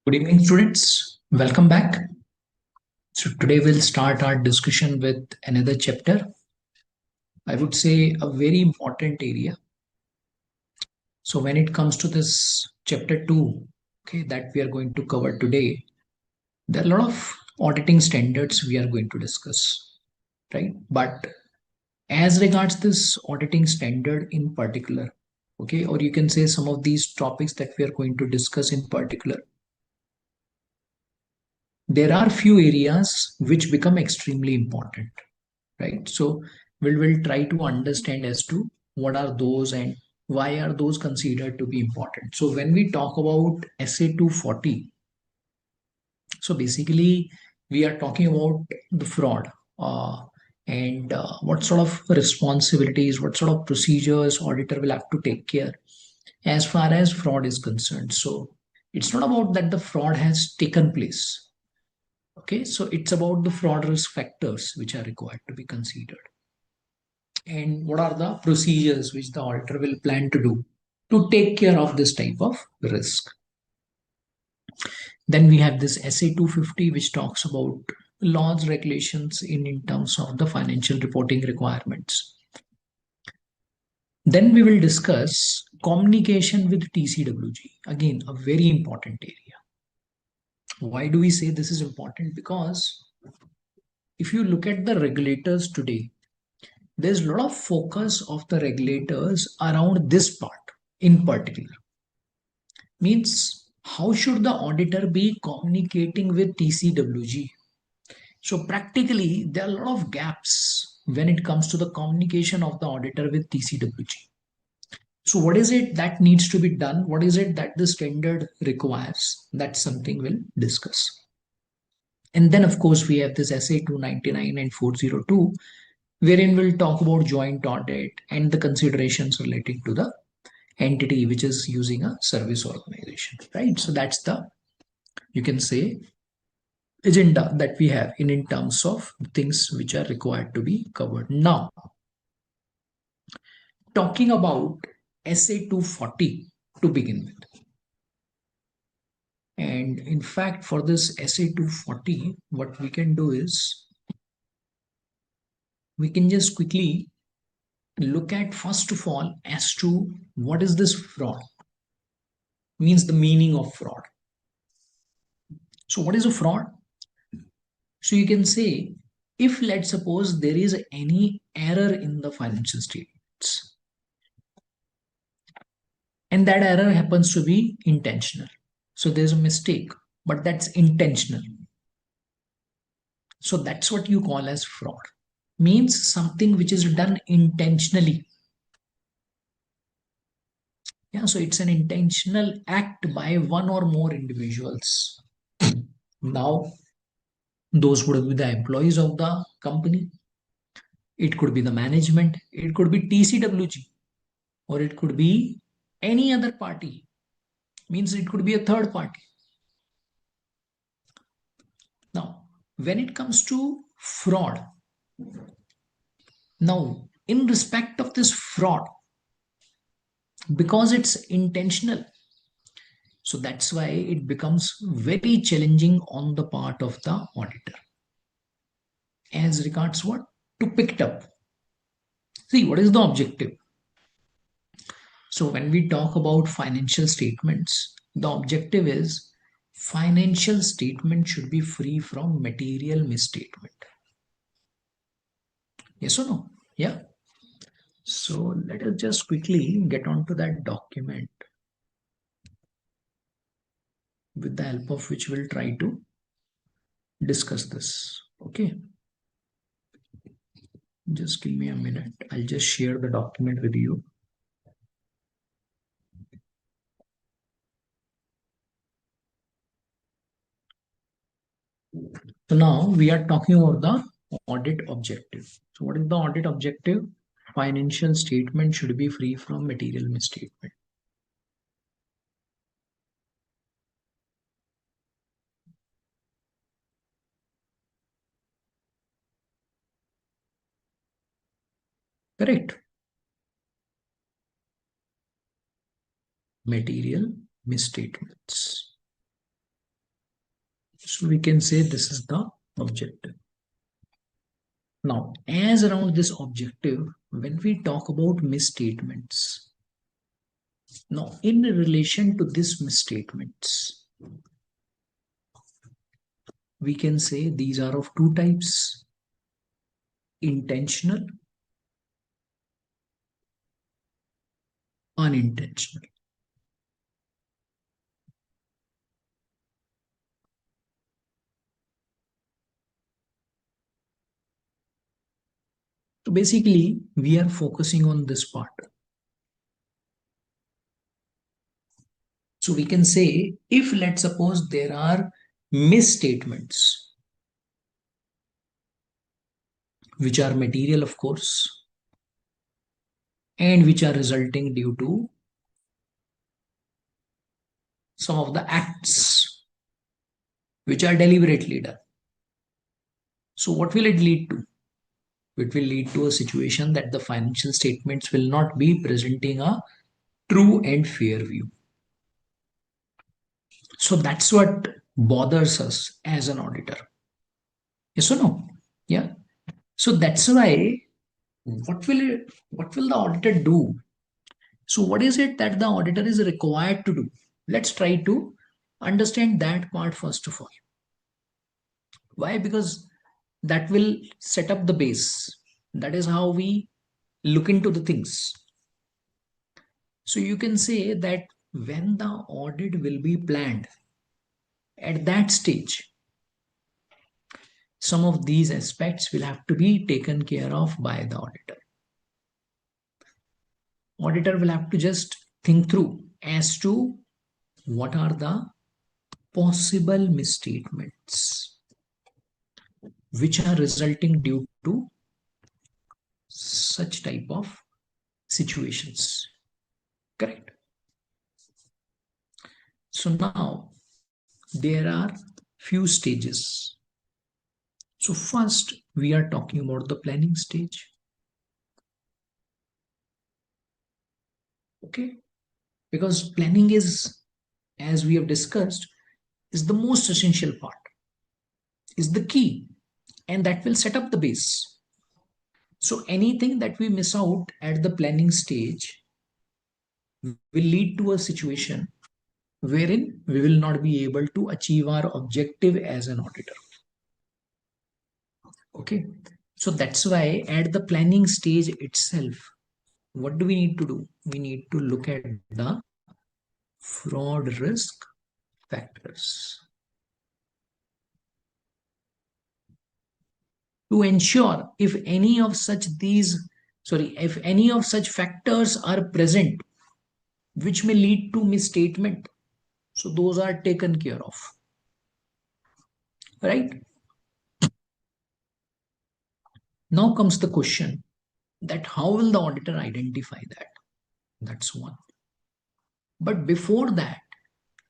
Good evening, students. Welcome back. So, today we'll start our discussion with another chapter. I would say a very important area. So, when it comes to this chapter 2, okay, that we are going to cover today, there are a lot of auditing standards we are going to discuss, right? But as regards this auditing standard in particular, okay, or you can say some of these topics that we are going to discuss in particular, there are few areas which become extremely important, right? So we'll try to understand as to what are those and why are those considered to be important. So when we talk about SA 240, so basically we are talking about the fraud, and what sort of responsibilities, what sort of procedures auditor will have to take care as far as fraud is concerned. So it's not about that the fraud has taken place. Okay, so it's about the fraud risk factors which are required to be considered, and what are the procedures which the auditor will plan to do to take care of this type of risk. Then we have this SA 250, which talks about laws, regulations in terms of the financial reporting requirements. Then we will discuss communication with TCWG. Again, a very important area. Why do we say this is important? Because if you look at the regulators today, there's a lot of focus of the regulators around this part in particular. Means how should the auditor be communicating with TCWG? So practically there are a lot of gaps when it comes to the communication of the auditor with TCWG. So what is it that needs to be done? What is it that the standard requires? That's something we'll discuss. And then of course we have this SA 299 and 402, wherein we'll talk about joint audit and the considerations relating to the entity which is using a service organization, right? So that's the, you can say, agenda that we have in terms of things which are required to be covered. Now, talking about SA 240 to begin with. And in fact, for this SA 240, what we can do is we can just quickly look at, first of all, as to what is this fraud, means the meaning of fraud. So what is a fraud? So you can say, if let's suppose there is any error in the financial statements, and that error happens to be intentional. So there's a mistake, but that's intentional. So that's what you call as fraud. Means something which is done intentionally. Yeah, so it's an intentional act by one or more individuals. Now, those would be the employees of the company. It could be the management. It could be TCWG, or it could be any other party. Means it could be a third party. Now, when it comes to fraud, now in respect of this fraud, because it's intentional, so that's why it becomes very challenging on the part of the auditor. As regards what? To pick it up. See, what is the objective? So when we talk about financial statements, the objective is financial statement should be free from material misstatement. Yes or no? Yeah. So let us just quickly get onto that document, with the help of which we'll try to discuss this. Okay. Just give me a minute. I'll just share the document with you. So now we are talking about the audit objective. So what is the audit objective? Financial statement should be free from material misstatement. Correct. Material misstatements. So we can say this is the objective. Now, as around this objective, when we talk about misstatements, now in relation to this misstatements, we can say these are of two types: intentional, unintentional. So basically, we are focusing on this part. So we can say, if let's suppose there are misstatements, which are material, of course, and which are resulting due to some of the acts which are deliberately done. So what will it lead to? It will lead to a situation that the financial statements will not be presenting a true and fair view. So that's what bothers us as an auditor. Yes or no? Yeah. So that's why what will the auditor do? So what is it that the auditor is required to do? Let's try to understand that part first of all. Why? Because that will set up the base. That is how we look into the things. So you can say that when the audit will be planned, at that stage, some of these aspects will have to be taken care of by the auditor. Auditor will have to just think through as to what are the possible misstatements which are resulting due to such type of situations. Correct. So now there are few stages. So first we are talking about the planning stage. Okay, because planning is, as we have discussed, is the most essential part, is the key, and that will set up the base. So anything that we miss out at the planning stage will lead to a situation wherein we will not be able to achieve our objective as an auditor. Okay, so that's why at the planning stage itself, what do we need to do? We need to look at the fraud risk factors to ensure if any of such factors are present which may lead to misstatement, so those are taken care of, right? Now comes the question that how will the auditor identify that? That's one. But before that,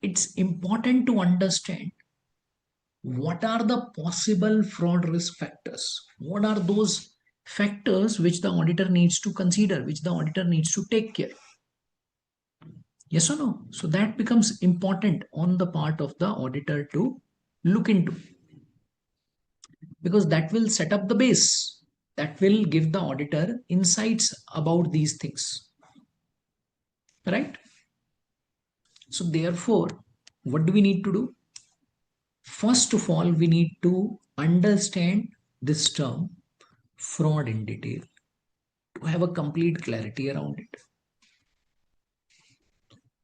it's important to understand what are the possible fraud risk factors. What are those factors which the auditor needs to consider, which the auditor needs to take care? Yes or no? So that becomes important on the part of the auditor to look into, because that will set up the base. That will give the auditor insights about these things, right? So therefore, what do we need to do? First of all, we need to understand this term fraud in detail to have a complete clarity around it.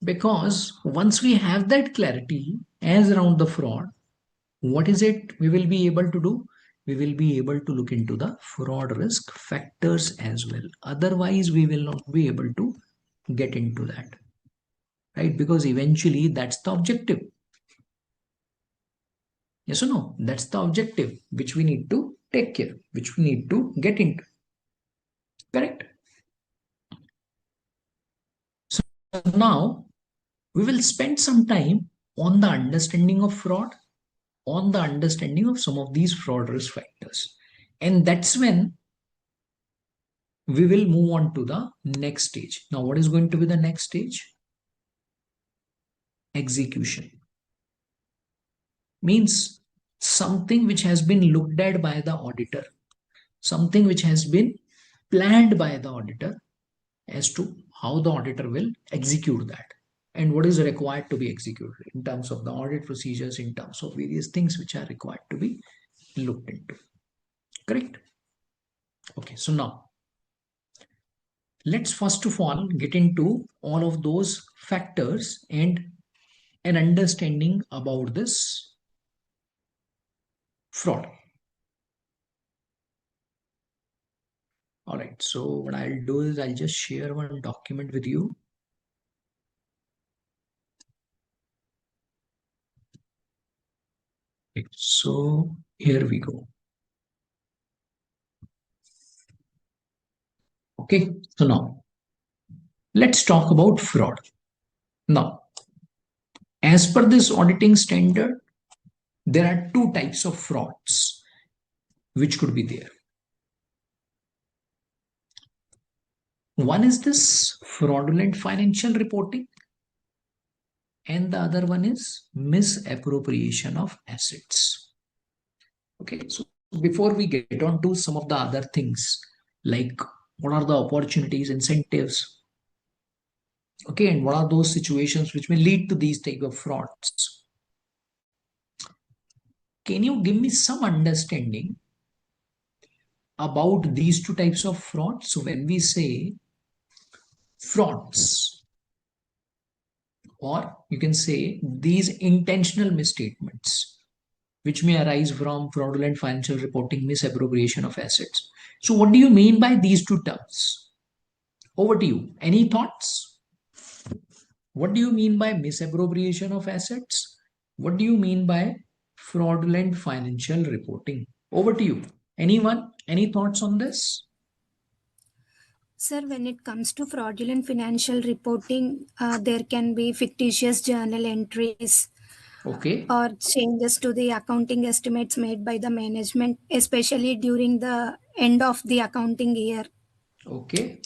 Because once we have that clarity as around the fraud, what is it we will be able to do? We will be able to look into the fraud risk factors as well. Otherwise, we will not be able to get into that, right? Because eventually that's the objective. Yes or no? That's the objective which we need to take care, which we need to get into. Correct? So now we will spend some time on the understanding of fraud, on the understanding of some of these fraud risk factors. And that's when we will move on to the next stage. Now, what is going to be the next stage? Execution. means something which has been looked at by the auditor, something which has been planned by the auditor as to how the auditor will execute that and what is required to be executed in terms of the audit procedures, in terms of various things which are required to be looked into. Correct? Okay, so now let's first of all get into all of those factors and an understanding about this fraud. All right, so what I'll do is I'll just share one document with you. Okay, so here we go. Okay, so now let's talk about fraud. Now, as per this auditing standard, there are two types of frauds which could be there. One is this fraudulent financial reporting, and the other one is misappropriation of assets. Okay, so before we get on to some of the other things, like what are the opportunities, incentives, okay, and what are those situations which may lead to these type of frauds, can you give me some understanding about these two types of fraud? So when we say frauds, or you can say these intentional misstatements which may arise from fraudulent financial reporting, misappropriation of assets. So what do you mean by these two terms? Over to you. Any thoughts? What do you mean by misappropriation of assets? What do you mean by fraudulent financial reporting? Over to you. Anyone? Any thoughts on this? Sir, when it comes to fraudulent financial reporting, there can be fictitious journal entries, Okay. or changes to the accounting estimates made by the management, especially during the end of the accounting year. Okay.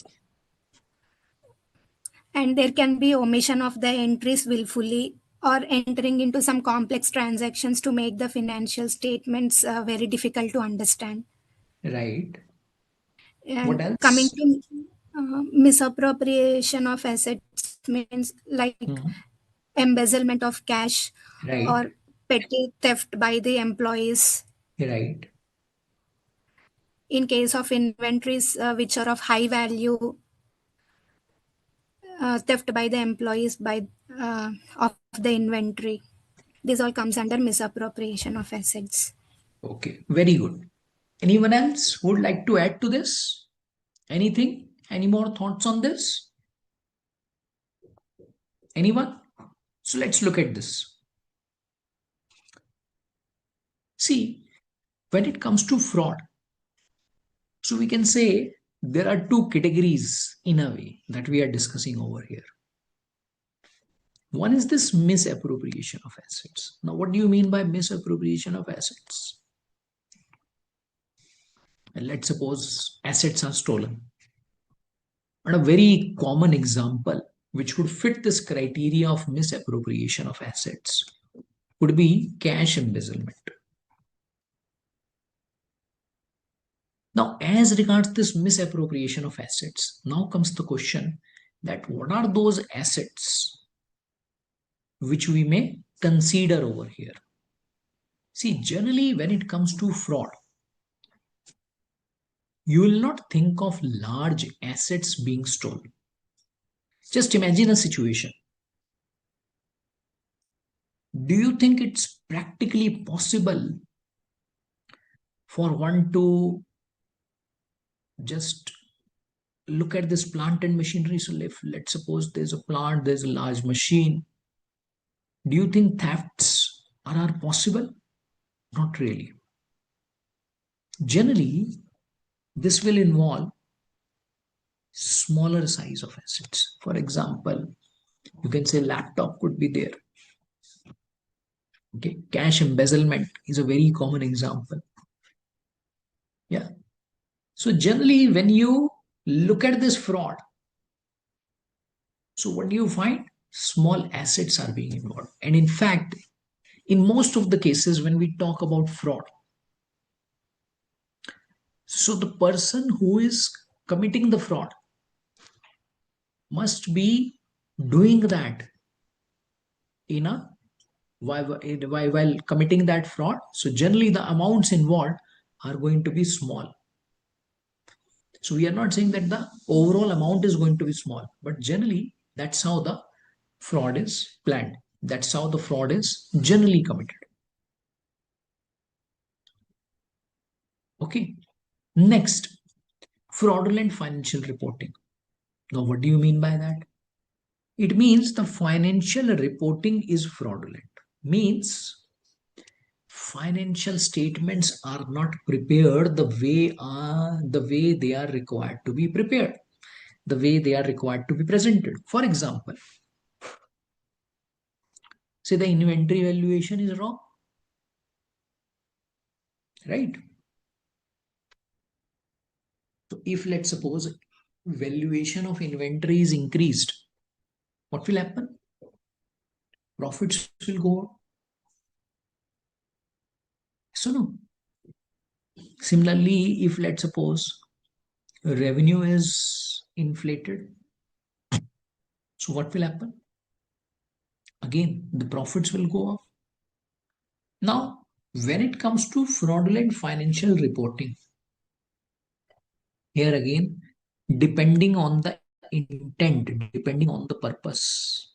And there can be omission of the entries willfully, or entering into some complex transactions to make the financial statements very difficult to understand. Right. What And coming else? to misappropriation of assets means like Hmm. embezzlement of cash Right. or petty theft by the employees. Right. In case of inventories which are of high value, theft by the employees by of the inventory. This all comes under misappropriation of assets. Okay. Very good. Anyone else would like to add to this? Anything? Any more thoughts on this? Anyone? So let's look at this. See, when it comes to fraud, so we can say there are two categories in a way that we are discussing over here. One is this misappropriation of assets. Now, what do you mean by misappropriation of assets? And let's suppose assets are stolen. And a very common example which would fit this criteria of misappropriation of assets would be cash embezzlement. Now, as regards this misappropriation of assets, now comes the question that what are those assets which we may consider over here? See, generally, when it comes to fraud, you will not think of large assets being stolen. Just imagine a situation. Do you think it's practically possible for one to just look at this plant and machinery? So let's suppose there's a plant, there's a large machine. Do you think thefts are possible? Not really. Generally, this will involve smaller size of assets. For example, you can say laptop could be there. Okay, cash embezzlement is a very common example. Yeah. So generally, when you look at this fraud, so what do you find? Small assets are being involved. And in fact, In most of the cases, when we talk about fraud, so the person who is committing the fraud must be doing that in a while committing that fraud. So generally the amounts involved are going to be small. So we are not saying that the overall amount is going to be small, but generally that's how the fraud is planned. That's how the fraud is generally committed. Okay. Next, fraudulent financial reporting. Now, what do you mean by that? It means the financial reporting is fraudulent. Means financial statements are not prepared the way they are required to be prepared, the way they are required to be presented. For example, say the inventory valuation is wrong, right? So if let's suppose valuation of inventory is increased, what will happen? Profits will go up. So no. Similarly, if let's suppose revenue is inflated, so what will happen? Again, the profits will go up. Now, when it comes to fraudulent financial reporting, here again, depending on the intent, depending on the purpose,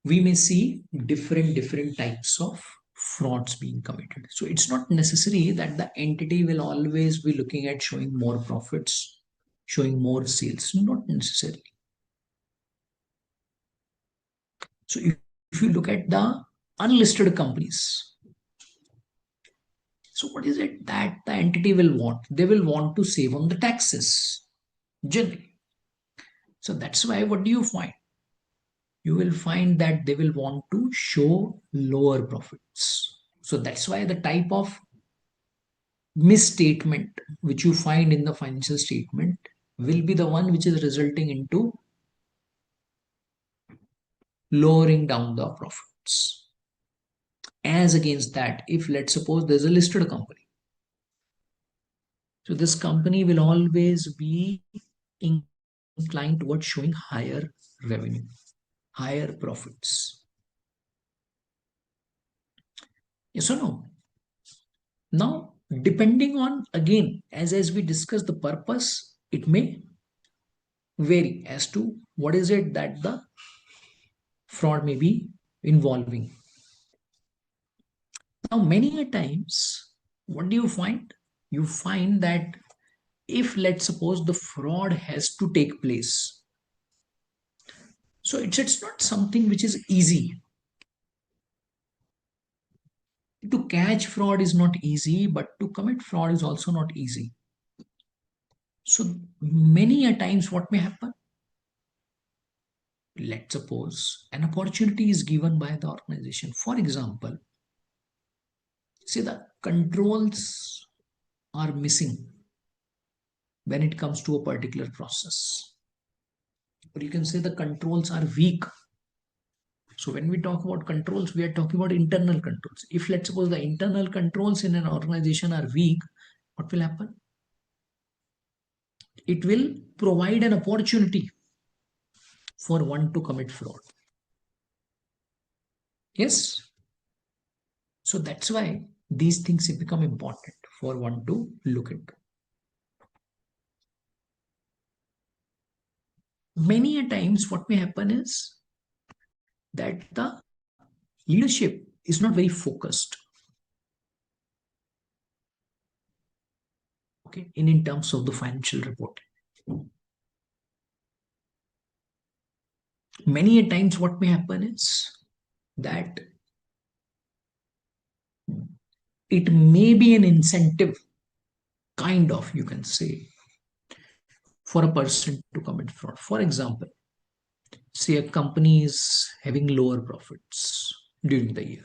we may see different types of frauds being committed. So it's not necessary that the entity will always be looking at showing more profits, showing more sales, not necessarily. So if you look at the unlisted companies, so what is it that the entity will want? They will want to save on the taxes generally. So that's why what do you find? You will find that they will want to show lower profits. So that's why the type of misstatement which you find in the financial statement will be the one which is resulting into lowering down the profits. As against that, if let's suppose there's a listed company, so this company will always be inclined towards showing higher revenue, higher profits. Yes or no? Now, depending on, again, as we discussed the purpose, it may vary as to what is it that the fraud may be involving. Now, many a times, what do you find? You find that if let's suppose the fraud has to take place, so it's not something which is easy. To catch fraud is not easy, but to commit fraud is also not easy. So many a times what may happen? Let's suppose an opportunity is given by the organization. For example, say the controls are missing when it comes to a particular process. Or you can say the controls are weak. So when we talk about controls, we are talking about internal controls. If let's suppose the internal controls in an organization are weak, what will happen? It will provide an opportunity for one to commit fraud. Yes. So that's why these things become important for one to look into. Many a times what may happen is that the leadership is not very focused. Okay, in terms of the financial reporting. Many a times what may happen is that it may be an incentive, kind of, you can say, for a person to commit fraud. For example, say a company is having lower profits during the year.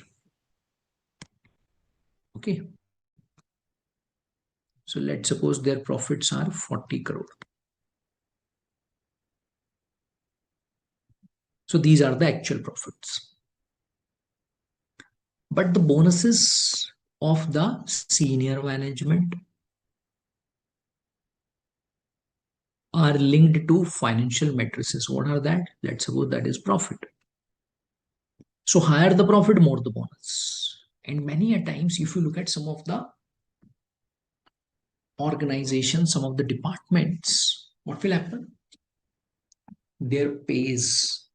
Okay. So let's suppose their profits are 40 crore. So these are the actual profits. But the bonuses of the senior management are linked to financial matrices. What are that? Let's suppose that is profit. So higher the profit, more the bonus. And many a times, if you look at some of the organizations, some of the departments, what will happen? Their pays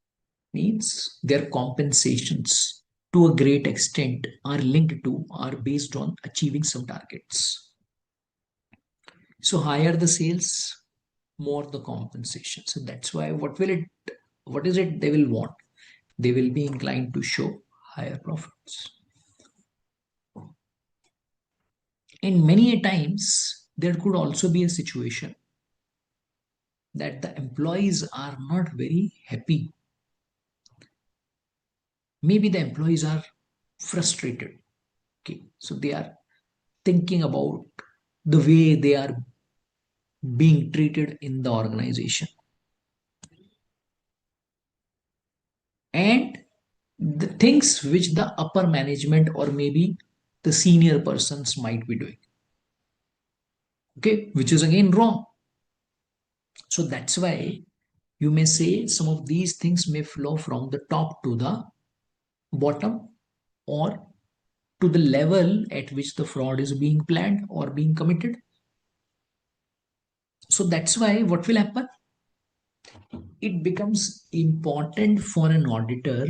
means their compensations to a great extent are linked to, are based on achieving some targets. So higher the sales, more the compensation. So that's why what is it they will want? They will be inclined to show higher profits. And many a times there could also be a situation that the employees are not very happy. Maybe the employees are frustrated. Okay, so they are thinking about the way they are being treated in the organization. And the things which the upper management or maybe the senior persons might be doing. Okay, which is again wrong. So that's why you may say some of these things may flow from the top to the bottom or to the level at which the fraud is being planned or being committed. So that's why what will happen? It becomes important for an auditor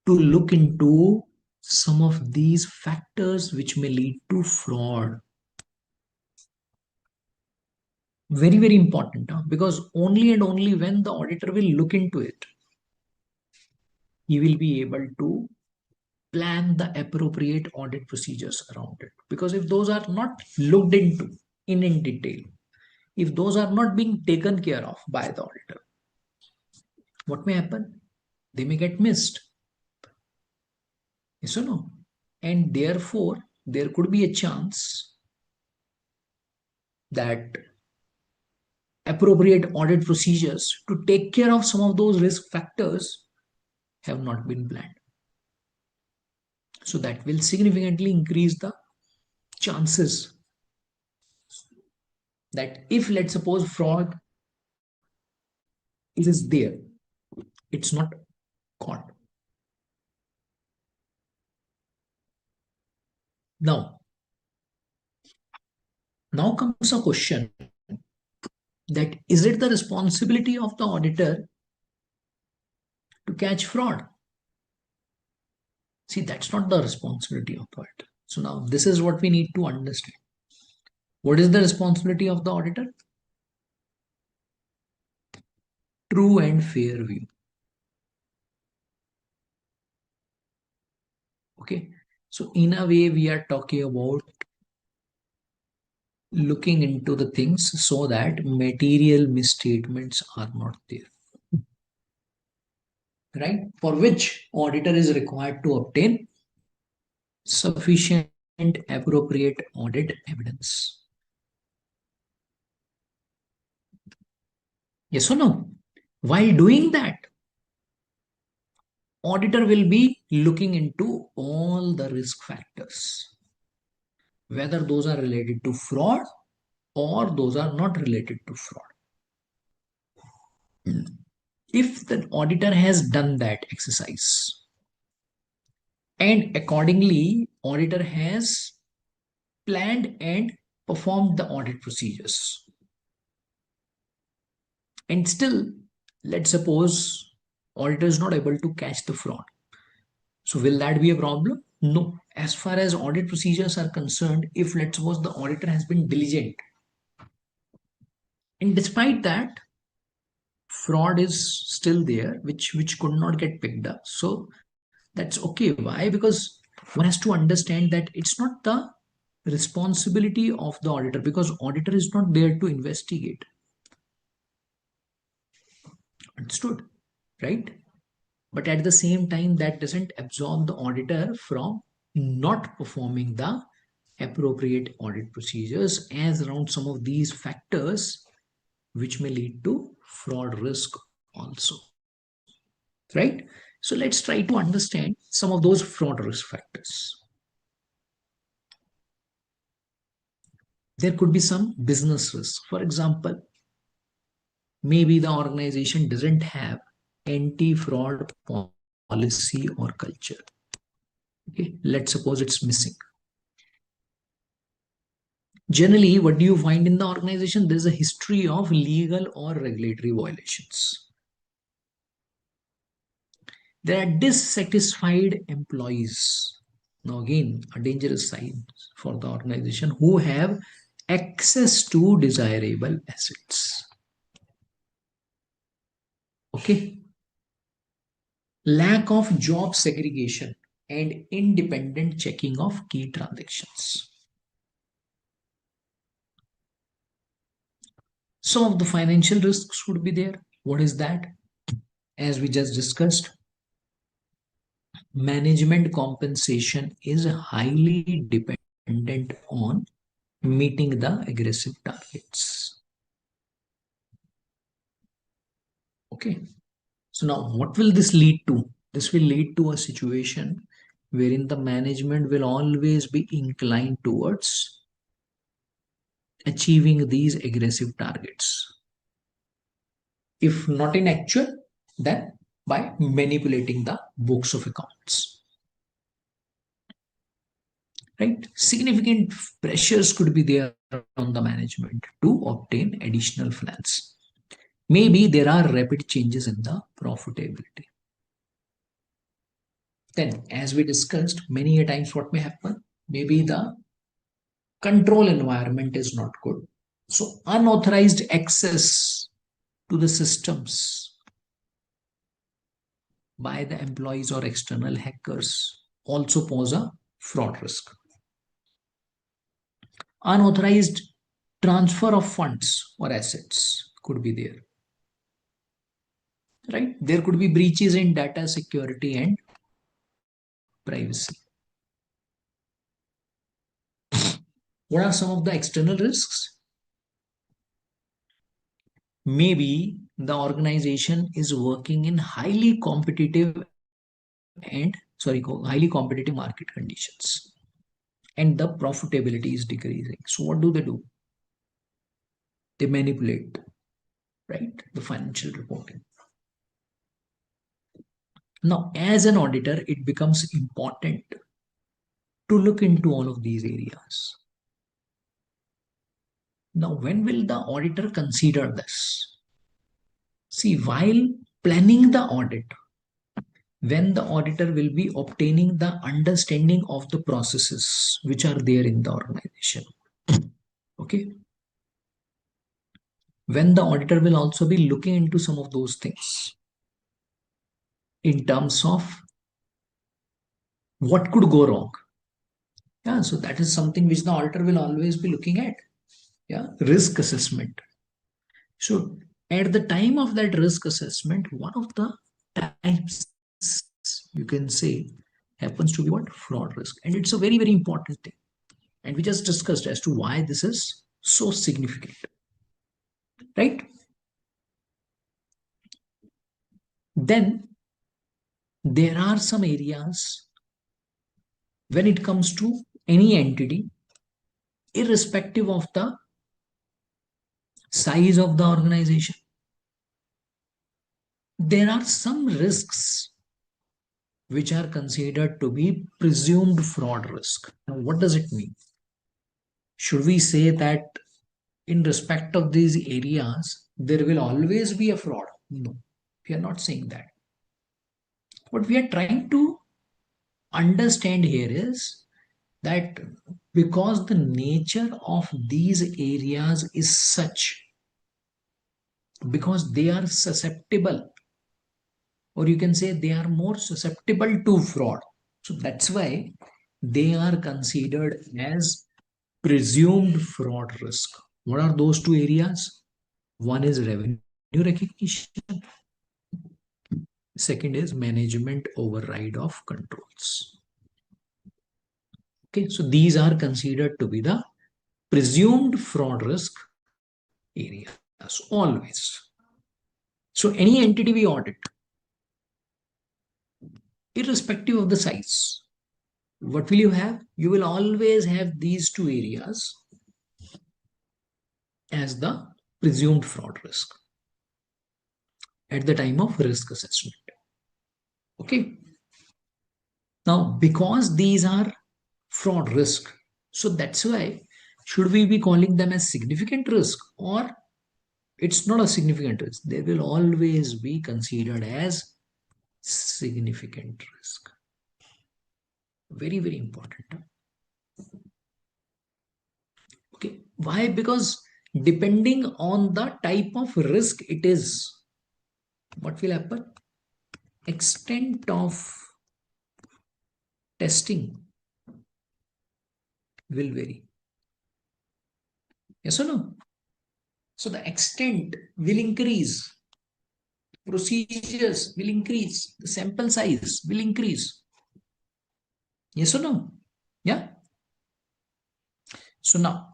to look into some of these factors which may lead to fraud. Very, very important, because only and only when the auditor will look into it, he will be able to plan the appropriate audit procedures around it. Because if those are not looked into in detail, if those are not being taken care of by the auditor, what may happen? They may get missed. Yes or no? And therefore, there could be a chance that appropriate audit procedures to take care of some of those risk factors have not been planned. So that will significantly increase the chances that if, let's suppose, fraud is there, it's not caught. Now, now comes a question that is it the responsibility of the auditor to catch fraud? See, that's not the responsibility of the auditor. So now this is what we need to understand. What is the responsibility of the auditor? True and fair view. Okay. So in a way, we are talking about looking into the things so that material misstatements are not there. Right? For which auditor is required to obtain sufficient appropriate audit evidence. Yes or no? While doing that, auditor will be looking into all the risk factors, whether those are related to fraud or those are not related to fraud. If the auditor has done that exercise and accordingly auditor has planned and performed the audit procedures, and still, let's suppose auditor is not able to catch the fraud, so will that be a problem? No. As far as audit procedures are concerned, if let's suppose the auditor has been diligent and despite that fraud is still there which could not get picked up, so that's okay. Why? Because one has to understand that it's not the responsibility of the auditor, because auditor is not there to investigate. Understood? Right? But at the same time, that doesn't absolve the auditor from not performing the appropriate audit procedures as around some of these factors which may lead to fraud risk also. right? So let's try to understand some of those fraud risk factors. There could be some business risk. For example, maybe the organization doesn't have anti-fraud policy or culture. Okay, let's suppose it's missing. Generally, what do you find in the organization? There's a history of legal or regulatory violations. There are dissatisfied employees. Now, again, a dangerous sign for the organization who have access to desirable assets. Okay. Lack of job segregation and independent checking of key transactions. Some of the financial risks would be there. What is that? As we just discussed, management compensation is highly dependent on meeting the aggressive targets. Okay. So now what will this lead to? This will lead to a situation wherein the management will always be inclined towards achieving these aggressive targets. If not in actual, then by manipulating the books of accounts. Right? Significant pressures could be there on the management to obtain additional finance. Maybe there are rapid changes in the profitability. Then, as we discussed, many a times what may happen? Maybe the control environment is not good. So, unauthorized access to the systems by the employees or external hackers also pose a fraud risk. Unauthorized transfer of funds or assets could be there. Right? There could be breaches in data security and privacy. What are some of the external risks? Maybe the organization is working in highly competitive market conditions and the profitability is decreasing. So what do? They manipulate, right, the financial reporting. Now, as an auditor, it becomes important to look into all of these areas. Now, when will the auditor consider this? See, while planning the audit, when the auditor will be obtaining the understanding of the processes which are there in the organization. Okay. When the auditor will also be looking into some of those things in terms of what could go wrong. Yeah, so that is something which the auditor will always be looking at. Yeah, risk assessment. So at the time of that risk assessment, one of the types you can say happens to be what? Fraud risk. And it's a very, very important thing. And we just discussed as to why this is so significant. Right? Then there are some areas when it comes to any entity, irrespective of the size of the organization, there are some risks which are considered to be presumed fraud risk. Now, what does it mean? Should we say that in respect of these areas, there will always be a fraud? No, we are not saying that. What we are trying to understand here is that because the nature of these areas is such, because they are susceptible, or you can say they are more susceptible to fraud. So that's why they are considered as presumed fraud risk. What are those two areas? One is revenue recognition. Second is management override of controls. Okay, so these are considered to be the presumed fraud risk areas always. So any entity we audit, irrespective of the size. What will you have? You will always have these two areas as the presumed fraud risk at the time of risk assessment. Okay. Now, because these are fraud risk, so that's why should we be calling them as significant risk, or it's not a significant risk? They will always be considered as significant risk. Very, very important. Okay. Why? Because depending on the type of risk it is, what will happen? Extent of testing will vary. Yes or no? So the extent will increase, procedures will increase, the sample size will increase. Yes or no? Yeah. So now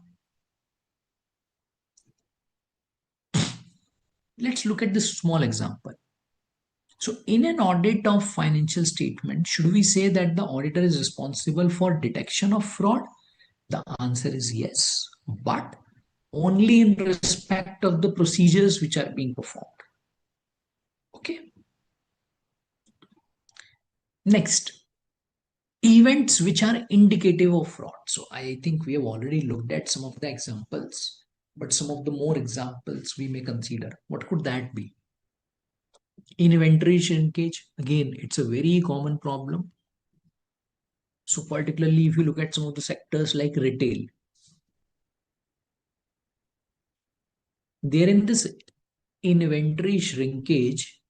let's look at this small example. So in an audit of financial statement, should we say that the auditor is responsible for detection of fraud? The answer is yes, but only in respect of the procedures which are being performed. Okay. Next, events which are indicative of fraud. So I think we have already looked at some of the examples, but some of the more examples we may consider. What could that be? Inventory shrinkage. Again, it's a very common problem. So particularly if you look at some of the sectors like retail, there in this inventory shrinkage,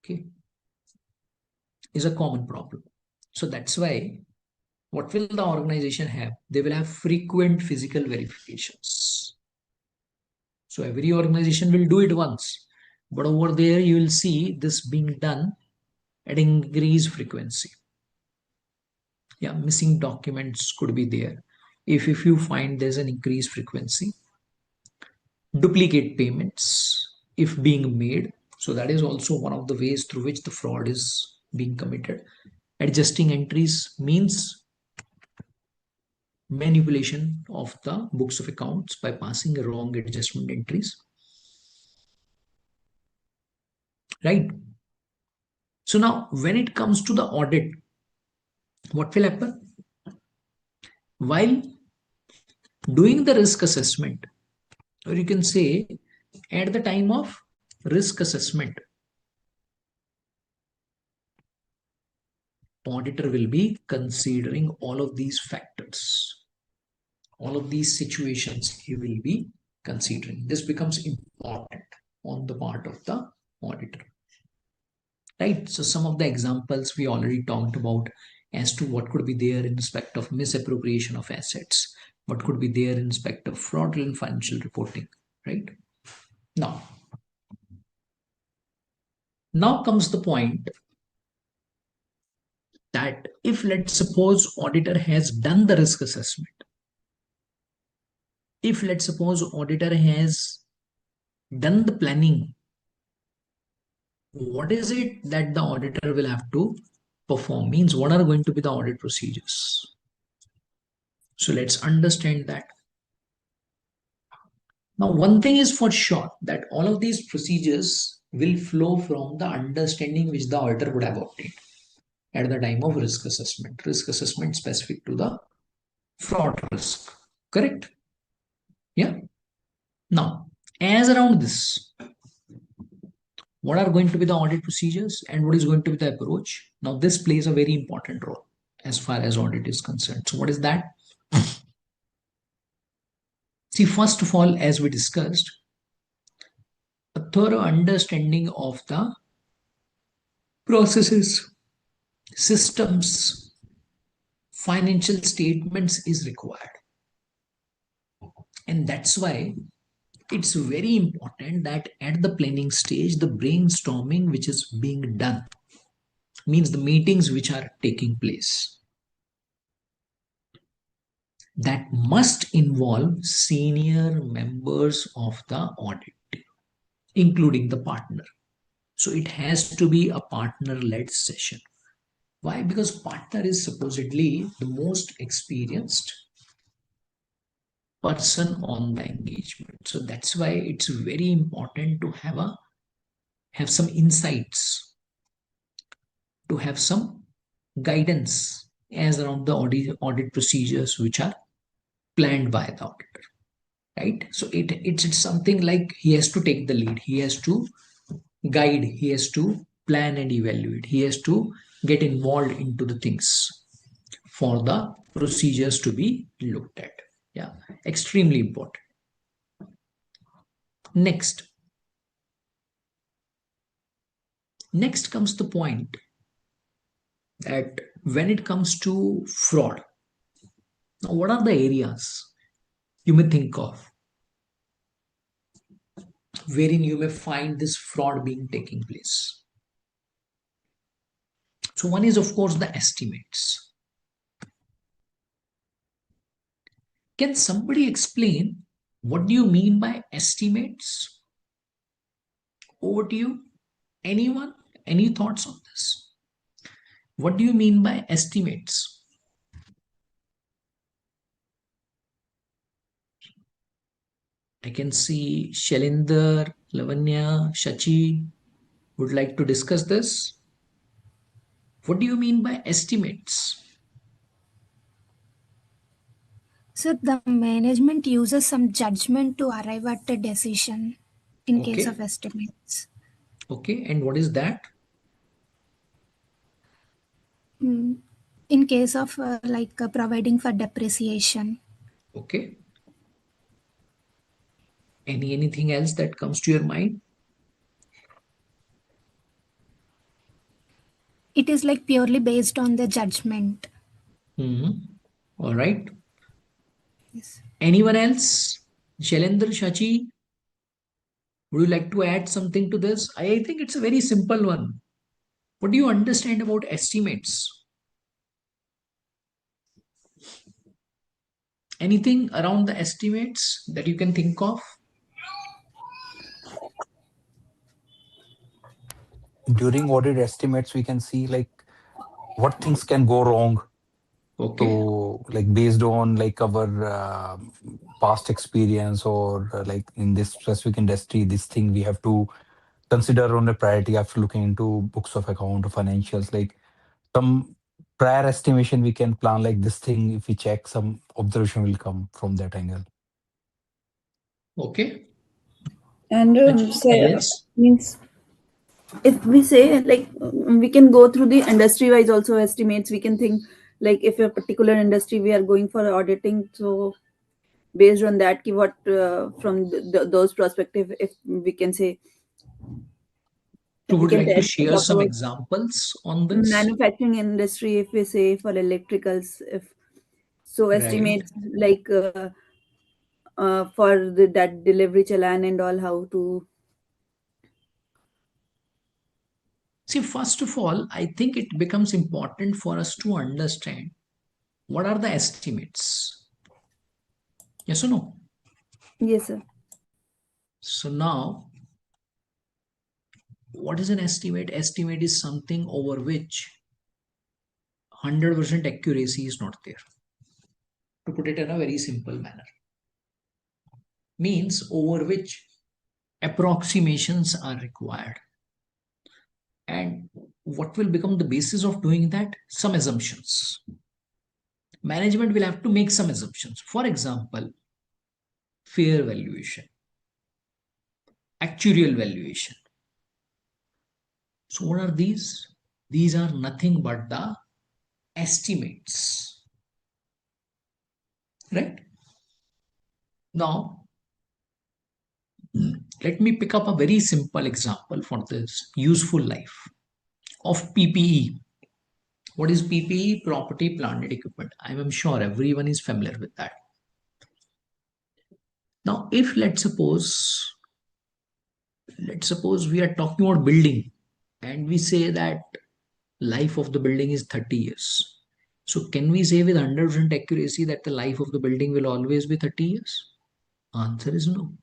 okay, is a common problem. So that's why what will the organization have? They will have frequent physical verifications. So every organization will do it once, but over there you will see this being done at increased frequency. Yeah, missing documents could be there. If you find there's an increased frequency, duplicate payments if being made. So that is also one of the ways through which the fraud is being committed. Adjusting entries means manipulation of the books of accounts by passing wrong adjustment entries. Right? So now when it comes to the audit, what will happen? While doing the risk assessment, or you can say at the time of risk assessment, auditor will be considering all of these factors, all of these situations he will be considering. This becomes important on the part of the auditor. Right? So some of the examples we already talked about as to what could be there in respect of misappropriation of assets, what could be there in respect of fraudulent financial reporting, right? Now comes the point that if let's suppose auditor has done the risk assessment, if let's suppose auditor has done the planning, what is it that the auditor will have to perform? Means what are going to be the audit procedures? So let's understand that. Now, one thing is for sure that all of these procedures will flow from the understanding which the auditor would have obtained at the time of risk assessment. Risk assessment specific to the fraud risk. Correct? Yeah. Now, as around this, what are going to be the audit procedures and what is going to be the approach? Now, this plays a very important role as far as audit is concerned. So, what is that? See, first of all, as we discussed, a thorough understanding of the processes, systems, financial statements is required. And that's why it's very important that at the planning stage, the brainstorming which is being done, means the meetings which are taking place, that must involve senior members of the audit team, including the partner. So it has to be a partner-led session. Why? Because partner is supposedly the most experienced person on the engagement. So that's why it's very important to have some insights, to have some guidance as around the audit procedures which are planned by the auditor, right? So it's something like he has to take the lead, he has to guide, he has to plan and evaluate, he has to get involved into the things for the procedures to be looked at. Yeah, extremely important. Next comes the point that when it comes to fraud, now what are the areas you may think of wherein you may find this fraud being taking place? So one is of course the estimates. Can somebody explain what do you mean by estimates? Over to you. Anyone? Any thoughts on this? What do you mean by estimates? I can see Shalinder, Lavanya, Shachi would like to discuss this. What do you mean by estimates? So the management uses some judgment to arrive at a decision in case of Okay. estimates. Okay. And what is that? In case of providing for depreciation. Okay. Anything else that comes to your mind? It is like purely based on the judgment. All right. Yes. Anyone else? Shailendra, Shachi, would you like to add something to this? I think it's a very simple one. What do you understand about estimates? Anything around the estimates that you can think of? During audit estimates, we can see like what things can go wrong. Okay. So like based on like our past experience or like in this specific industry, this thing we have to consider on a priority after looking into books of account or financials. Like some prior estimation we can plan like this thing. If we check, some observation will come from that angle. Okay. And Shachi? say Yes. means if we say like we can go through the industry wise also estimates. We can think like if a particular industry we are going for auditing, so based on that ki what from those perspective, if we can say, So if we would can like to share talk some about examples on this? manufacturing industry, if we say for electricals, if so Right. estimates like for that delivery challan and all, how to. See, first of all, I think it becomes important for us to understand what are the estimates. Yes or no? Yes, sir. So now, what is an estimate? Estimate is something over which 100% accuracy is not there. To put it in a very simple manner, means over which approximations are required. And what will become the basis of doing that? Some assumptions. Management will have to make some assumptions. For example, fair valuation, actuarial valuation. So, what are these? These are nothing but the estimates, right? Now, let me pick up a very simple example for this useful life of PPE. What is PPE? Property, plant, and equipment. I am sure everyone is familiar with that. Now, if let's suppose we are talking about building and we say that life of the building is 30 years. So can we say with 100% accuracy that the life of the building will always be 30 years? Answer is no.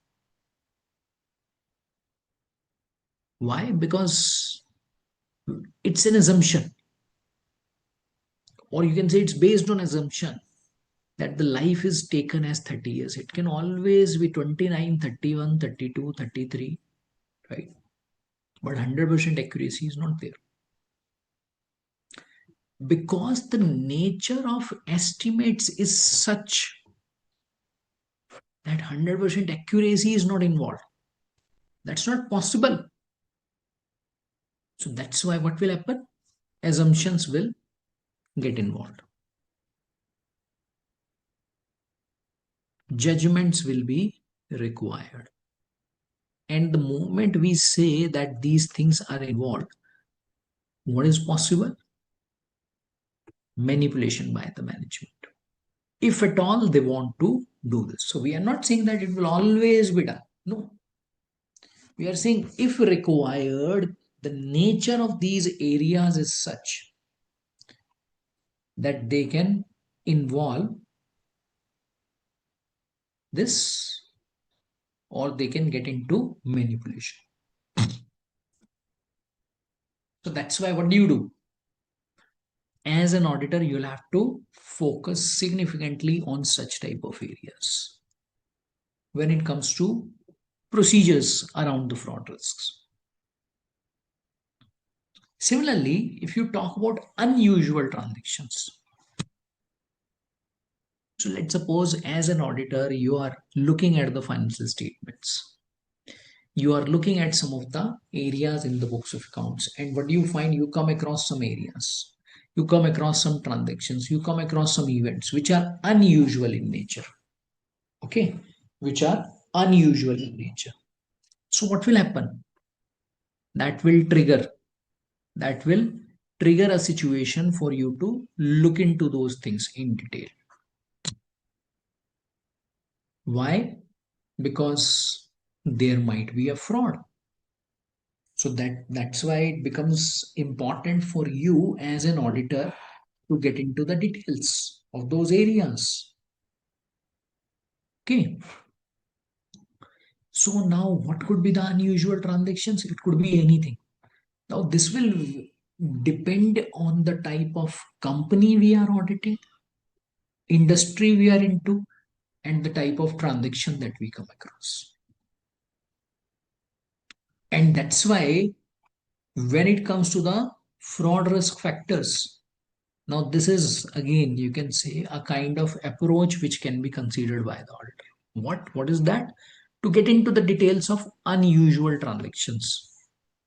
Why? Because it's an assumption. or you can say it's based on assumption that the life is taken as 30 years. It can always be 29, 31, 32, 33, right? But 100% accuracy is not there. Because the nature of estimates is such that 100% accuracy is not involved. That's not possible. So that's why what will happen? Assumptions will get involved. Judgments will be required. And the moment we say that these things are involved, what is possible? Manipulation by the management, if at all they want to do this. So we are not saying that it will always be done. No. We are saying if required, the nature of these areas is such that they can involve this or they can get into manipulation. So that's why what do you do? As an auditor, you'll have to focus significantly on such type of areas when it comes to procedures around the fraud risks. Similarly, if you talk about unusual transactions, so let's suppose as an auditor, you are looking at the financial statements. You are looking at some of the areas in the books of accounts, and what do you find? You come across some areas. You come across some transactions. You come across some events which are unusual in nature. Okay? Which are unusual in nature. So what will happen? That will trigger a situation for you to look into those things in detail. Why? Because there might be a fraud. So that's why it becomes important for you as an auditor to get into the details of those areas. Okay. So now what could be the unusual transactions? It could be anything. Now this will depend on the type of company we are auditing, industry we are into, and the type of transaction that we come across. And that's why when it comes to the fraud risk factors, now this is again, you can say, a kind of approach which can be considered by the auditor. What is that? To get into the details of unusual transactions,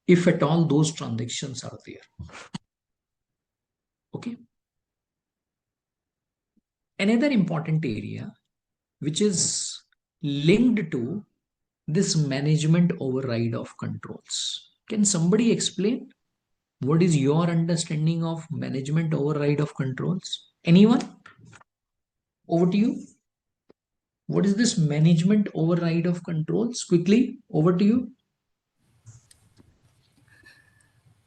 if at all those transactions are there. Okay. Another important area which is linked to this management override of controls. Can somebody explain what is your understanding of management override of controls? Anyone? Over to you. What is this management override of controls? Quickly, over to you.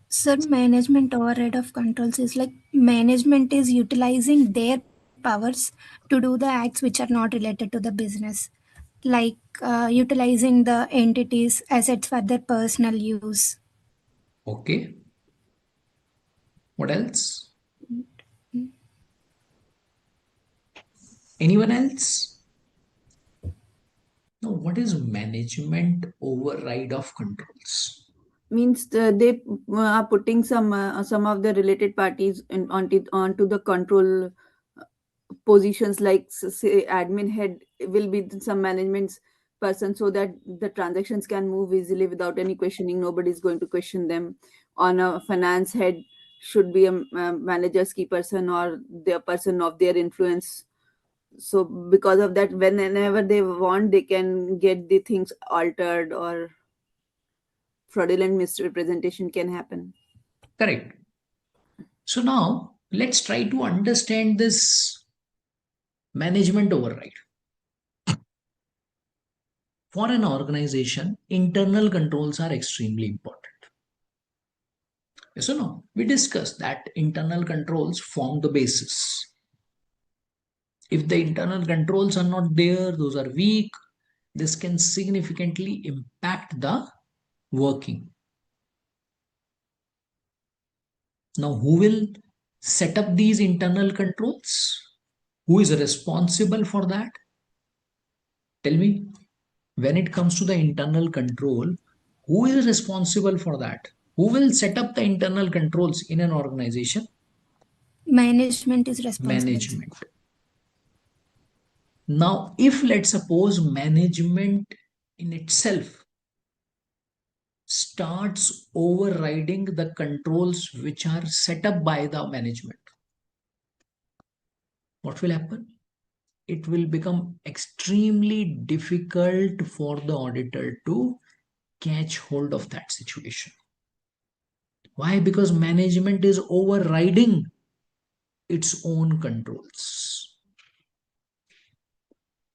Sir, management override of controls is like management is utilizing their powers to do the acts which are not related to the business, like utilizing the entities' assets for their personal use. Okay. What else? Anyone else? Now, what is management override of controls? Means they are putting some of the related parties onto the control positions, like say admin head will be some management's person, so that the transactions can move easily without any questioning. Nobody's going to question them. On a finance head should be a manager's key person or the person of their influence. So because of that, whenever they want, they can get the things altered or fraudulent misrepresentation can happen. Correct. So now let's try to understand this management override. For an organization, internal controls are extremely important. Yes or no? We discussed that internal controls form the basis. If the internal controls are not there, those are weak, this can significantly impact the working. Now, who will set up these internal controls? Who is responsible for that? Tell me, when it comes to the internal control, who is responsible for that? Who will set up the internal controls in an organization? Management is responsible. Management. Now, if let's suppose management in itself starts overriding the controls which are set up by the management, what will happen? It will become extremely difficult for the auditor to catch hold of that situation. Why? Because management is overriding its own controls.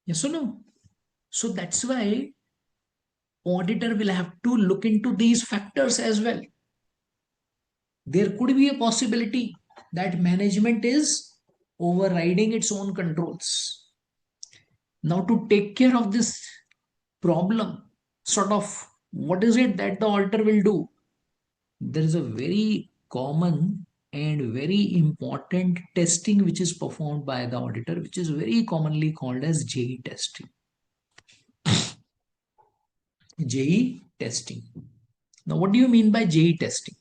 Yes or no? So that's why auditor will have to look into these factors as well. There could be a possibility that management is overriding its own controls. Now, to take care of this problem, sort of, what is it that the auditor will do? There is a very common and very important testing which is performed by the auditor, which is very commonly called as JE testing. JE testing. Now, what do you mean by JE testing?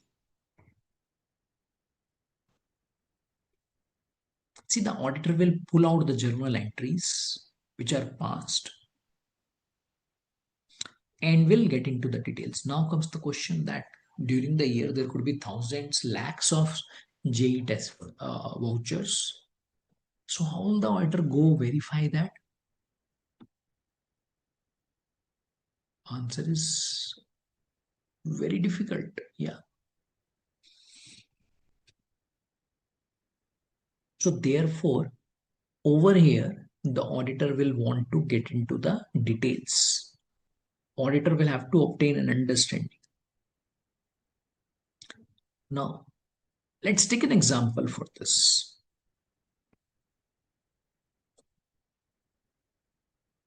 See, the auditor will pull out the journal entries which are passed and will get into the details. Now comes the question that during the year there could be thousands, lakhs of JE test vouchers. So how will the auditor go verify that? Answer is very difficult. Yeah. So therefore, over here, the auditor will want to get into the details. Auditor will have to obtain an understanding. Now, let's take an example for this.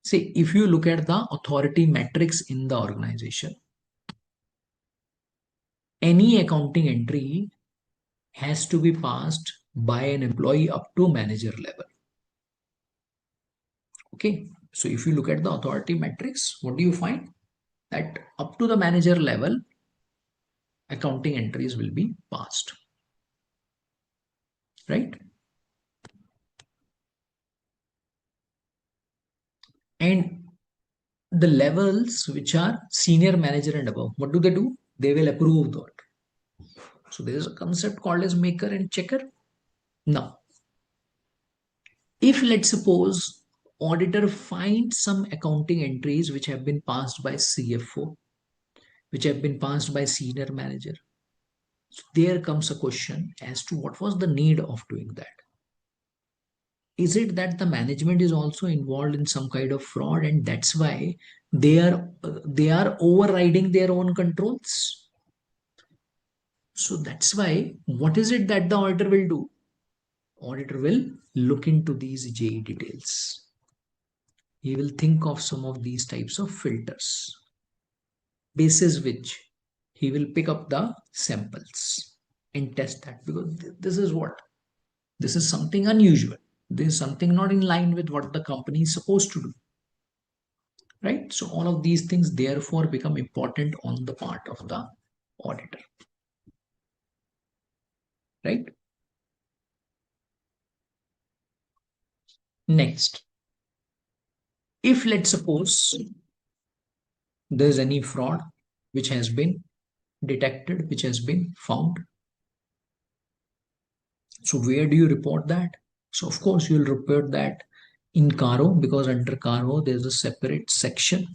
See, if you look at the authority matrix in the organization, any accounting entry has to be passed by an employee up to manager level. Okay, so if you look at the authority matrix, what do you find? That up to the manager level, accounting entries will be passed, right? And the levels which are senior manager and above, what do? They will approve that. So there is a concept called as maker and checker. Now, if let's suppose auditor finds some accounting entries which have been passed by CFO, which have been passed by senior manager, so there comes a question as to what was the need of doing that. Is it that the management is also involved in some kind of fraud and that's why they are overriding their own controls? So that's why, what is it that the auditor will do? Auditor will look into these JE details. He will think of some of these types of filters, basis which he will pick up the samples and test that, because this is what? This is something unusual. This is something not in line with what the company is supposed to do. Right? So all of these things therefore become important on the part of the auditor. Right? Next, if let's suppose there's any fraud which has been detected, which has been found, so where do you report that? So of course you'll report that in Caro, because under Caro there's a separate section,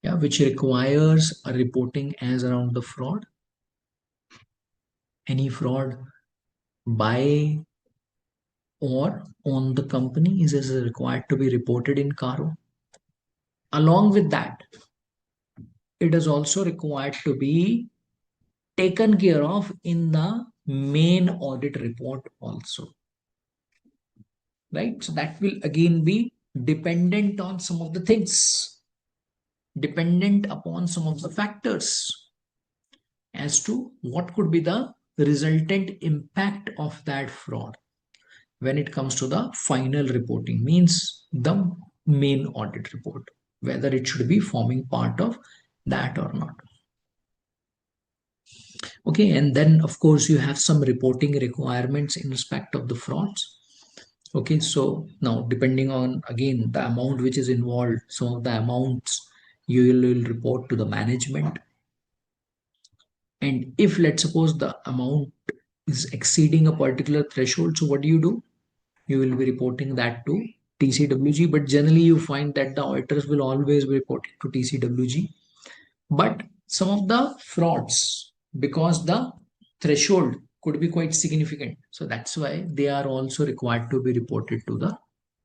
yeah, which requires a reporting as around the fraud. Any fraud by or on the company is required to be reported in Caro. Along with that, it is also required to be taken care of in the main audit report also. Right? So that will again be dependent on some of the things, dependent upon some of the factors as to what could be the resultant impact of that fraud when it comes to the final reporting, means the main audit report, whether it should be forming part of that or not. Okay, and then of course you have some reporting requirements in respect of the frauds. Okay, so now depending on again the amount which is involved, some of the amounts you will report to the management. And if let's suppose the amount is exceeding a particular threshold, so what do? You will be reporting that to TCWG, but generally you find that the auditors will always be reporting to TCWG. But some of the frauds, because the threshold could be quite significant, so that's why they are also required to be reported to the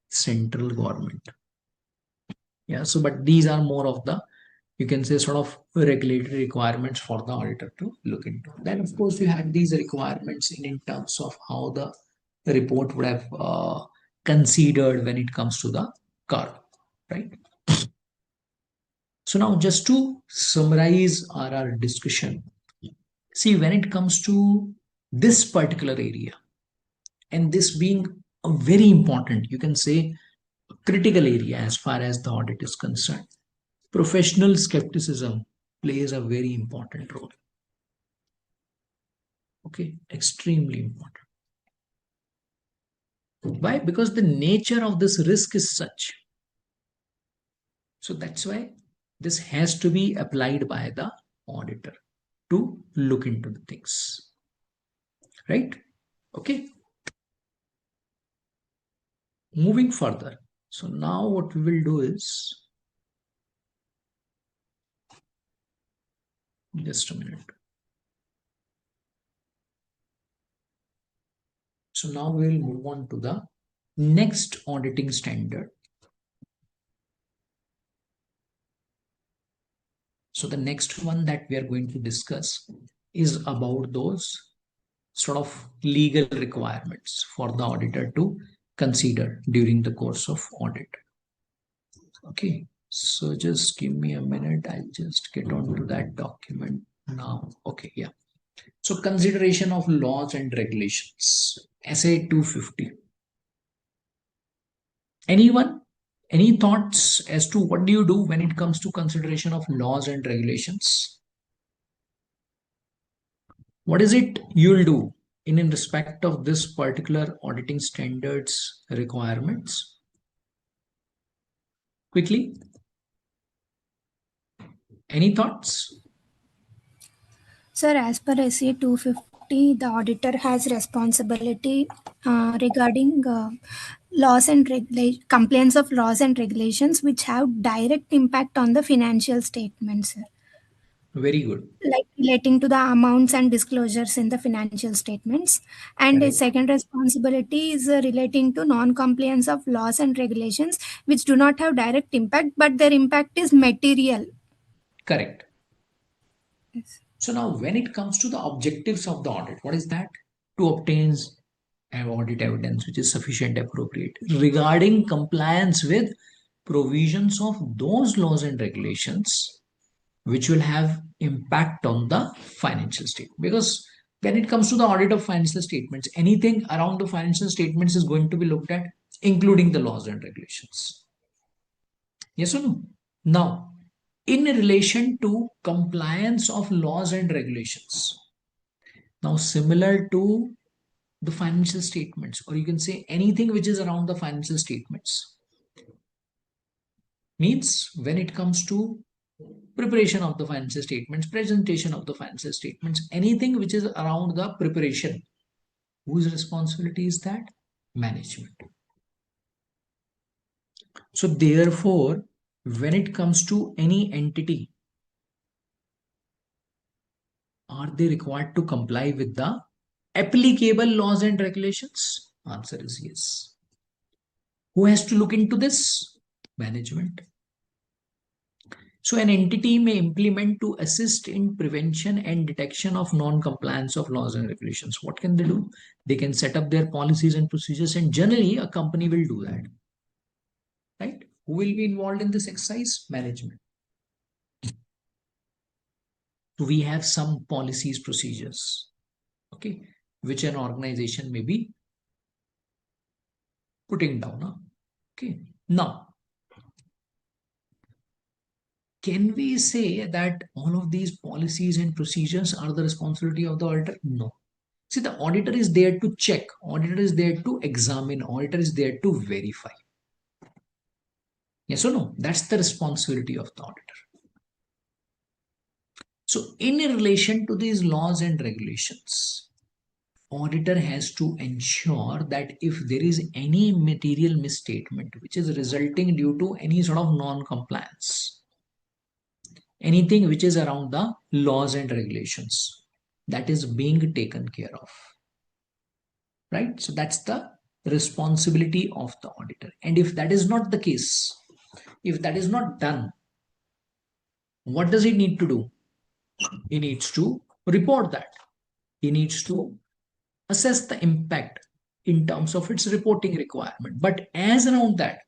central government. Yeah, so but these are more of the, you can say, sort of regulatory requirements for the auditor to look into. Then of course you have these requirements in terms of how the report would have considered when it comes to the CAR, right? So now just to summarize our discussion, see, when it comes to this particular area, and this being a very important, you can say, critical area as far as the audit is concerned, professional skepticism plays a very important role. Okay, extremely important. Why? Because the nature of this risk is such. So that's why this has to be applied by the auditor to look into the things. Right? Okay. Moving further. So now what we will do is, just a minute. So now we will move on to the next auditing standard. So the next one that we are going to discuss is about those sort of legal requirements for the auditor to consider during the course of audit. Okay, so just give me a minute. I'll just get onto that document now. Okay, yeah. So consideration of laws and regulations, SA 250. Anyone? Any thoughts as to what do you do when it comes to consideration of laws and regulations? What is it you'll do in respect of this particular auditing standards requirements? Quickly. Any thoughts? Sir, as per SE 250, the auditor has responsibility regarding laws and compliance of laws and regulations which have direct impact on the financial statements, sir. Very good. Like relating to the amounts and disclosures in the financial statements. And the Correct. second responsibility is relating to non-compliance of laws and regulations which do not have direct impact, but their impact is material. Correct. Yes. So now when it comes to the objectives of the audit, what is that? To obtain an audit evidence which is sufficient, appropriate, regarding compliance with provisions of those laws and regulations which will have impact on the financial statement. Because when it comes to the audit of financial statements, anything around the financial statements is going to be looked at, including the laws and regulations. Yes or no? Now, in relation to compliance of laws and regulations, now similar to the financial statements, or you can say anything which is around the financial statements, means when it comes to preparation of the financial statements, presentation of the financial statements, anything which is around the preparation, whose responsibility is that? Management. So therefore, when it comes to any entity, are they required to comply with the applicable laws and regulations? Answer is yes. Who has to look into this? Management. So an entity may implement to assist in prevention and detection of non-compliance of laws and regulations. What can they do? They can set up their policies and procedures, and generally a company will do that. Right? Who will be involved in this exercise? Management. So we have some policies, procedures. okay, which an organization may be putting down. Okay, now can we say that all of these policies and procedures are the responsibility of the auditor? No. See, the auditor is there to check, auditor is there to examine, auditor is there to verify. Yes or no? That's the responsibility of the auditor. So, in relation to these laws and regulations, auditor has to ensure that if there is any material misstatement which is resulting due to any sort of non-compliance, anything which is around the laws and regulations, that is being taken care of, right? So that's the responsibility of the auditor. And if that is not the case, if that is not done, what does he need to do? He needs to report that. He needs to assess the impact in terms of its reporting requirement. But as around that,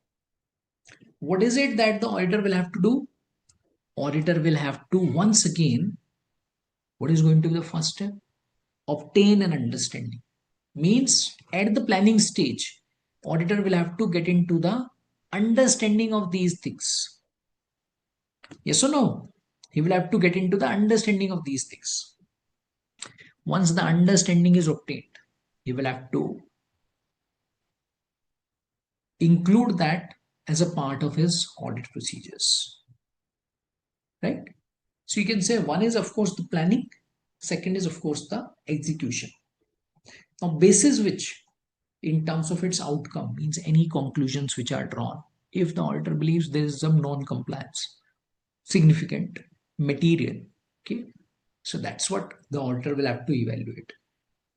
what is it that the auditor will have to do? Auditor will have to once again, what is going to be the first step? Obtain an understanding. Means at the planning stage, auditor will have to get into the understanding of these things. Yes or no? He will have to get into the understanding of these things. Once the understanding is obtained, he will have to include that as a part of his audit procedures. Right? So you can say one is, of course, the planning, second is, of course, the execution. Now, basis which, in terms of its outcome, means any conclusions which are drawn, if the auditor believes there is some non-compliance, significant material, okay, so that's what the auditor will have to evaluate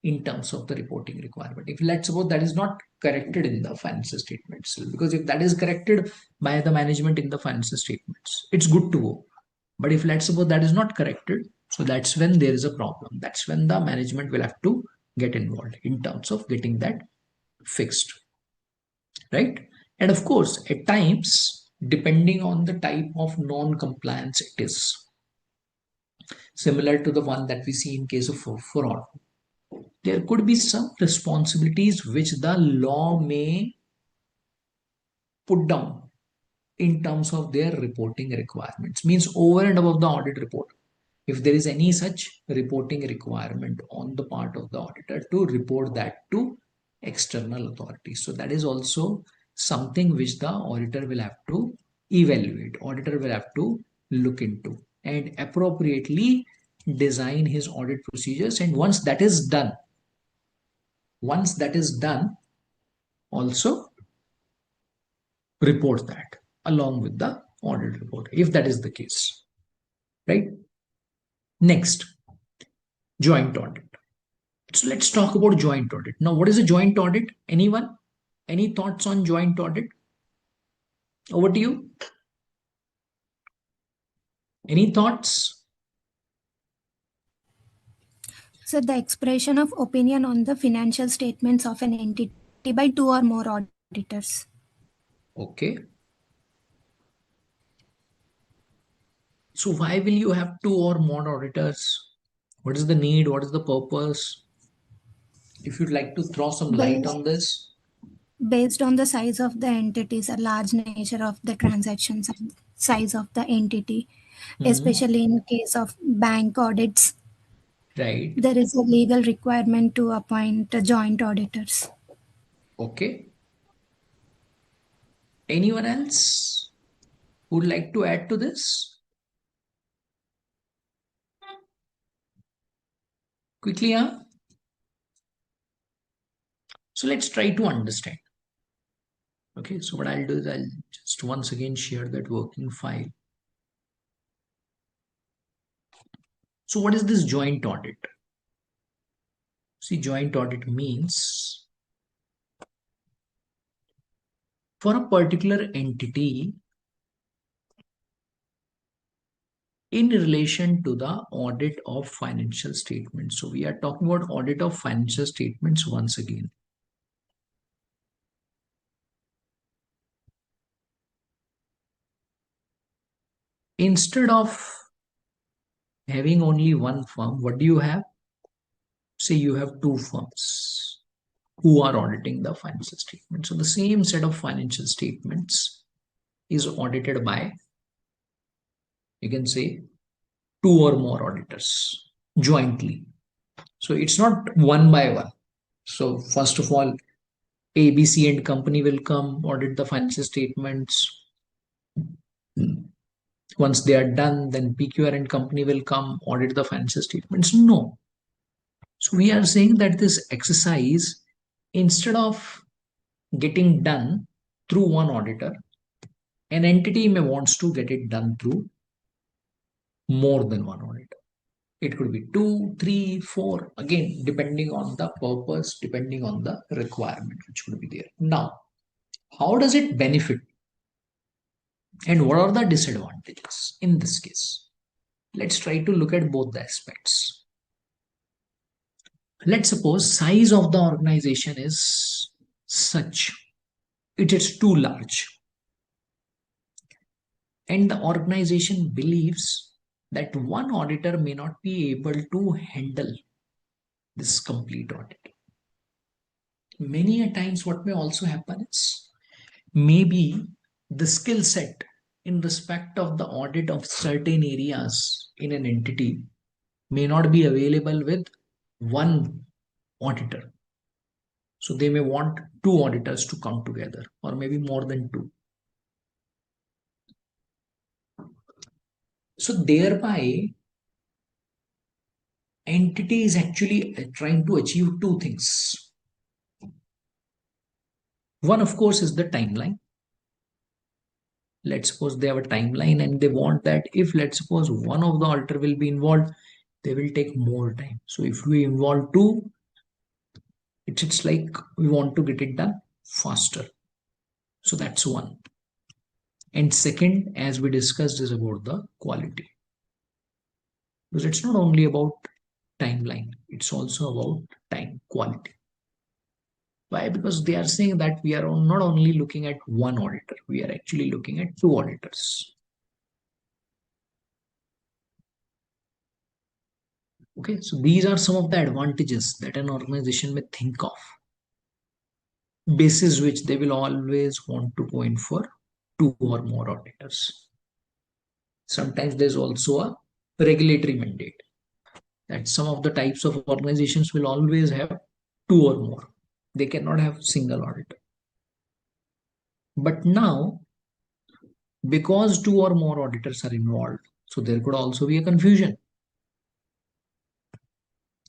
in terms of the reporting requirement. If let's suppose that is not corrected in the financial statements, because if that is corrected by the management in the financial statements, it's good to go. But if let's suppose that is not corrected, so that's when there is a problem. That's when the management will have to get involved in terms of getting that fixed, right? And of course, at times, depending on the type of non-compliance it is, similar to the one that we see in case of fraud, there could be some responsibilities which the law may put down in terms of their reporting requirements. Means over and above the audit report, if there is any such reporting requirement on the part of the auditor to report that to external authorities. So that is also something which the auditor will have to evaluate, auditor will have to look into and appropriately design his audit procedures. And once that is done, also report that along with the audit report, if that is the case, right? Next, joint audit. So let's talk about joint audit. Now, what is a joint audit? Anyone? Any thoughts on joint audit? Over to you. Any thoughts? So the expression of opinion on the financial statements of an entity by two or more auditors. Okay. So why will you have two or more auditors? What is the need? What is the purpose? If you'd like to throw some light on this. Based on the size of the entities, a large nature of the transactions, size of the entity, especially in case of bank audits, Right. there is a legal requirement to appoint joint auditors. Okay. Anyone else would like to add to this? Quickly, huh? So let's try to understand. Okay, so what I'll do is I'll just once again share that working file. So what is this joint audit? See, joint audit means for a particular entity in relation to the audit of financial statements. So we are talking about audit of financial statements once again. Instead of having only one firm, what do you have? say you have two firms who are auditing the financial statement. So the same set of financial statements is audited by, you can say, two or more auditors jointly. So it's not one by one. So first of all, ABC and company will come audit the financial statements. Once they are done, then PQR and company will come audit the financial statements. No. So we are saying that this exercise, instead of getting done through one auditor, an entity may wants to get it done through more than one auditor. It could be 2, 3, 4, again, depending on the purpose, depending on the requirement which could be there. Now, how does it benefit? And what are the disadvantages in this case? Let's try to look at both the aspects. Let's suppose size of the organization is such, it is too large. And the organization believes that one auditor may not be able to handle this complete audit. Many a times what may also happen is maybe the skill set in respect of the audit of certain areas in an entity may not be available with one auditor. So they may want two auditors to come together, or maybe more than two. So thereby, entity is actually trying to achieve two things. One, of course, is the timeline. Let's suppose they have a timeline and they want that if, let's suppose, one of the auditor will be involved, they will take more time. So if we involve two, it's like we want to get it done faster. So that's one. And second, as we discussed, is about the quality. Because it's not only about timeline, it's also about time quality. Why? Because they are saying that we are not only looking at one auditor, we are actually looking at two auditors. Okay, so these are some of the advantages that an organization may think of, basis which they will always want to go in for two or more auditors. Sometimes there's also a regulatory mandate that some of the types of organizations will always have two or more. They cannot have single auditor. But now, because two or more auditors are involved, so there could also be a confusion.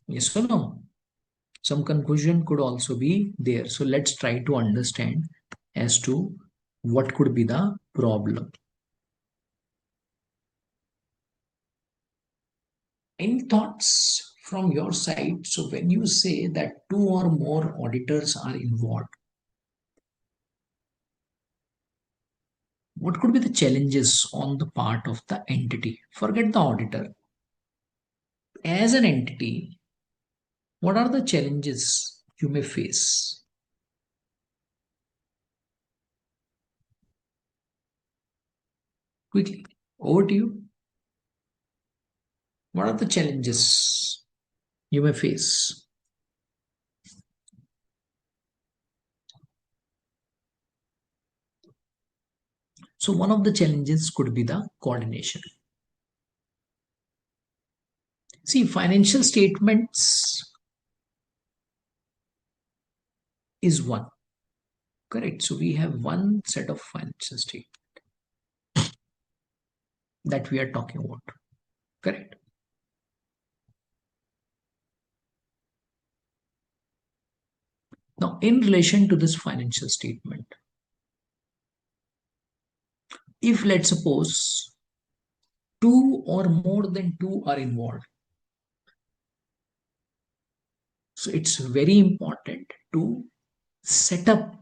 Yes or no? Some confusion could also be there. So let's try to understand as to what could be the problem. Any thoughts from your side? So when you say that two or more auditors are involved, what could be the challenges on the part of the entity? Forget the auditor. As an entity, what are the challenges you may face? Quickly, over to you. What are the challenges you may face? So one of the challenges could be the coordination. See, financial statements is one. Correct. So we have one set of financial statement that we are talking about. Correct. Now, in relation to this financial statement, if let's suppose two or more than two are involved, so it's very important to set up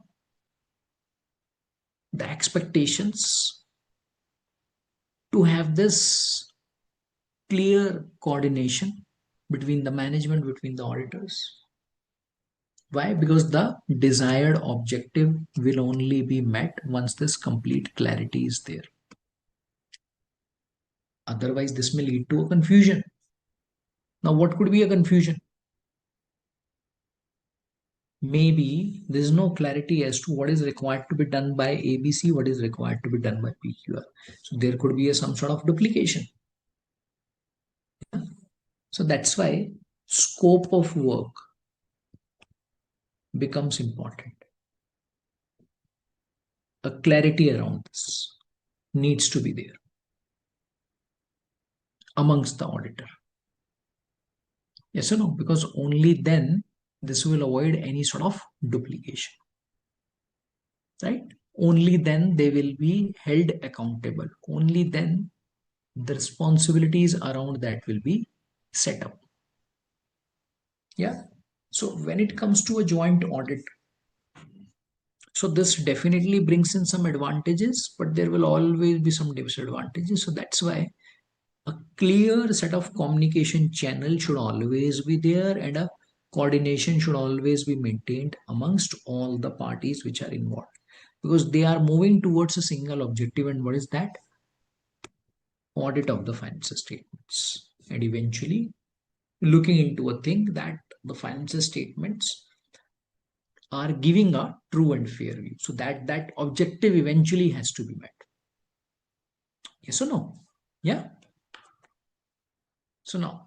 the expectations to have this clear coordination between the management, between the auditors. Why? Because the desired objective will only be met once this complete clarity is there. Otherwise, this may lead to a confusion. Now, what could be a confusion? maybe there's no clarity as to what is required to be done by ABC, what is required to be done by PQR. So there could be some sort of duplication. So that's why scope of work becomes important. A clarity around this needs to be there amongst the auditor. Yes or no? Because only then this will avoid any sort of duplication. Right? Only then they will be held accountable. Only then the responsibilities around that will be set up. Yeah. So when it comes to a joint audit, so this definitely brings in some advantages, but there will always be some disadvantages. So that's why a clear set of communication channel should always be there, and a coordination should always be maintained amongst all the parties which are involved, because they are moving towards a single objective. And what is that? Audit of the financial statements, and eventually looking into a thing that the financial statements are giving a true and fair view, so that objective eventually has to be met. Yes or no? Yeah. So now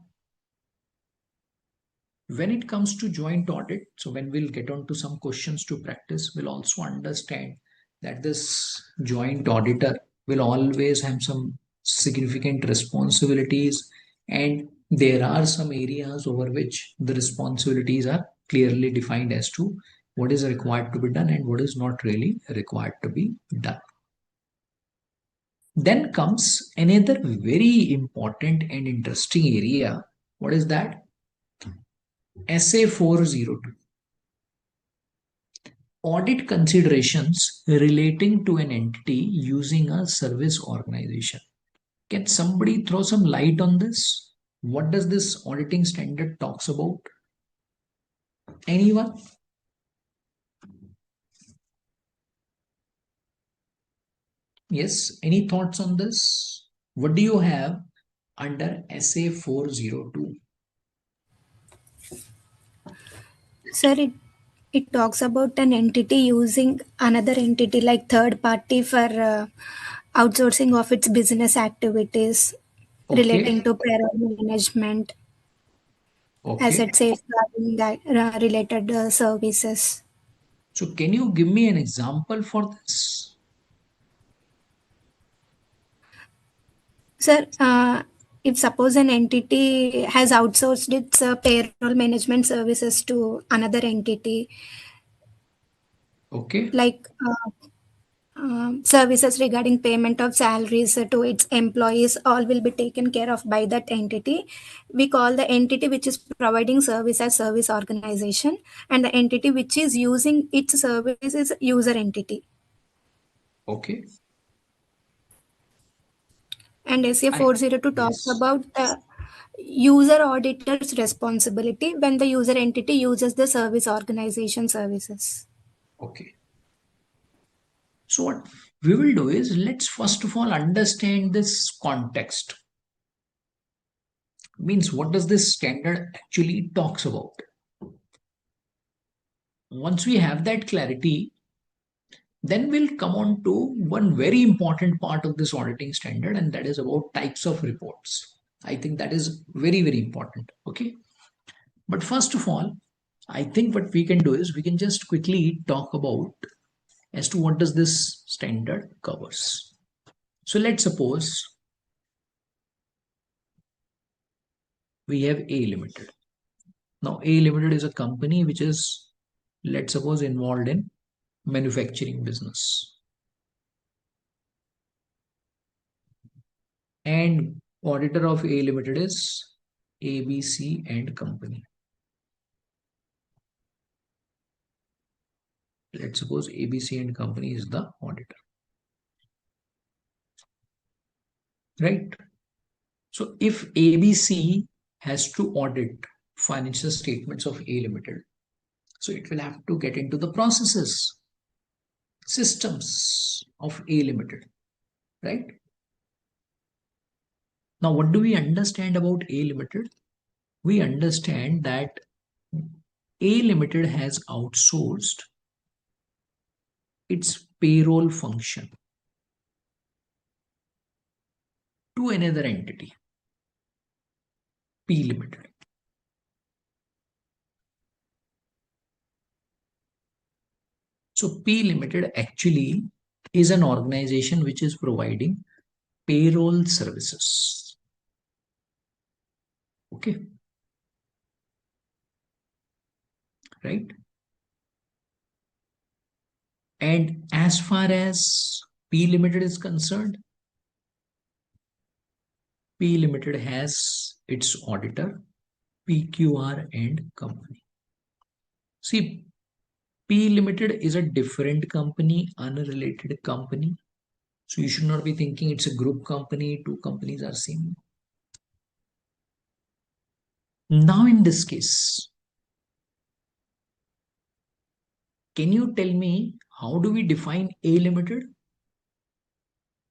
when it comes to joint audit, so when we'll get on to some questions to practice, we'll also understand that this joint auditor will always have some significant responsibilities, and there are some areas over which the responsibilities are clearly defined as to what is required to be done and what is not really required to be done. Then comes another very important and interesting area. What is that? SA 402. Audit considerations relating to an entity using a service organization. Can somebody throw some light on this? What does this auditing standard talks about? Anyone? Yes, any thoughts on this? What do you have under SA 402? Sir, it talks about an entity using another entity like third party for outsourcing of its business activities relating Okay, to payroll management, okay. asset safeguarding that related services. So can you give me an example for this? Sir, if suppose an entity has outsourced its payroll management services to another entity, Okay, like services regarding payment of salaries to its employees, all will be taken care of by that entity. We call the entity which is providing service as service organization, and the entity which is using its service is user entity. okay. And SA I 402 talks yes. about the user auditor's responsibility when the user entity uses the service organization services. Okay. So what we will do is, let's first of all understand this context. Means what does this standard actually talks about? Once we have that clarity, then we'll come on to one very important part of this auditing standard, and that is about types of reports. I think that is very, very important. Okay. But first of all, I think what we can do is we can just quickly talk about as to what does this standard covers. So let's suppose we have A Limited. Now A Limited is a company which is, let's suppose, involved in manufacturing business, and auditor of A Limited is ABC and Company. Let's suppose ABC and Company is the auditor, right? So if ABC has to audit financial statements of A Limited, so it will have to get into the processes, systems of A Limited, right? Now, what do we understand about A Limited? We understand that A Limited has outsourced its payroll function to another entity, P Limited. So P Limited actually is an organization which is providing payroll services. Okay. Right. And as far as P Limited is concerned, P Limited has its auditor, PQR and company. See, P Limited is a different company, unrelated company. So you should not be thinking it's a group company, two companies are same. Now in this case, can you tell me how do we define A Limited?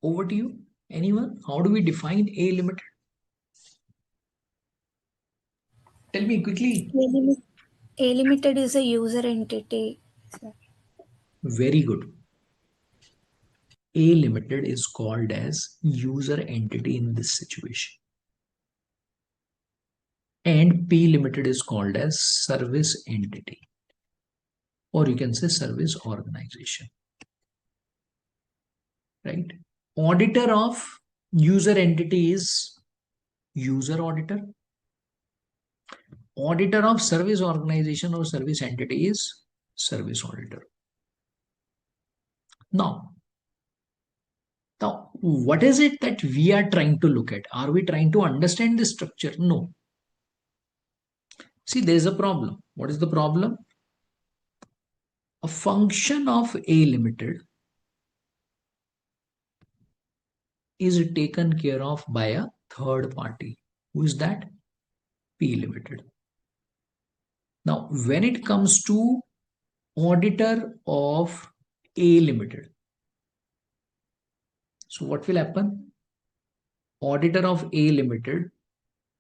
Over to you. Anyone? How do we define A Limited? Tell me quickly. A Limited is a user entity. Very good. A Limited is called as user entity in this situation. And P Limited is called as service entity. Or you can say service organization. Right? Auditor of user entity is user auditor. Auditor of service organization or service entity is service auditor. Now, what is it that we are trying to look at? Are we trying to understand the structure? No. See, there is a problem. What is the problem? A function of A Limited is taken care of by a third party. Who is that? P Limited. Now, when it comes to auditor of A Limited, so what will happen? Auditor of A Limited,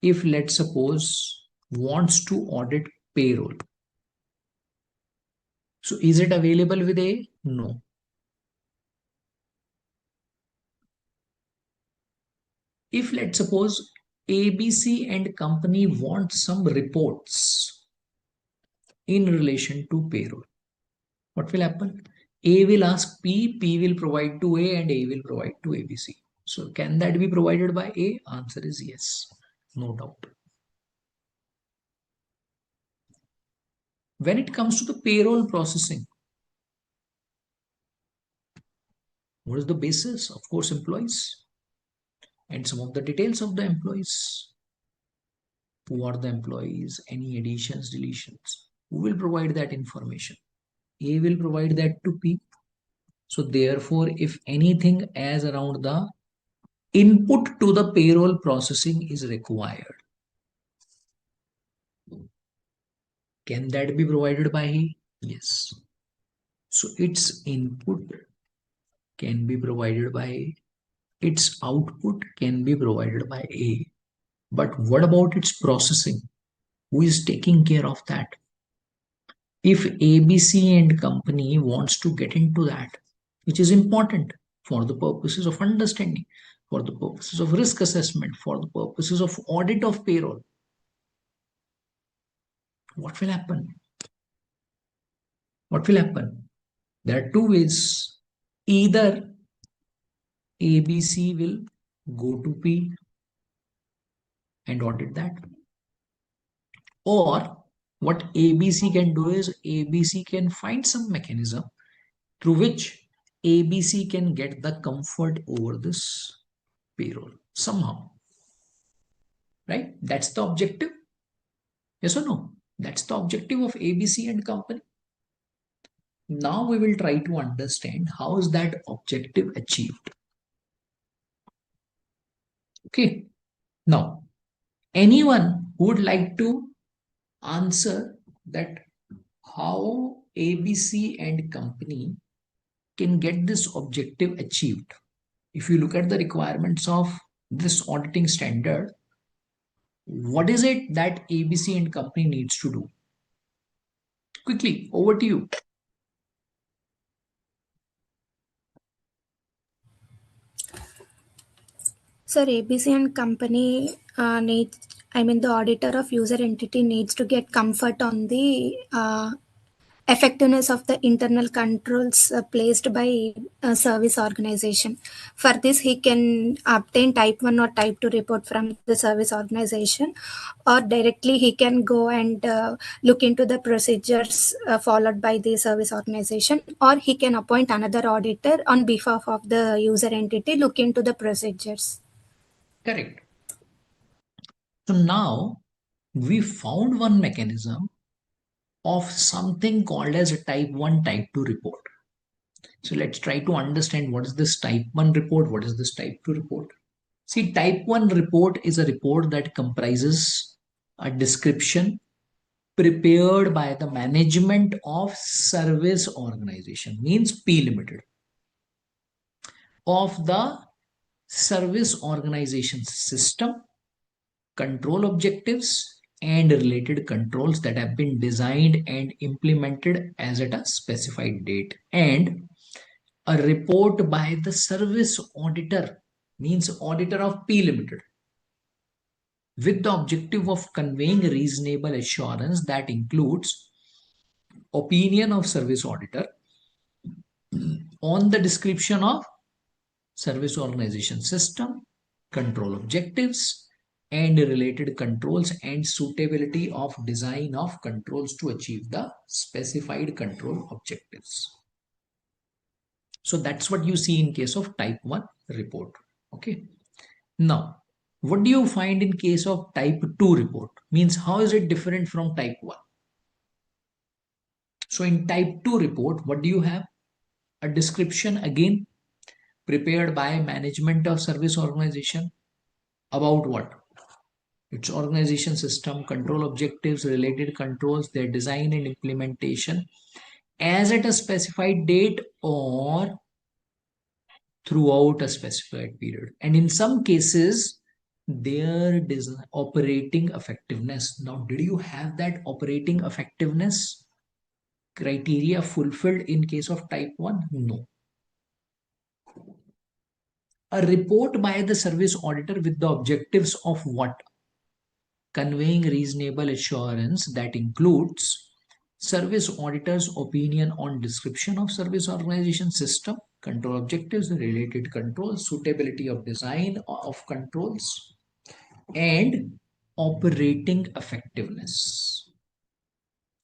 if let's suppose wants to audit payroll. So is it available with A? No. If let's suppose ABC and company want some reports in relation to payroll, what will happen? A will ask P, P will provide to A, and A will provide to ABC. So can that be provided by A? Answer is yes, no doubt. When it comes to the payroll processing, what is the basis? Of course, employees. And some of the details of the employees. Who are the employees? Any additions, deletions? Who will provide that information? A will provide that to P. So therefore, if anything as around the input to the payroll processing is required, can that be provided by A? Yes. So its input can be provided by A. Its output can be provided by A. But what about its processing? Who is taking care of that? If ABC and company wants to get into that, which is important for the purposes of understanding, for the purposes of risk assessment, for the purposes of audit of payroll, what will happen? What will happen? There are two ways. Either ABC will go to P and audit that, or what ABC can do is ABC can find some mechanism through which ABC can get the comfort over this payroll somehow. Right? That's the objective. Yes or no? That's the objective of ABC and company. Now we will try to understand how is that objective achieved. Okay. Now, anyone who would like to answer that how ABC and company can get this objective achieved? If you look at the requirements of this auditing standard, what is it that ABC and company needs to do? Quickly, over to you. Sir, ABC and company needs, the auditor of user entity needs to get comfort on the effectiveness of the internal controls placed by service organization. For this, he can obtain type 1 or type 2 report from the service organization, or directly he can go and look into the procedures followed by the service organization, or he can appoint another auditor on behalf of the user entity, look into the procedures. Correct. So now we found one mechanism of something called as a type 1, type 2 report. So let's try to understand what is this type 1 report, what is this type 2 report. See, type 1 report is a report that comprises a description prepared by the management of service organization, means P Limited, of the service organization system, control objectives, and related controls that have been designed and implemented as at a specified date, and a report by the service auditor, means auditor of P Limited, with the objective of conveying reasonable assurance that includes opinion of service auditor on the description of service organization system, control objectives, and related controls, and suitability of design of controls to achieve the specified control objectives. So that's what you see in case of type 1 report. Okay. Now, what do you find in case of type 2 report? Means how is it different from type 1? So in type 2 report, what do you have? A description, again prepared by management of service organization, about what? Its organization system, control objectives, related controls, their design and implementation, as at a specified date or throughout a specified period. And in some cases, their operating effectiveness. Now, did you have that operating effectiveness criteria fulfilled in case of type 1? No. A report by the service auditor with the objectives of what? Conveying reasonable assurance that includes service auditor's opinion on description of service organization system, control objectives, related controls, suitability of design of controls, and operating effectiveness.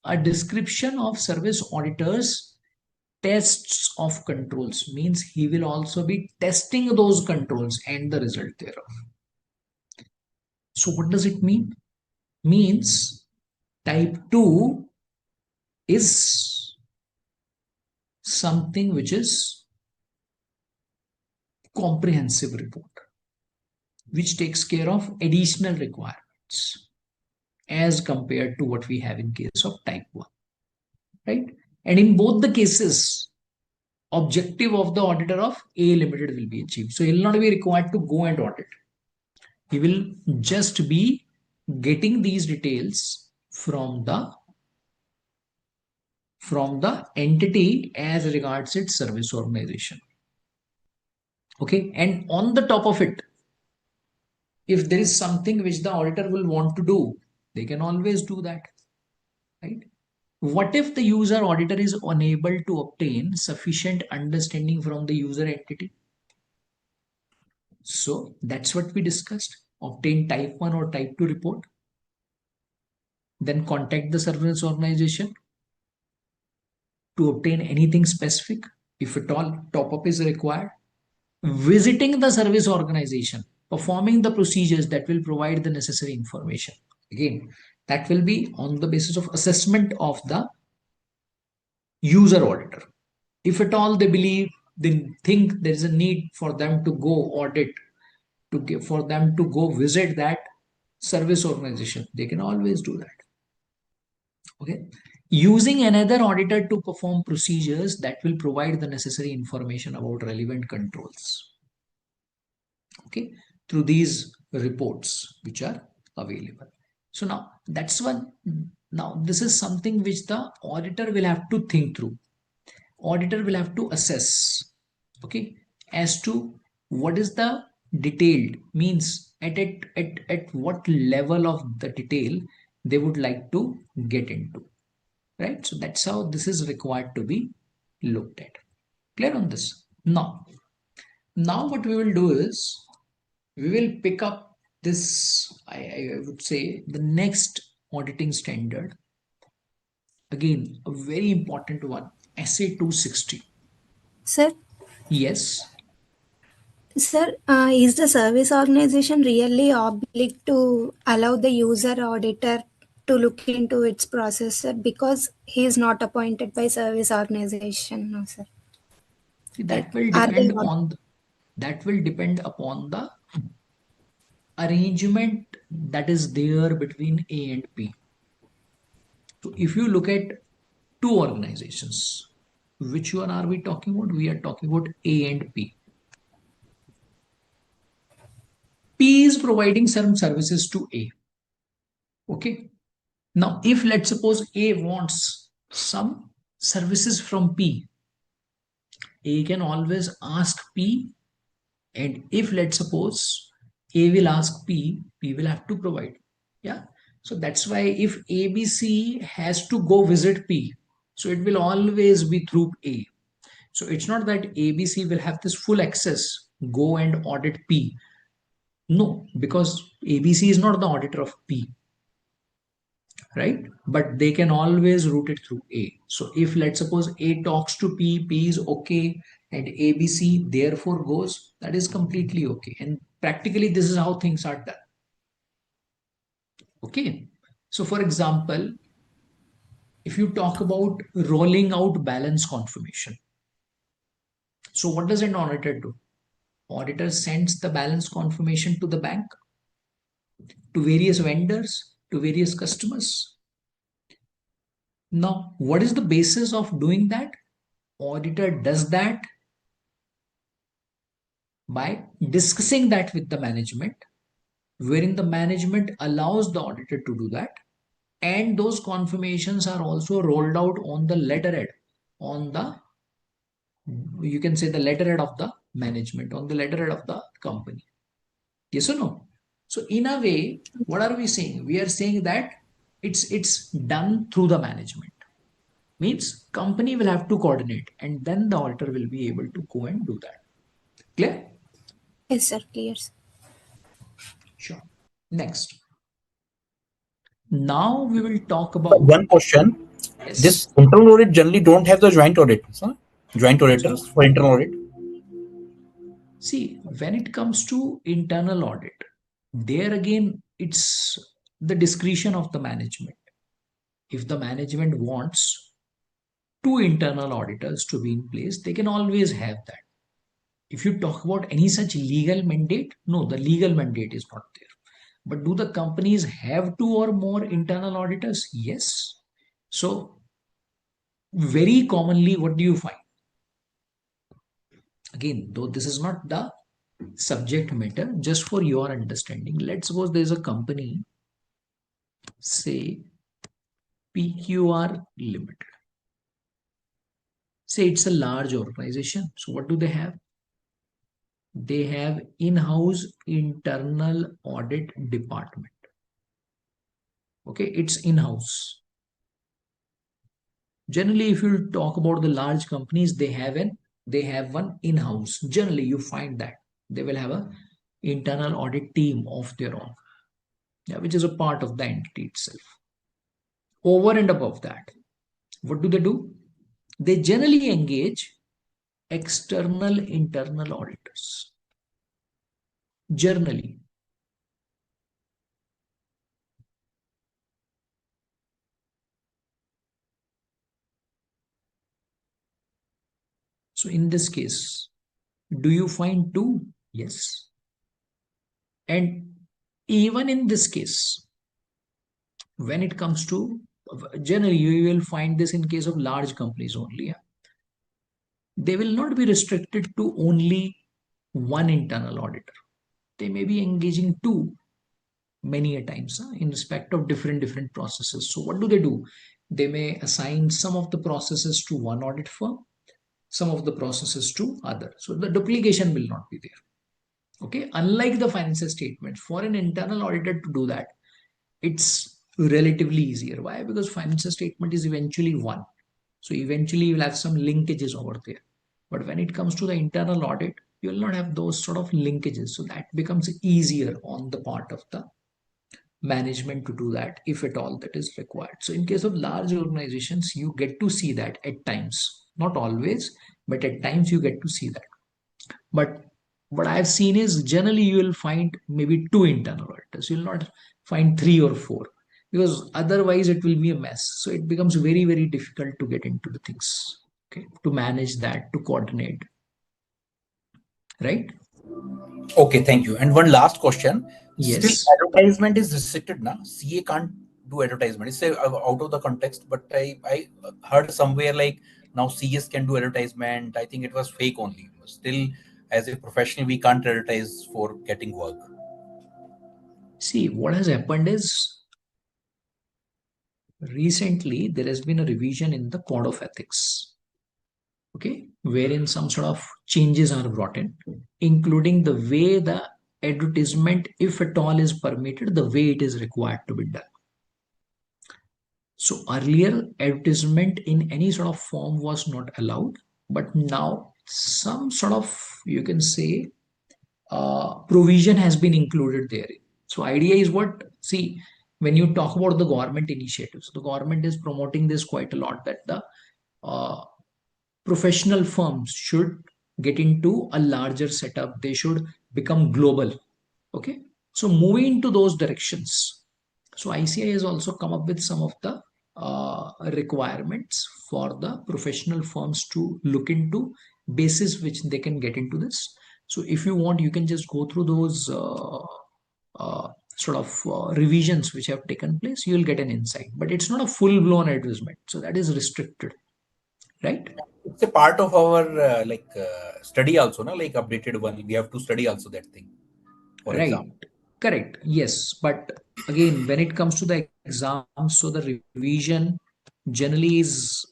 A description of service auditors tests of controls, means he will also be testing those controls and the result thereof. So what does it mean? Means type 2 is something which is comprehensive report, which takes care of additional requirements as compared to what we have in case of type 1, right? And in both the cases, objective of the auditor of A Limited will be achieved. So he will not be required to go and audit. He will just be getting these details from the entity as regards its service organization. Okay, and on the top of it, if there is something which the auditor will want to do, they can always do that, right? What if the user auditor is unable to obtain sufficient understanding from the user entity? So that's what we discussed. Obtain type 1 or type 2 report. Then contact the service organization to obtain anything specific. If at all top up is required, visiting the service organization, performing the procedures that will provide the necessary information. Again, that will be on the basis of assessment of the user auditor. If at all they think there is a need for them to go audit, for them to go visit that service organization, they can always do that. Okay. Using another auditor to perform procedures that will provide the necessary information about relevant controls. Okay. Through these reports which are available. So now that's one Now, this is something which the auditor will have to think through. Auditor will have to assess, okay, as to what is the detailed, means at what level of the detail they would like to get into, right? So that's how this is required to be looked at. Clear on this? Now what we will do is we will pick up this, I would say, the next auditing standard. Again, a very important one, SA 260. Sir, Yes. Sir, is the service organization really obliged to allow the user auditor to look into its process, sir? Because he is not appointed by service organization, no, sir. That will Are they depend upon the arrangement that is there between A and P. So if you look at two organizations, which one are we talking about? We are talking about A and P. P is providing some services to A. Okay. Now, if let's suppose A wants some services from P, A can always ask P, and if let's suppose A will ask P, P will have to provide. Yeah. So that's why if ABC has to go visit P, so it will always be through A. So it's not that ABC will have this full access, go and audit P. No, because ABC is not the auditor of P, right? But they can always route it through A. So if let's suppose A talks to P, P is okay, and ABC therefore goes, that is completely okay. And practically this is how things are done. Okay. So for example, if you talk about rolling out balance confirmation, so what does an auditor do? Auditor sends the balance confirmation to the bank, to various vendors, to various customers. Now, what is the basis of doing that? Auditor does that by discussing that with the management, wherein the management allows the auditor to do that. And those confirmations are also rolled out on the letterhead, on the, you can say, the letterhead of the management, on the letterhead of the company. Yes or no? So in a way, what are we saying? We are saying that it's done through the management. Means company will have to coordinate, and then the auditor will be able to go and do that. Clear? Yes, sir, clear, sir. Sure. Next. Now we will talk about one question. yes. This internal audit generally don't have the joint audit, huh? Joint auditors for internal audit. See, when it comes to internal audit, there again, it's the discretion of the management. If the management wants two internal auditors to be in place, they can always have that. If you talk about any such legal mandate, no, the legal mandate is not there. But do the companies have two or more internal auditors? Yes. So, very commonly, what do you find? Again, though this is not the subject matter, just for your understanding, let's suppose there's a company, say PQR Limited. Say it's a large organization. So, what do they have? They have in-house internal audit department. Okay, it's in-house. Generally, if you talk about the large companies, they have one in-house. Generally, you find that they will have a internal audit team of their own, yeah, which is a part of the entity itself. Over and above that, what do? They generally engage external internal auditors. Generally. So in this case, do you find two? Yes. And even in this case, when it comes to, generally you will find this in case of large companies only. Yeah? They will not be restricted to only one internal auditor. They may be engaging two, many a times in respect of different processes. So what do? They may assign some of the processes to one audit firm, some of the processes to other. So the duplication will not be there. Okay, unlike the financial statement, for an internal auditor to do that, it's relatively easier. Why? Because financial statement is eventually one. So eventually you'll have some linkages over there. But when it comes to the internal audit, you will not have those sort of linkages. So that becomes easier on the part of the management to do that, if at all that is required. So in case of large organizations, you get to see that at times, not always, but at times you get to see that. But what I've seen is generally you will find maybe two internal auditors. You'll not find three or four, because otherwise it will be a mess. So it becomes very difficult to get into the things. Okay, to manage that, to coordinate. Right? Okay, thank you. And one last question. Still, Yes. advertisement is restricted now. CA can't do advertisement. It's out of the context, but I heard somewhere like now CS can do advertisement. I think it was fake only. Still, as a professional, we can't advertise for getting work. See, what has happened is recently there has been a revision in the code of ethics. Okay, wherein some sort of changes are brought in, including the way the advertisement, if at all is permitted, the way it is required to be done. So earlier advertisement in any sort of form was not allowed, but now some sort of, you can say, provision has been included there. So idea is what, see, when you talk about the government initiatives, the government is promoting this quite a lot, that the uh, professional firms should get into a larger setup. They should become global. Okay. So moving into those directions. So ICAI has also come up with some of the requirements for the professional firms to look into, basis which they can get into this. So if you want, you can just go through those sort of revisions which have taken place. You will get an insight, but it's not a full blown advertisement. So that is restricted, right? It's a part of our study also, no? Like updated one. We have to study also that thing for Right. exam. Correct. Yes. But again, when it comes to the exams, so the revision generally is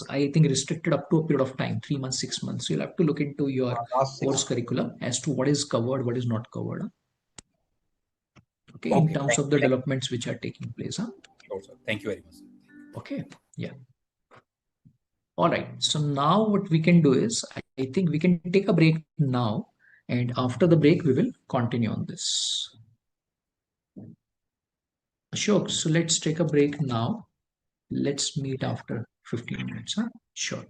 I think restricted up to a period of time, 3 months, 6 months. So you'll have to look into your Last course 6 months. curriculum as to what is covered, what is not covered. Okay, in Okay, terms of the developments which are taking place. sure, sir. Thank you very much. Okay. Yeah. All right. So now what we can do is, I think we can take a break now, and after the break, we will continue on this. Sure. So let's take a break now. Let's meet after 15 minutes. Huh? Sure.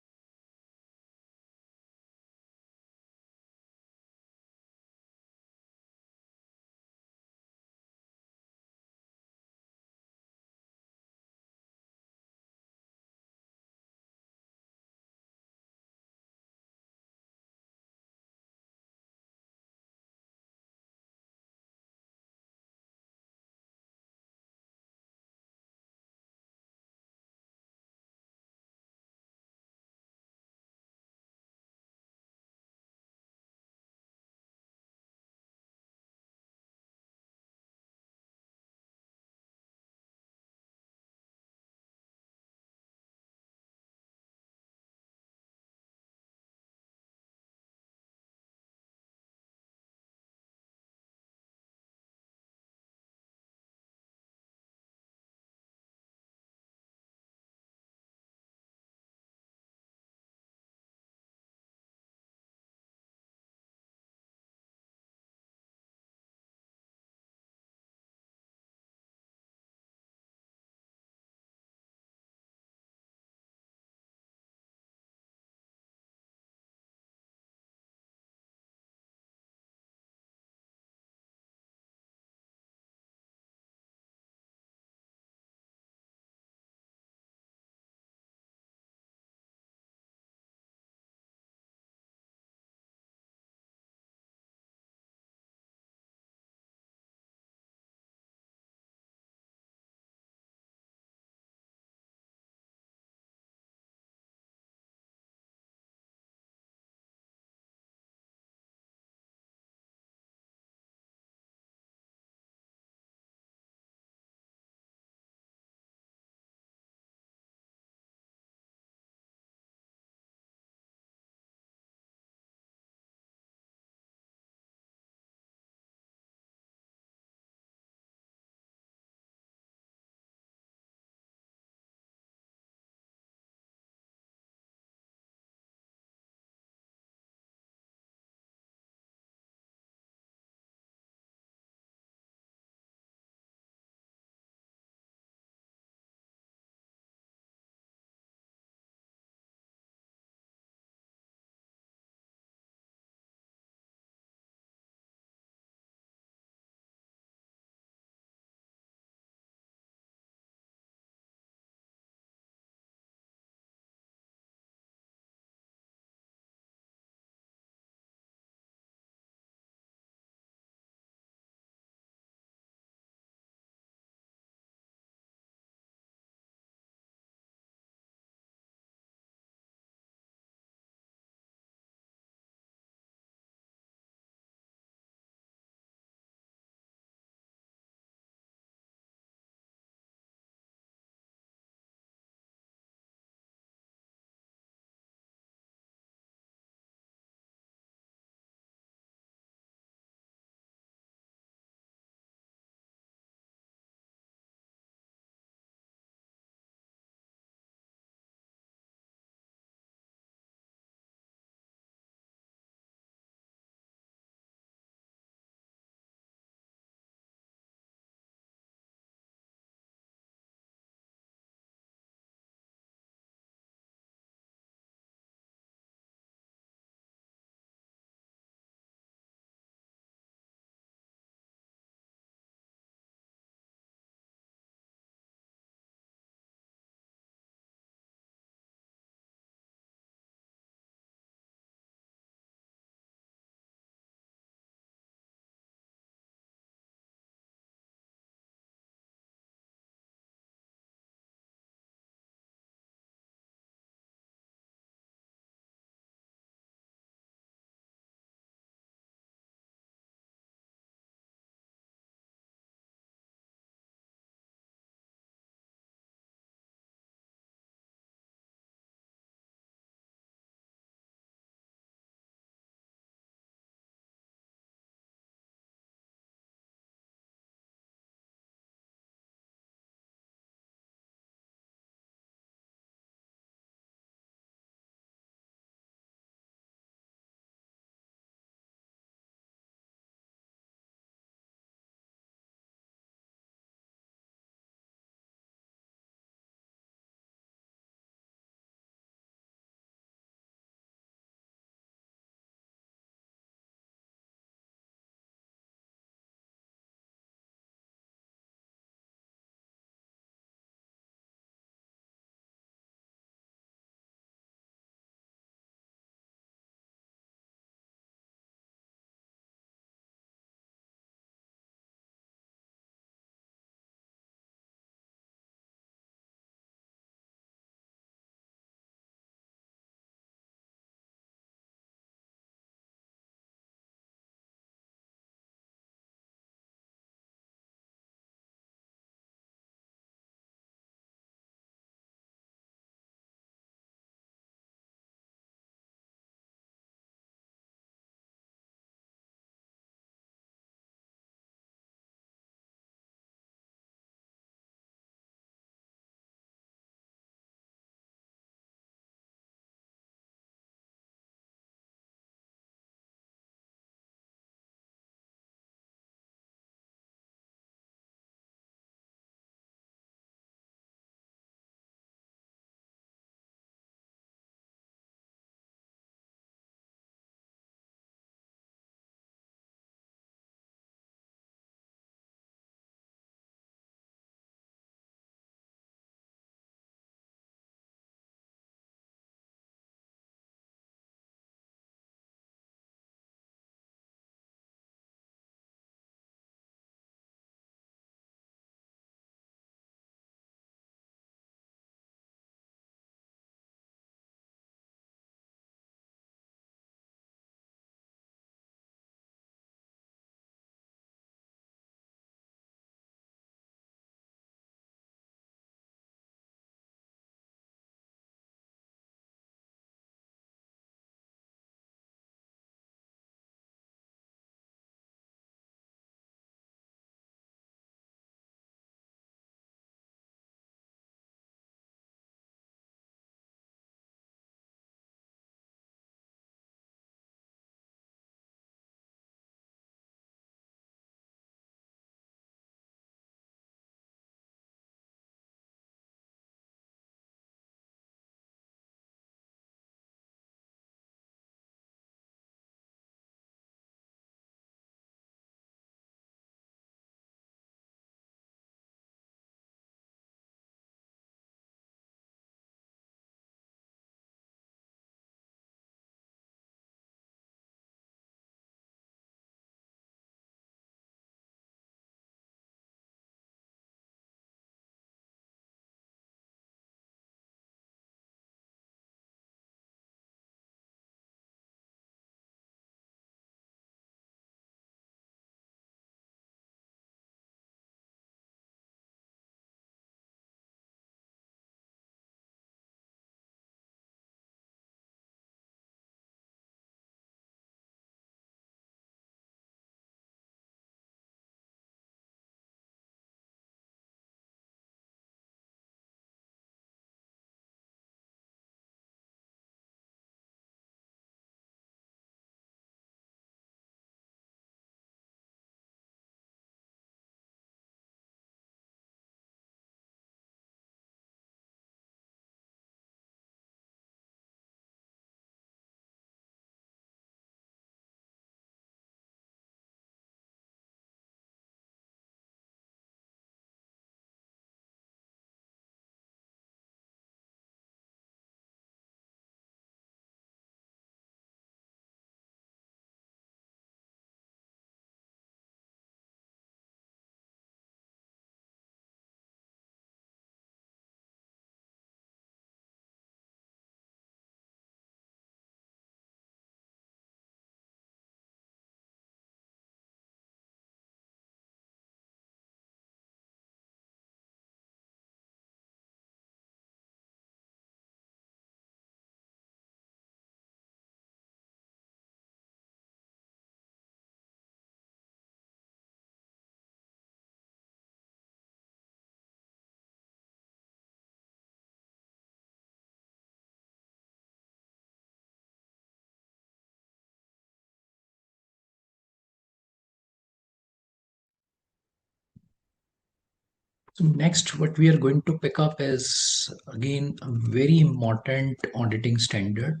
So next, what we are going to pick up is again a very important auditing standard,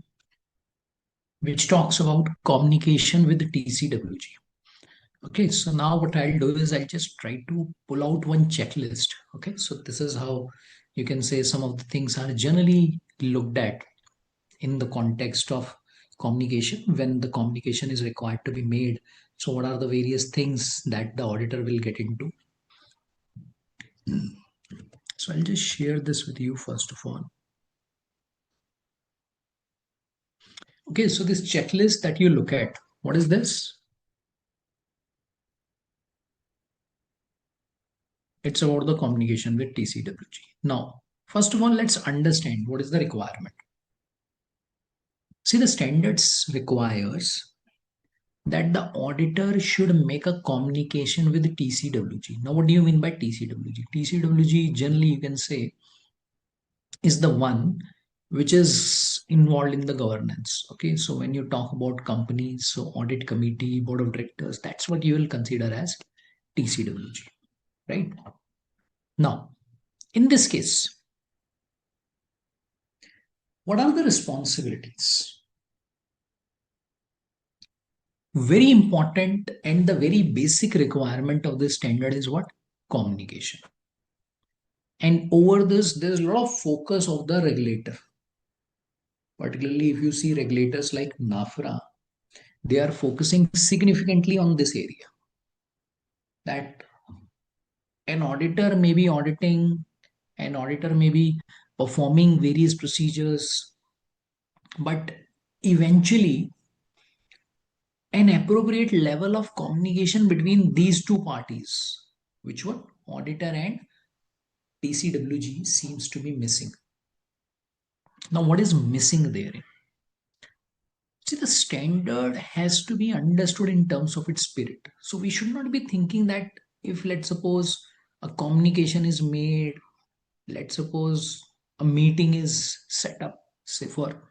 which talks about communication with TCWG. Okay, so now what I'll do is I'll just try to pull out one checklist. Okay, so this is how you can say some of the things are generally looked at in the context of communication when the communication is required to be made. So what are the various things that the auditor will get into? So I'll just share this with you first of all. Okay, so this checklist that you look at, what is this? It's about the communication with TCWG. Now, first of all, let's understand what is the requirement. See, the standards requires that the auditor should make a communication with the TCWG. Now, what do you mean by TCWG? TCWG, generally you can say, is the one which is involved in the governance. Okay, so when you talk about companies, so audit committee, board of directors, that's what you will consider as TCWG, right? Now, in this case, what are the responsibilities? Very important and the very basic requirement of this standard is what? Communication. And over this, there's a lot of focus of the regulator. Particularly if you see regulators like NAFRA, they are focusing significantly on this area. That an auditor may be auditing, an auditor may be performing various procedures, but eventually an appropriate level of communication between these two parties, which one? Auditor and TCWG, seems to be missing. Now, what is missing there? See, the standard has to be understood in terms of its spirit. So we should not be thinking that if, let's suppose, a communication is made, let's suppose a meeting is set up, say for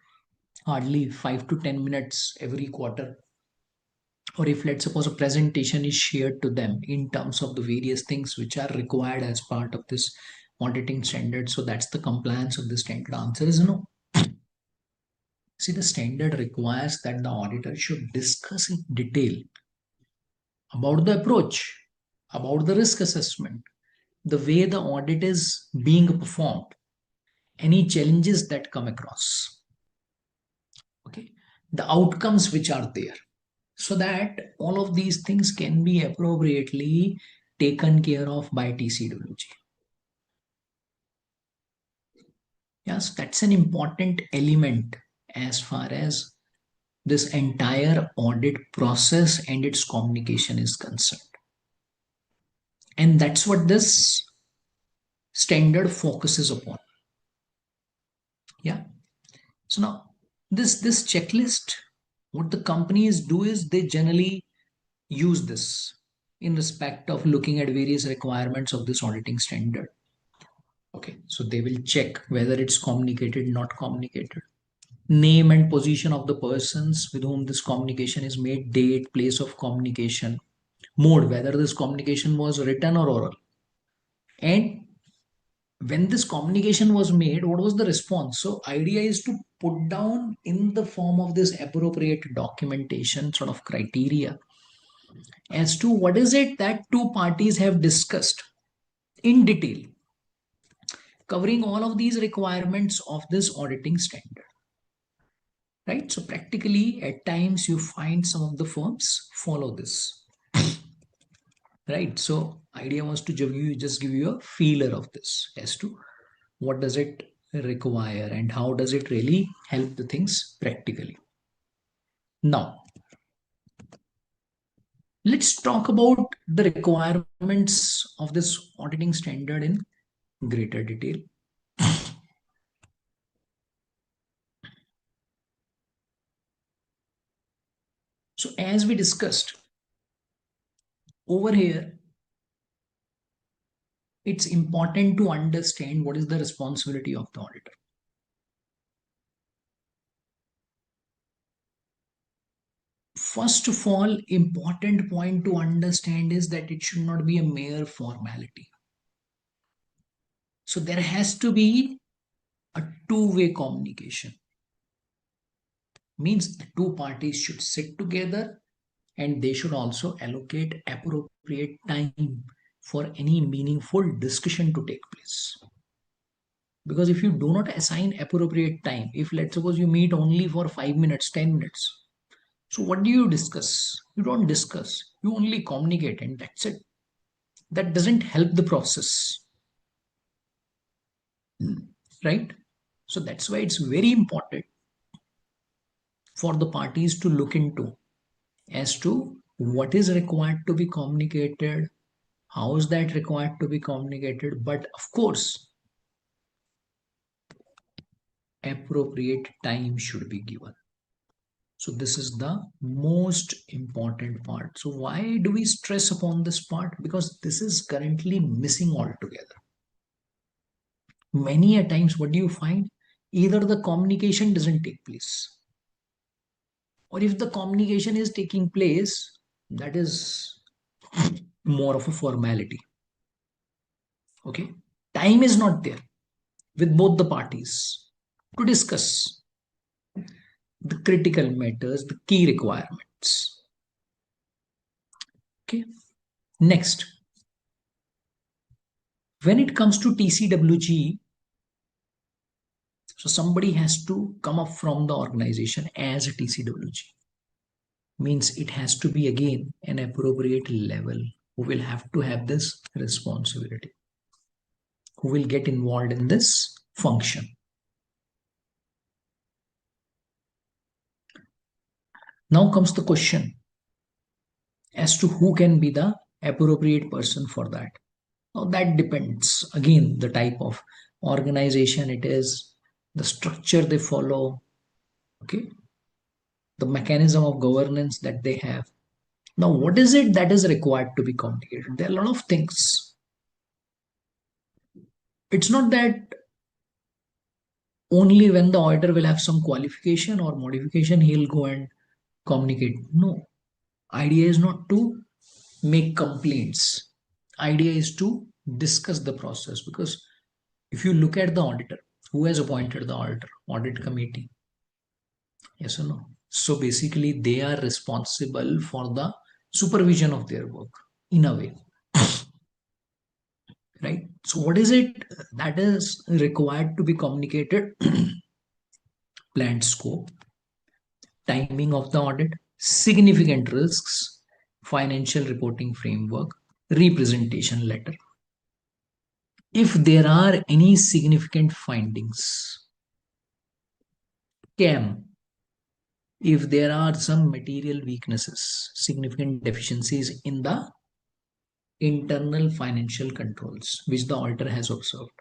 hardly 5 to 10 minutes every quarter, or if let's suppose a presentation is shared to them in terms of the various things which are required as part of this auditing standard, so that's the compliance of the standard. Answer is no. See, the standard requires that the auditor should discuss in detail about the approach, about the risk assessment, the way the audit is being performed, any challenges that come across, okay, the outcomes which are there, so that all of these things can be appropriately taken care of by TCWG. Yes, that's an important element as far as this entire audit process and its communication is concerned. And that's what this standard focuses upon. Yeah. So now this checklist, what the companies do is they generally use this in respect of looking at various requirements of this auditing standard. Okay, so they will check whether it's communicated, not communicated. Name and position of the persons with whom this communication is made, date, place of communication, mode, whether this communication was written or oral. And when this communication was made, what was the response? So idea is to put down in the form of this appropriate documentation sort of criteria as to what is it that two parties have discussed in detail, covering all of these requirements of this auditing standard. Right? So practically at times you find some of the firms follow this. Right? So idea was to just give you a feeler of this as to what does it require and how does it really help the things practically. Now, let's talk about the requirements of this auditing standard in greater detail. So as we discussed over here, it's important to understand what is the responsibility of the auditor. First of all, important point to understand is that it should not be a mere formality. So there has to be a two-way communication. Means the two parties should sit together and they should also allocate appropriate time for any meaningful discussion to take place. Because if you do not assign appropriate time, if let's suppose you meet only for 5 minutes, 10 minutes, so what do you discuss? You don't discuss, you only communicate, and that's it. That doesn't help the process, right? So that's why it's very important for the parties to look into as to what is required to be communicated, how is that required to be communicated, but of course, appropriate time should be given. So this is the most important part. So why do we stress upon this part? Because this is currently missing altogether. Many a times, what do you find? Either the communication doesn't take place, or if the communication is taking place, that is more of a formality. Okay, time is not there with both the parties to discuss the critical matters, the key requirements. Okay, next, when it comes to TCWG, so somebody has to come up from the organization as a TCWG. Means it has to be again an appropriate level who will have to have this responsibility, who will get involved in this function. Now comes the question as to who can be the appropriate person for that. Now that depends again the type of organization it is, the structure they follow, okay, the mechanism of governance that they have. Now what is it that is required to be communicated? There are a lot of things. It's not that only when the auditor will have some qualification or modification he'll go and communicate. No, idea is not to make complaints. Idea is to discuss the process, because if you look at the auditor, who has appointed the auditor? Audit committee. Yes or no? So basically they are responsible for the supervision of their work in a way. Right? So what is it that is required to be communicated? Planned scope, timing of the audit, significant risks, financial reporting framework, representation letter. If there are any significant findings, CAM, if there are some material weaknesses, significant deficiencies in the internal financial controls which the auditor has observed,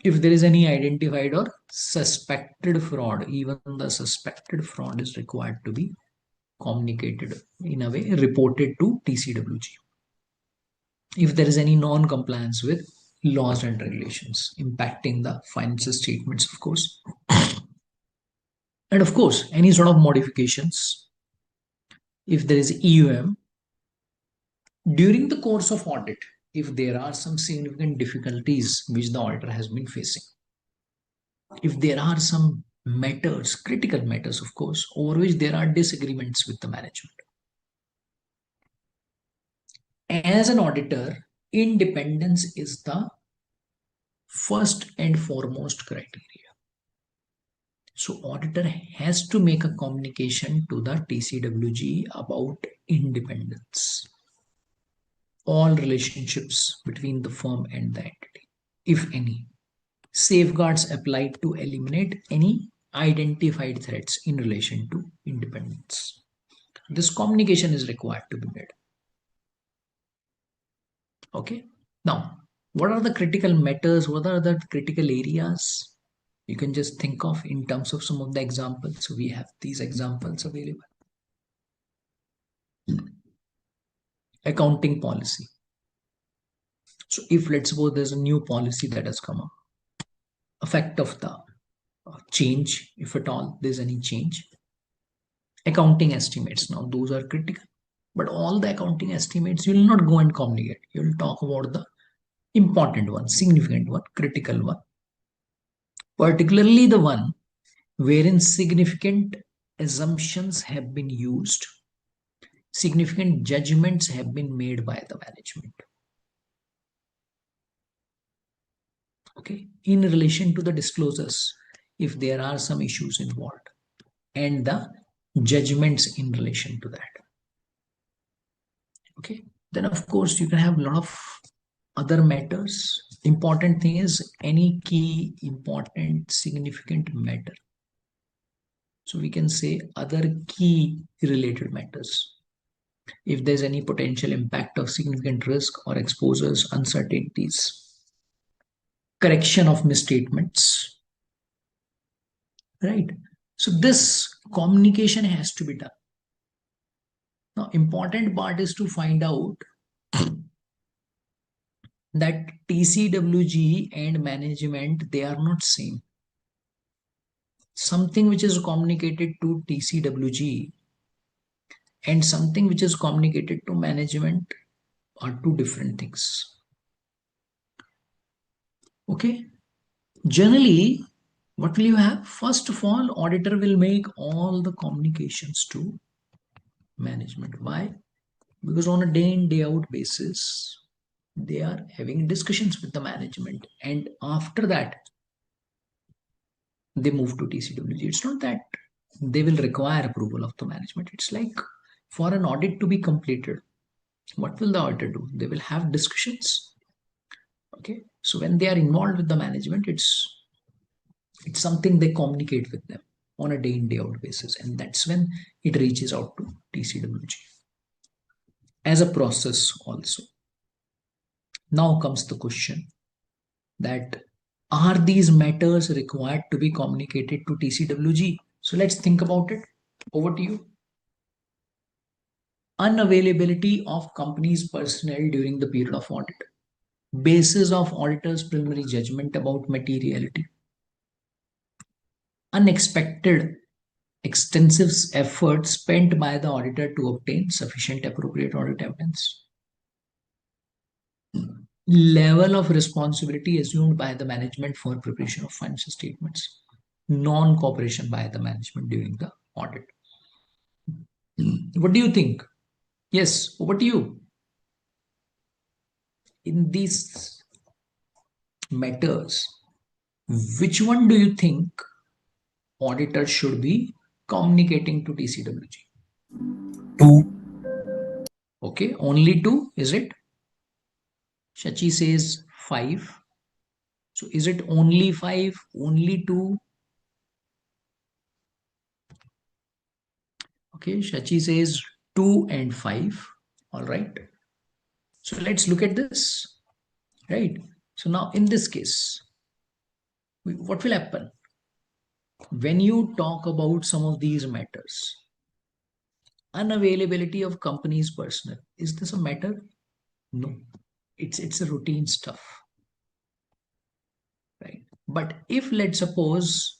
if there is any identified or suspected fraud, even the suspected fraud is required to be communicated in a way, reported to TCWG. If there is any non-compliance with laws and regulations impacting the financial statements, of course, and of course, any sort of modifications, if there is EUM, during the course of audit, if there are some significant difficulties which the auditor has been facing, if there are some matters, critical matters, of course, over which there are disagreements with the management. As an auditor, independence is the first and foremost criteria. So auditor has to make a communication to the TCWG about independence. All relationships between the firm and the entity, if any. Safeguards applied to eliminate any identified threats in relation to independence. This communication is required to be made. Okay. Now, what are the critical matters? What are the critical areas? You can just think of in terms of some of the examples. So we have these examples available. Accounting policy. So if let's suppose there's a new policy that has come up, effect of the change, if at all there's any change. Accounting estimates, now those are critical, but all the accounting estimates you will not go and communicate. You will talk about the important one, significant one, critical one, particularly the one wherein significant assumptions have been used, significant judgments have been made by the management. Okay, in relation to the disclosures, if there are some issues involved, and the judgments in relation to that. Okay, then of course you can have a lot of other matters. Important thing is any key, important, significant matter. So we can say other key related matters. If there's any potential impact of significant risk or exposures, uncertainties, correction of misstatements, right? So this communication has to be done. Now, important part is to find out that TCWG and management, they are not same. Something which is communicated to TCWG and something which is communicated to management are two different things. Okay. Generally, what will you have? First of all, auditor will make all the communications to management. Why? Because on a day in, day out basis, they are having discussions with the management. And after that, they move to TCWG. It's not that they will require approval of the management. It's like for an audit to be completed, what will the auditor do? They will have discussions. Okay. So when they are involved with the management, it's something they communicate with them on a day in, day out basis. And that's when it reaches out to TCWG as a process also. Now comes the question that are these matters required to be communicated to TCWG? So let's think about it. Over to you. Unavailability of company's personnel during the period of audit. Basis of auditor's preliminary judgment about materiality. Unexpected extensive effort spent by the auditor to obtain sufficient appropriate audit evidence. Level of responsibility assumed by the management for preparation of financial statements. Non-cooperation by the management during the audit. What do you think? Yes, over to you. In these matters, which one do you think auditor should be communicating to TCWG? 2. Okay, only 2, is it? Shachi says 5. So is it only 5, only 2? Okay, Shachi says 2 and 5. All right. So let's look at this. Right. So now in this case, what will happen? When you talk about some of these matters, unavailability of company's personnel, is this a matter? No, it's a routine stuff. Right. But if let's suppose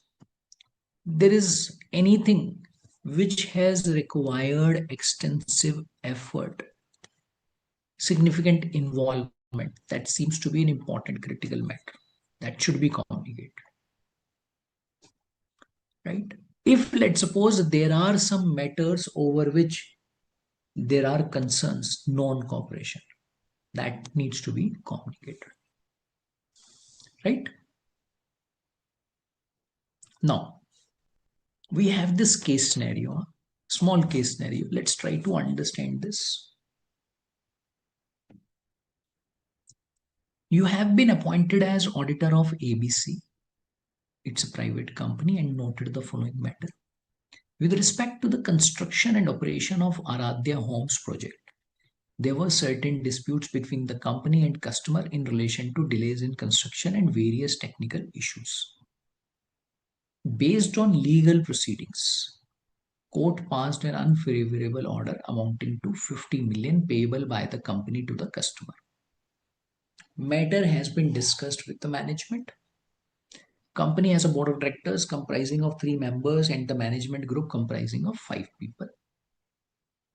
there is anything which has required extensive effort, significant involvement, that seems to be an important critical matter that should be communicated. Right? If let's suppose there are some matters over which there are concerns, non-cooperation, that needs to be communicated. Right? Now, we have this case scenario, small case scenario. Let's try to understand this. You have been appointed as auditor of ABC. It's a private company and noted the following matter. With respect to the construction and operation of Aradhya Homes project, there were certain disputes between the company and customer in relation to delays in construction and various technical issues. Based on legal proceedings, court passed an unfavorable order amounting to 50 million payable by the company to the customer. Matter has been discussed with the management. Company has a board of directors comprising of 3 members and the management group comprising of 5 people.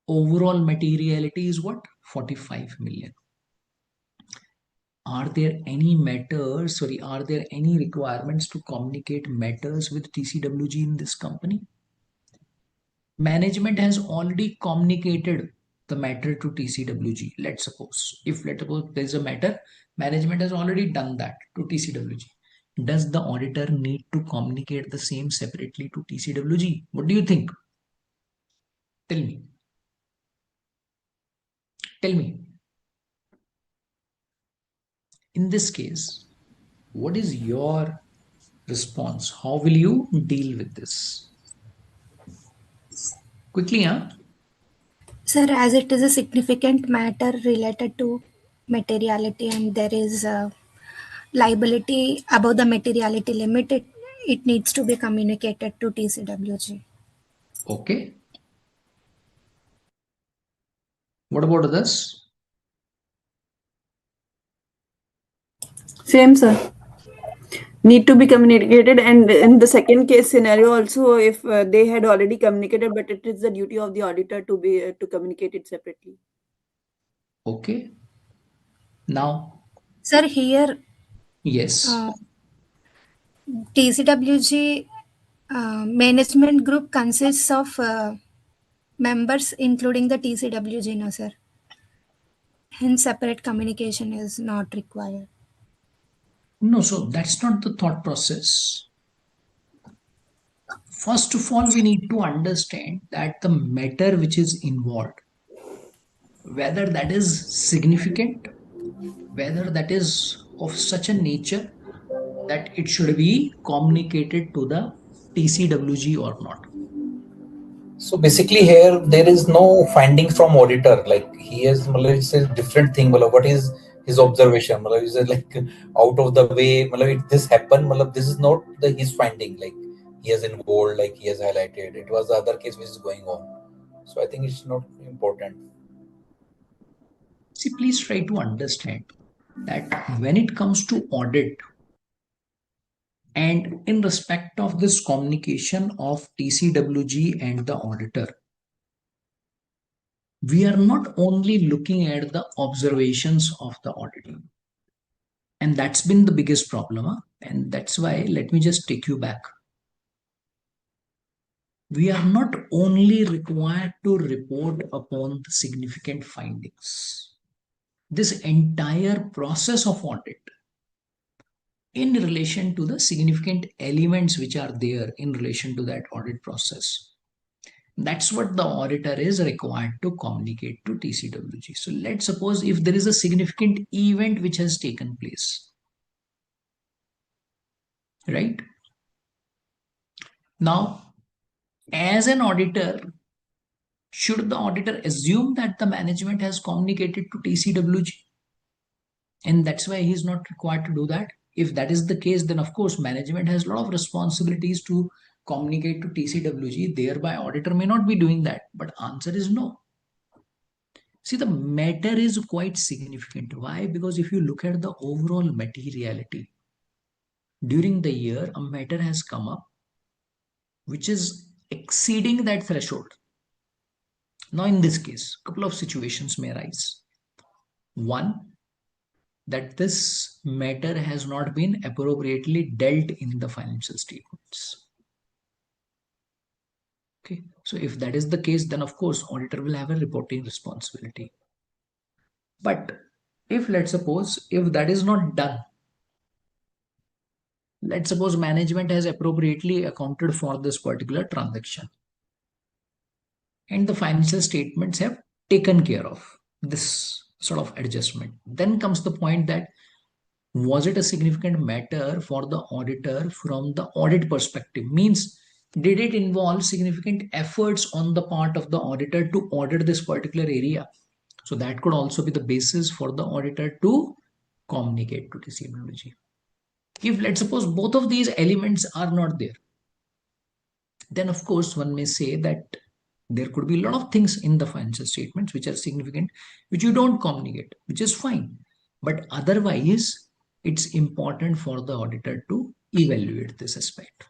Overall materiality is what? 45 million. are there any matters, are there any requirements to communicate matters with TCWG in this company? Management has already communicated the matter to TCWG. Let's suppose there is a matter, management has already done that to TCWG. Does the auditor need to communicate the same separately to TCWG? What do you think? Tell me. Tell me. In this case, what is your response? How will you deal with this? Quickly, huh? Sir, as it is a significant matter related to materiality and there is a liability above the materiality limit, it needs to be communicated to TCWG. Okay. What about others? Same, sir. Need to be communicated, and in the second case scenario also, if they had already communicated, but it is the duty of the auditor to be to communicate it separately. Okay. Now, Sir, here yes. TCWG management group consists of members including the TCWG, no sir. Hence, separate communication is not required. No, so that's not the thought process. First of all, we need to understand that the matter which is involved, whether that is significant, whether that is of such a nature that it should be communicated to the TCWG or not. So basically here there is no finding from auditor, like he has it's a different thing. What is his observation? Is it like out of the way? This happened. This is not his finding. Like he has in bold, like he has highlighted. It was the other case which is going on. So I think it's not important. See, please try to understand that when it comes to audit, and in respect of this communication of TCWG and the auditor, we are not only looking at the observations of the auditor. And that's been the biggest problem. And that's why, let me just take you back. We are not only required to report upon the significant findings. This entire process of audit in relation to the significant elements which are there in relation to that audit process. That's what the auditor is required to communicate to TCWG. So let's suppose if there is a significant event which has taken place, right? Now, as an auditor, should the auditor assume that the management has communicated to TCWG? And that's why he's not required to do that. If that is the case, then of course management has a lot of responsibilities to communicate to TCWG, thereby auditor may not be doing that. But answer is no. See, the matter is quite significant. Why? Because if you look at the overall materiality, during the year, a matter has come up which is exceeding that threshold. Now, in this case, a couple of situations may arise. One, that this matter has not been appropriately dealt in the financial statements. Okay, so if that is the case, then of course auditor will have a reporting responsibility. But if let's suppose if that is not done, let's suppose management has appropriately accounted for this particular transaction and the financial statements have taken care of this sort of adjustment, then comes the point that was it a significant matter for the auditor from the audit perspective? Means, did it involve significant efforts on the part of the auditor to audit this particular area? So that could also be the basis for the auditor to communicate to TCWG. If let's suppose both of these elements are not there, then of course one may say that there could be a lot of things in the financial statements which are significant, which you don't communicate, which is fine. But otherwise, it's important for the auditor to evaluate this aspect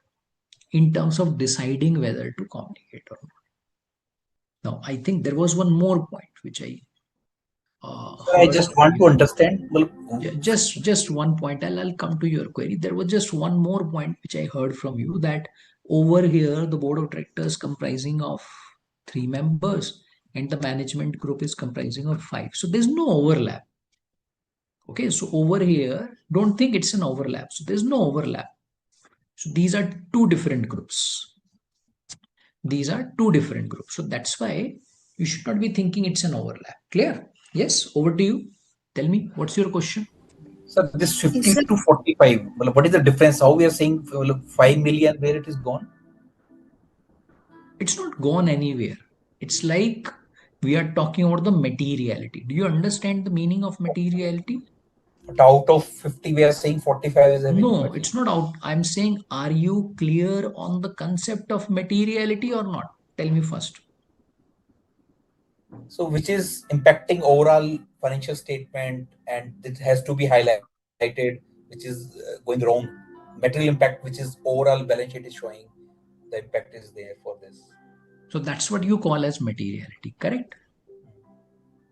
in terms of deciding whether to communicate or not. Now, I think there was one more point which I I just want to understand. Well, just one point. I'll come to your query. There was just one more point which I heard from you, that over here the board of directors comprising of 3 members and the management group is comprising of 5. So there's no overlap. Okay, so over here, don't think it's an overlap. So there's no overlap. So these are two different groups. These are two different groups. So that's why you should not be thinking it's an overlap. Clear? Yes, over to you. Tell me, what's your question? so this Yes, 50 sir. to 45, well, what is the difference? How we are saying 5 million where it is gone? It's not gone anywhere. It's like we are talking about the materiality. Do you understand the meaning of materiality? But out of 50, we are saying 45 is revenue. No, it's not out. I'm saying, are you clear on the concept of materiality or not? Tell me first. So which is impacting overall financial statement, and it has to be highlighted, which is going wrong. Material impact, which is overall balance sheet is showing the impact is there for this. So that's what you call as materiality, correct?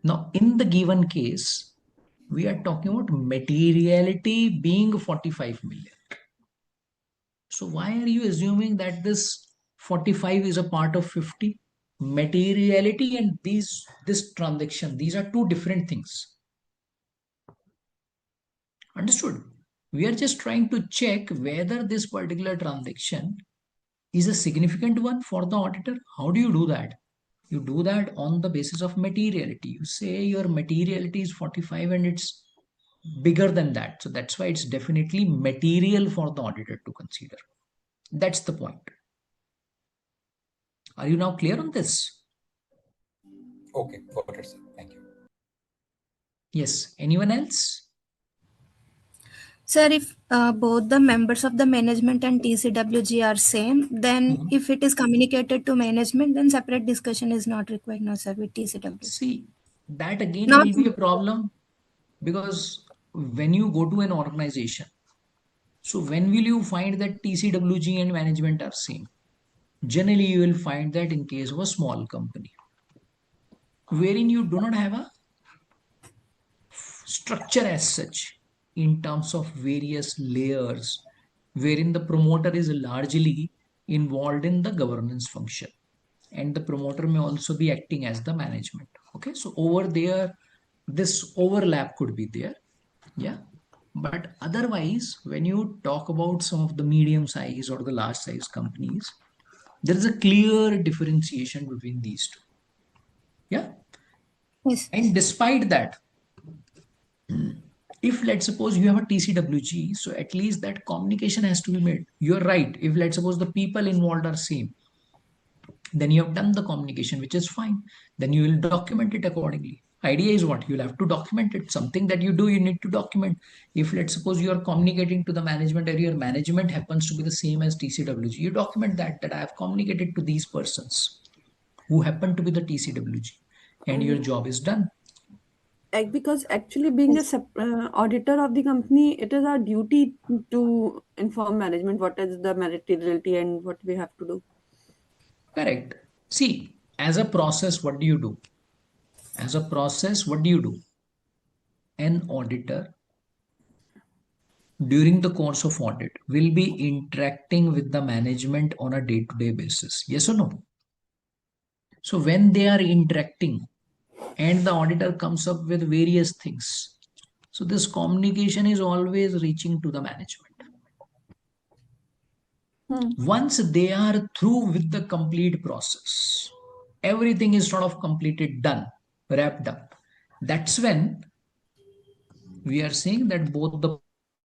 Now, in the given case, we are talking about materiality being 45 million. So why are you assuming that this 45 is a part of 50? Materiality and this transaction, these are two different things. Understood? We are just trying to check whether this particular transaction is a significant one for the auditor. How do you do that? You do that on the basis of materiality. You say your materiality is 45 and it's bigger than that. So that's why it's definitely material for the auditor to consider. That's the point. Are you now clear on this? Okay, got it, sir. Thank you. Yes. Anyone else? Sir, if both the members of the management and TCWG are same, then if it is communicated to management, then separate discussion is not required, no, sir, with TCWG. See, that again Not will be a problem, because when you go to an organization, so when will you find that TCWG and management are same? Generally, you will find that in case of a small company, wherein you do not have a structure as such in terms of various layers, wherein the promoter is largely involved in the governance function, and the promoter may also be acting as the management. Okay, so over there, this overlap could be there. Yeah. But otherwise, when you talk about some of the medium size or the large size companies, there is a clear differentiation between these two. Yeah. Yes. And despite that, if let's suppose you have a TCWG, so at least that communication has to be made. You're right. If let's suppose the people involved are same, then you have done the communication, which is fine. Then you will document it accordingly. Idea is what? You'll have to document it. Something that you do, you need to document. If let's suppose you are communicating to the management, or your management happens to be the same as TCWG, you document that I have communicated to these persons who happen to be the TCWG, and your job is done. Because actually being a auditor of the company, it is our duty to inform management what is the materiality and what we have to do. Correct. See, as a process, what do you do? As a process, what do you do? An auditor during the course of audit will be interacting with the management on a day-to-day basis. Yes or no? So when they are interacting and the auditor comes up with various things, so this communication is always reaching to the management. Once they are through with the complete process, everything is sort of completed, done, wrapped up. That's when we are saying that both the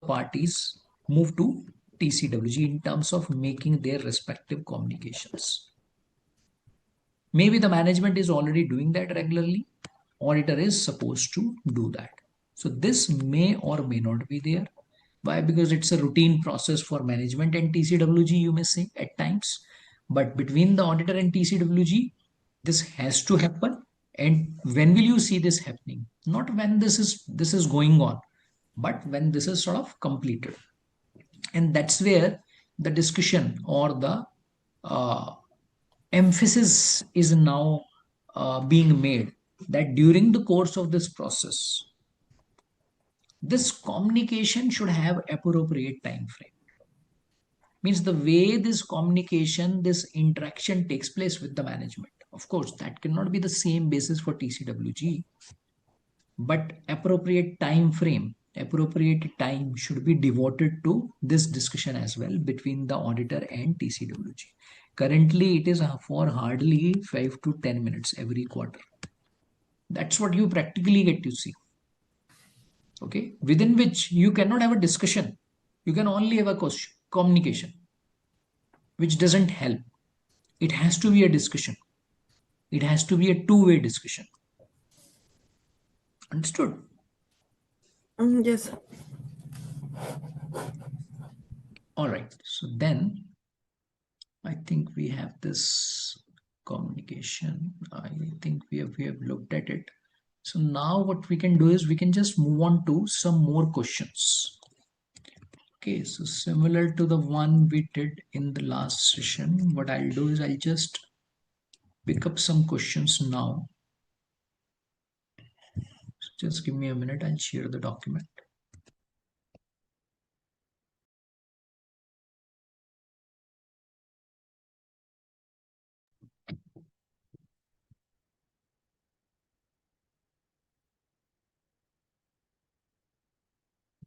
parties move to TCWG in terms of making their respective communications. Maybe the management is already doing that regularly. Auditor is supposed to do that. So this may or may not be there. Why? Because it's a routine process for management and TCWG, you may say at times. But between the auditor and TCWG, this has to happen. And when will you see this happening? Not when this is going on, but when this is sort of completed. And that's where the discussion or the emphasis is now being made that during the course of this process, this communication should have appropriate time frame. Means the way this communication, this interaction takes place with the management. Of course, that cannot be the same basis for TCWG, but appropriate time frame, appropriate time should be devoted to this discussion as well between the auditor and TCWG. Currently, it is for hardly 5 to 10 minutes every quarter. That's what you practically get to see. Okay, within which you cannot have a discussion. You can only have a communication, which doesn't help. It has to be a discussion. It has to be a two-way discussion. Understood? Yes. All right. So then I think we have this communication. I think we have looked at it. So now what we can do is we can just move on to some more questions. Okay, so similar to the one we did in the last session, what I'll do is I'll just pick up some questions now. So just give me a minute, I'll share the document.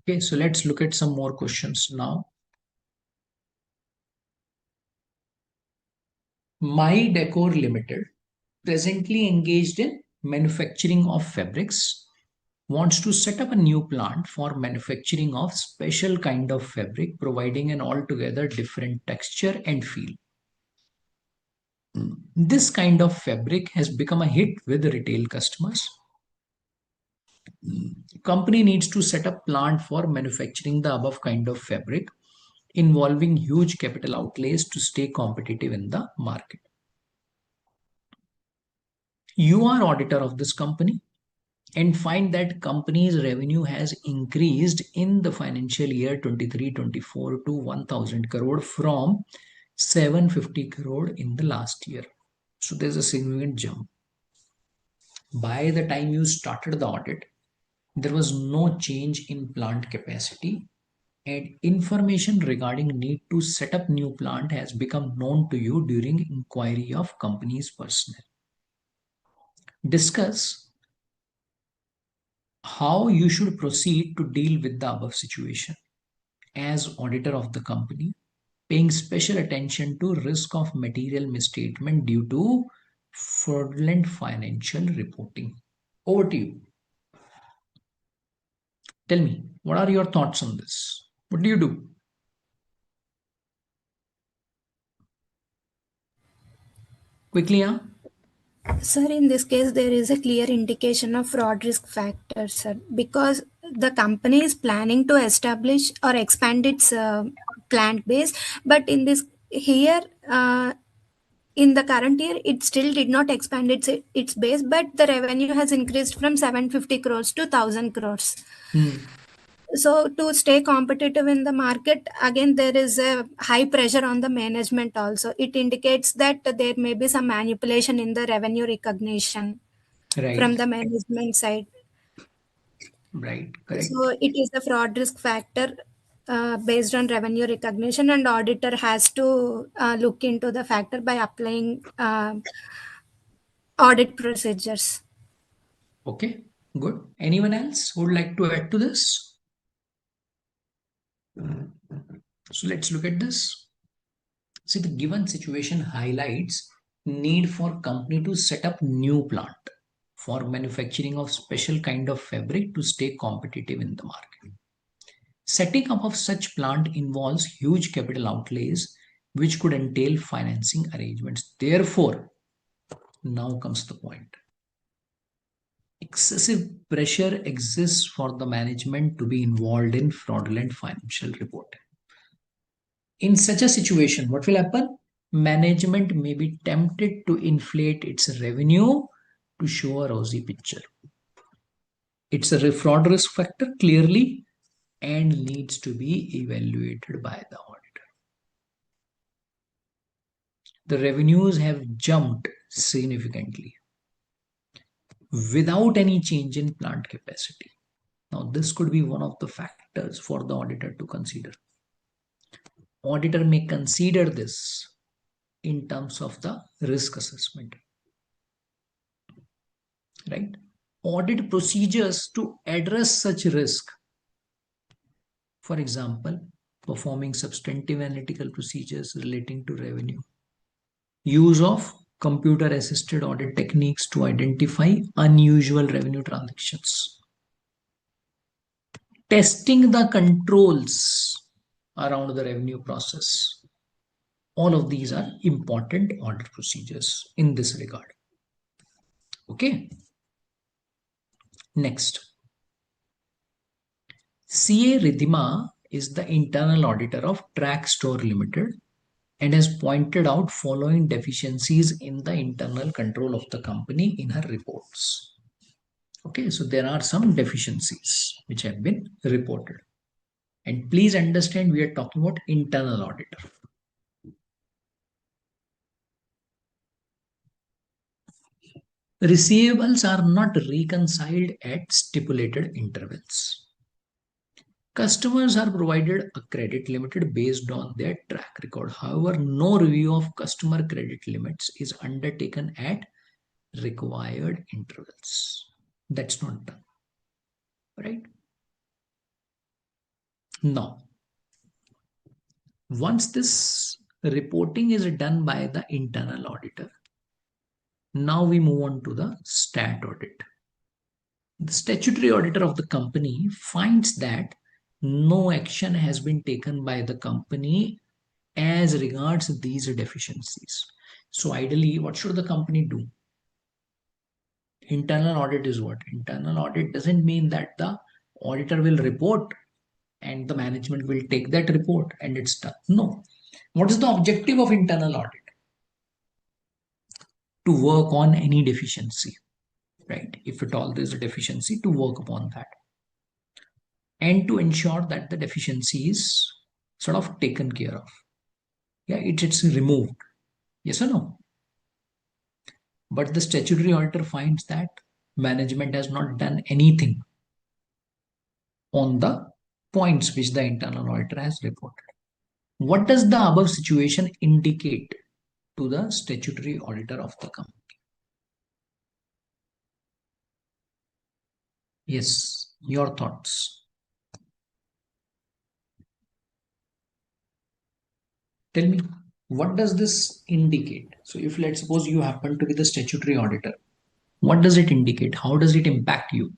Okay, so let's look at some more questions now. My Decor Limited, presently engaged in manufacturing of fabrics, wants to set up a new plant for manufacturing of special kind of fabric, providing an altogether different texture and feel. This kind of fabric has become a hit with retail customers. Company needs to set up plant for manufacturing the above kind of fabric, involving huge capital outlays to stay competitive in the market. You are auditor of this company and find that company's revenue has increased in the financial year 23-24 to 1000 crore from 750 crore in the last year. So there's a significant jump. By the time you started the audit, there was no change in plant capacity, and information regarding need to set up new plant has become known to you during inquiry of company's personnel. Discuss how you should proceed to deal with the above situation as auditor of the company, paying special attention to risk of material misstatement due to fraudulent financial reporting. Over to you. Tell me, what are your thoughts on this? What do you do? Quickly, huh? Sir, in this case, there is a clear indication of fraud risk factor, sir, because the company is planning to establish or expand its plant base, but in this here, in the current year, it still did not expand its base, but the revenue has increased from 750 crores to 1000 crores. So to stay competitive in the market, again, there is a high pressure on the management also. It indicates that there may be some manipulation in the revenue recognition Right. from the management side. Right, correct. So it is a fraud risk factor based on revenue recognition, and auditor has to look into the factor by applying audit procedures. Okay, good. Anyone else who would like to add to this? So let's look at this. See, the given situation highlights need for company to set up new plant for manufacturing of special kind of fabric to stay competitive in the market. Setting up of such plant involves huge capital outlays, which could entail financing arrangements. Therefore, now comes the point. Excessive pressure exists for the management to be involved in fraudulent financial reporting. In such a situation, what will happen? Management may be tempted to inflate its revenue to show a rosy picture. It's a fraud risk factor clearly and needs to be evaluated by the auditor. The revenues have jumped significantly. without any change in plant capacity. Now, this could be one of the factors for the auditor to consider. Auditor may consider this in terms of the risk assessment, right? Audit procedures to address such risk. For example, performing substantive analytical procedures relating to revenue. Use of computer-assisted audit techniques to identify unusual revenue transactions. Testing the controls around the revenue process. All of these are important audit procedures in this regard. Okay. Next. CA Ridhima is the internal auditor of Track Store Limited and has pointed out following deficiencies in the internal control of the company in her reports. Okay, so there are some deficiencies which have been reported. And please understand, we are talking about internal auditor. Receivables are not reconciled at stipulated intervals. Customers are provided a credit limit based on their track record. However, no review of customer credit limits is undertaken at required intervals. That's not done, right? Now, once this reporting is done by the internal auditor, now we move on to the stat audit. The statutory auditor of the company finds that no action has been taken by the company as regards these deficiencies. So ideally, what should the company do? Internal audit is what? Internal audit doesn't mean that the auditor will report and the management will take that report and it's done. No. What is the objective of internal audit? To work on any deficiency, right? If at all there's a deficiency, to work upon that. And to ensure that the deficiency is sort of taken care of. Yeah, it's removed. Yes or no? But the statutory auditor finds that management has not done anything on the points which the internal auditor has reported. What does the above situation indicate to the statutory auditor of the company? Yes, your thoughts. Tell me, what does this indicate? So if let's suppose you happen to be the statutory auditor, what does it indicate? How does it impact you?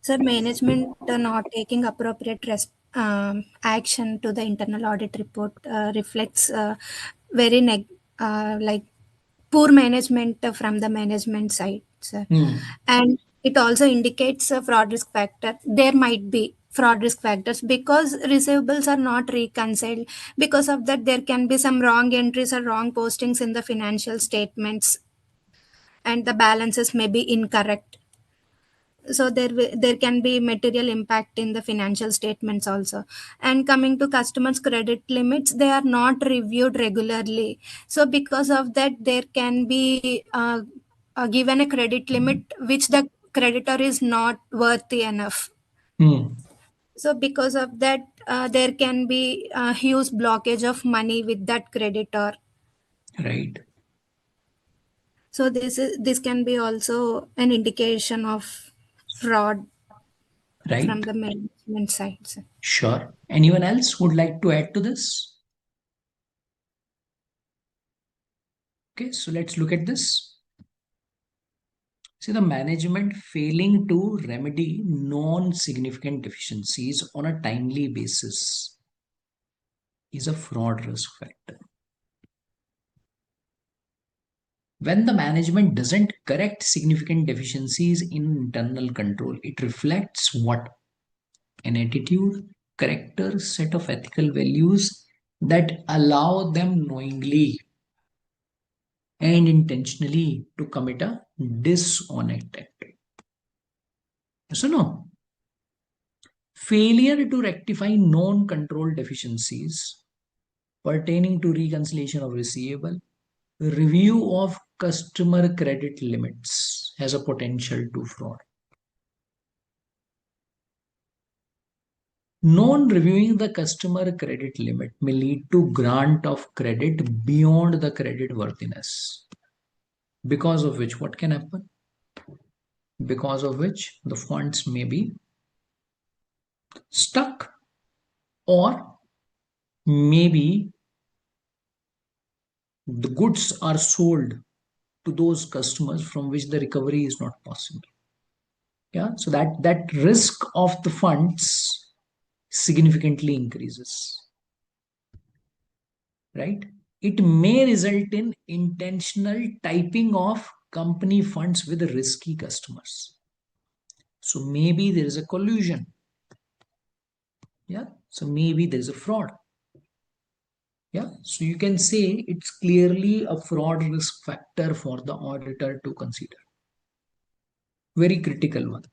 Sir, management not taking appropriate action to the internal audit report reflects very like poor management from the management side, sir. And it also indicates a fraud risk factor. There might be fraud risk factors because receivables are not reconciled. Because of that, there can be some wrong entries or wrong postings in the financial statements, and the balances may be incorrect. So there can be material impact in the financial statements also. And coming to customers credit limits, they are not reviewed regularly. So because of that, there can be given a credit limit which the creditor is not worthy enough. So because of that, there can be a huge blockage of money with that creditor. Right. So this can be also an indication of fraud, right, from the management side. Sure. Anyone else would like to add to this? Okay, so let's look at this. See, the management failing to remedy non-significant deficiencies on a timely basis is a fraud risk factor. When the management doesn't correct significant deficiencies in internal control, it reflects what? An attitude, character, set of ethical values that allow them knowingly and intentionally to commit a dishonest act. Yes or no? Failure to rectify non-controlled deficiencies pertaining to reconciliation of receivable, review of customer credit limits has a potential to fraud. Non-reviewing the customer credit limit may lead to grant of credit beyond the credit worthiness, because of which what can happen? Because of which the funds may be stuck, or maybe the goods are sold to those customers from which the recovery is not possible. Yeah, so that risk of the funds significantly increases, right? It may result in intentional typing of company funds with risky customers. So maybe there is a collusion. Yeah, so maybe there is a fraud. Yeah, so you can say it's clearly a fraud risk factor for the auditor to consider. Very critical one.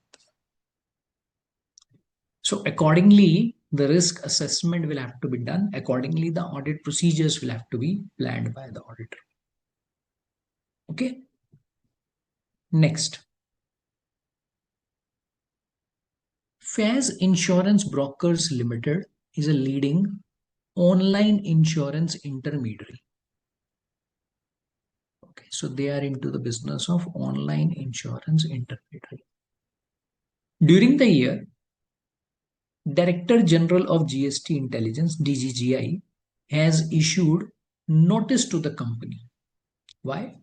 So accordingly, the risk assessment will have to be done. Accordingly, the audit procedures will have to be planned by the auditor. Okay. Next. FAS Insurance Brokers Limited is a leading online insurance intermediary. Okay, so they are into the business of online insurance intermediary. During the year, Director General of GST Intelligence, DGGI, has issued notice to the company. Why?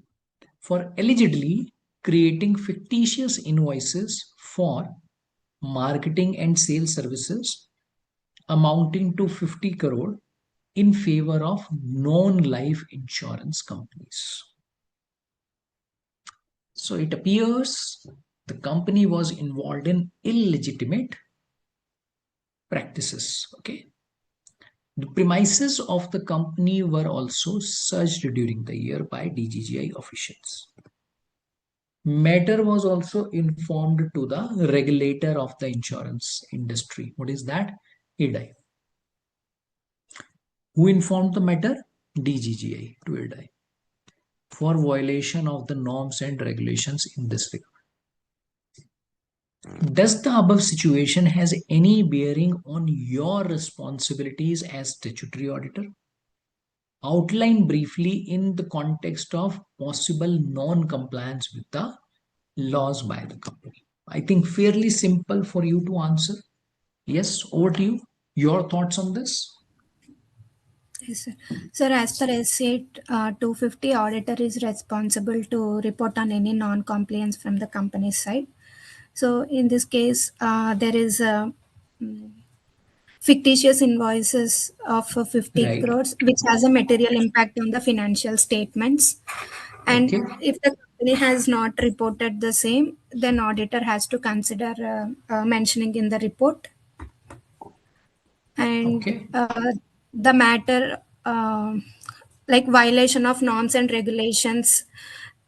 For allegedly creating fictitious invoices for marketing and sales services amounting to 50 crore in favor of non-life insurance companies. So it appears the company was involved in illegitimate practices. Okay. The premises of the company were also searched during the year by DGGI officials. Matter was also informed to the regulator of the insurance industry. What is that? ICAI. Who informed the matter? DGGI to ICAI for violation of the norms and regulations in this regard. Does the above situation has any bearing on your responsibilities as statutory auditor? Outline briefly in the context of possible non-compliance with the laws by the company. I think fairly simple for you to answer. Yes, over to you. Your thoughts on this? Yes, sir. Sir, as per S8 250, auditor is responsible to report on any non-compliance from the company's side. So in this case, there is fictitious invoices of 50 Right. crores, which has a material impact on the financial statements. And Okay. if the company has not reported the same, then auditor has to consider mentioning in the report. And Okay. the matter like violation of norms and regulations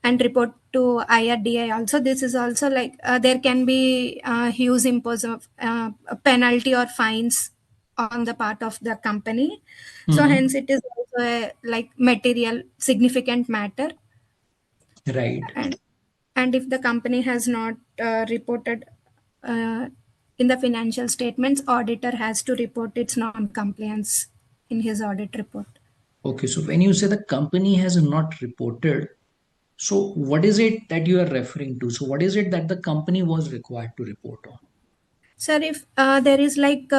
and report to IRDI also. This is also like there can be huge impose of a penalty or fines on the part of the company. So hence it is also a like material significant matter. Right. And if the company has not reported in the financial statements, auditor has to report its non-compliance in his audit report. Okay, so when you say the company has not reported, so what is it that you are referring to? So what is it that the company was required to report on? Sir, if there is like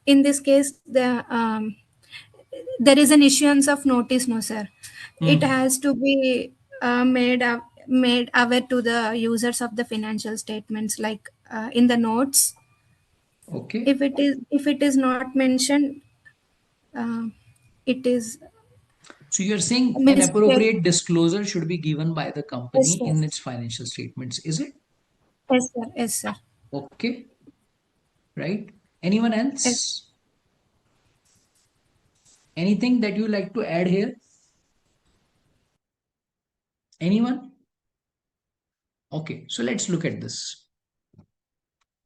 in this case there is an issuance of notice, no sir, it has to be made aware to the users of the financial statements, like in the notes. Okay. If it is not mentioned, it is So you're saying an mistake. appropriate disclosure should be given by the Yes company sir. in its financial statements, is it? Yes sir. Yes sir. Okay. Right. Anyone Yes. else? Anything that you like to add here? Anyone? Okay, so let's look at this.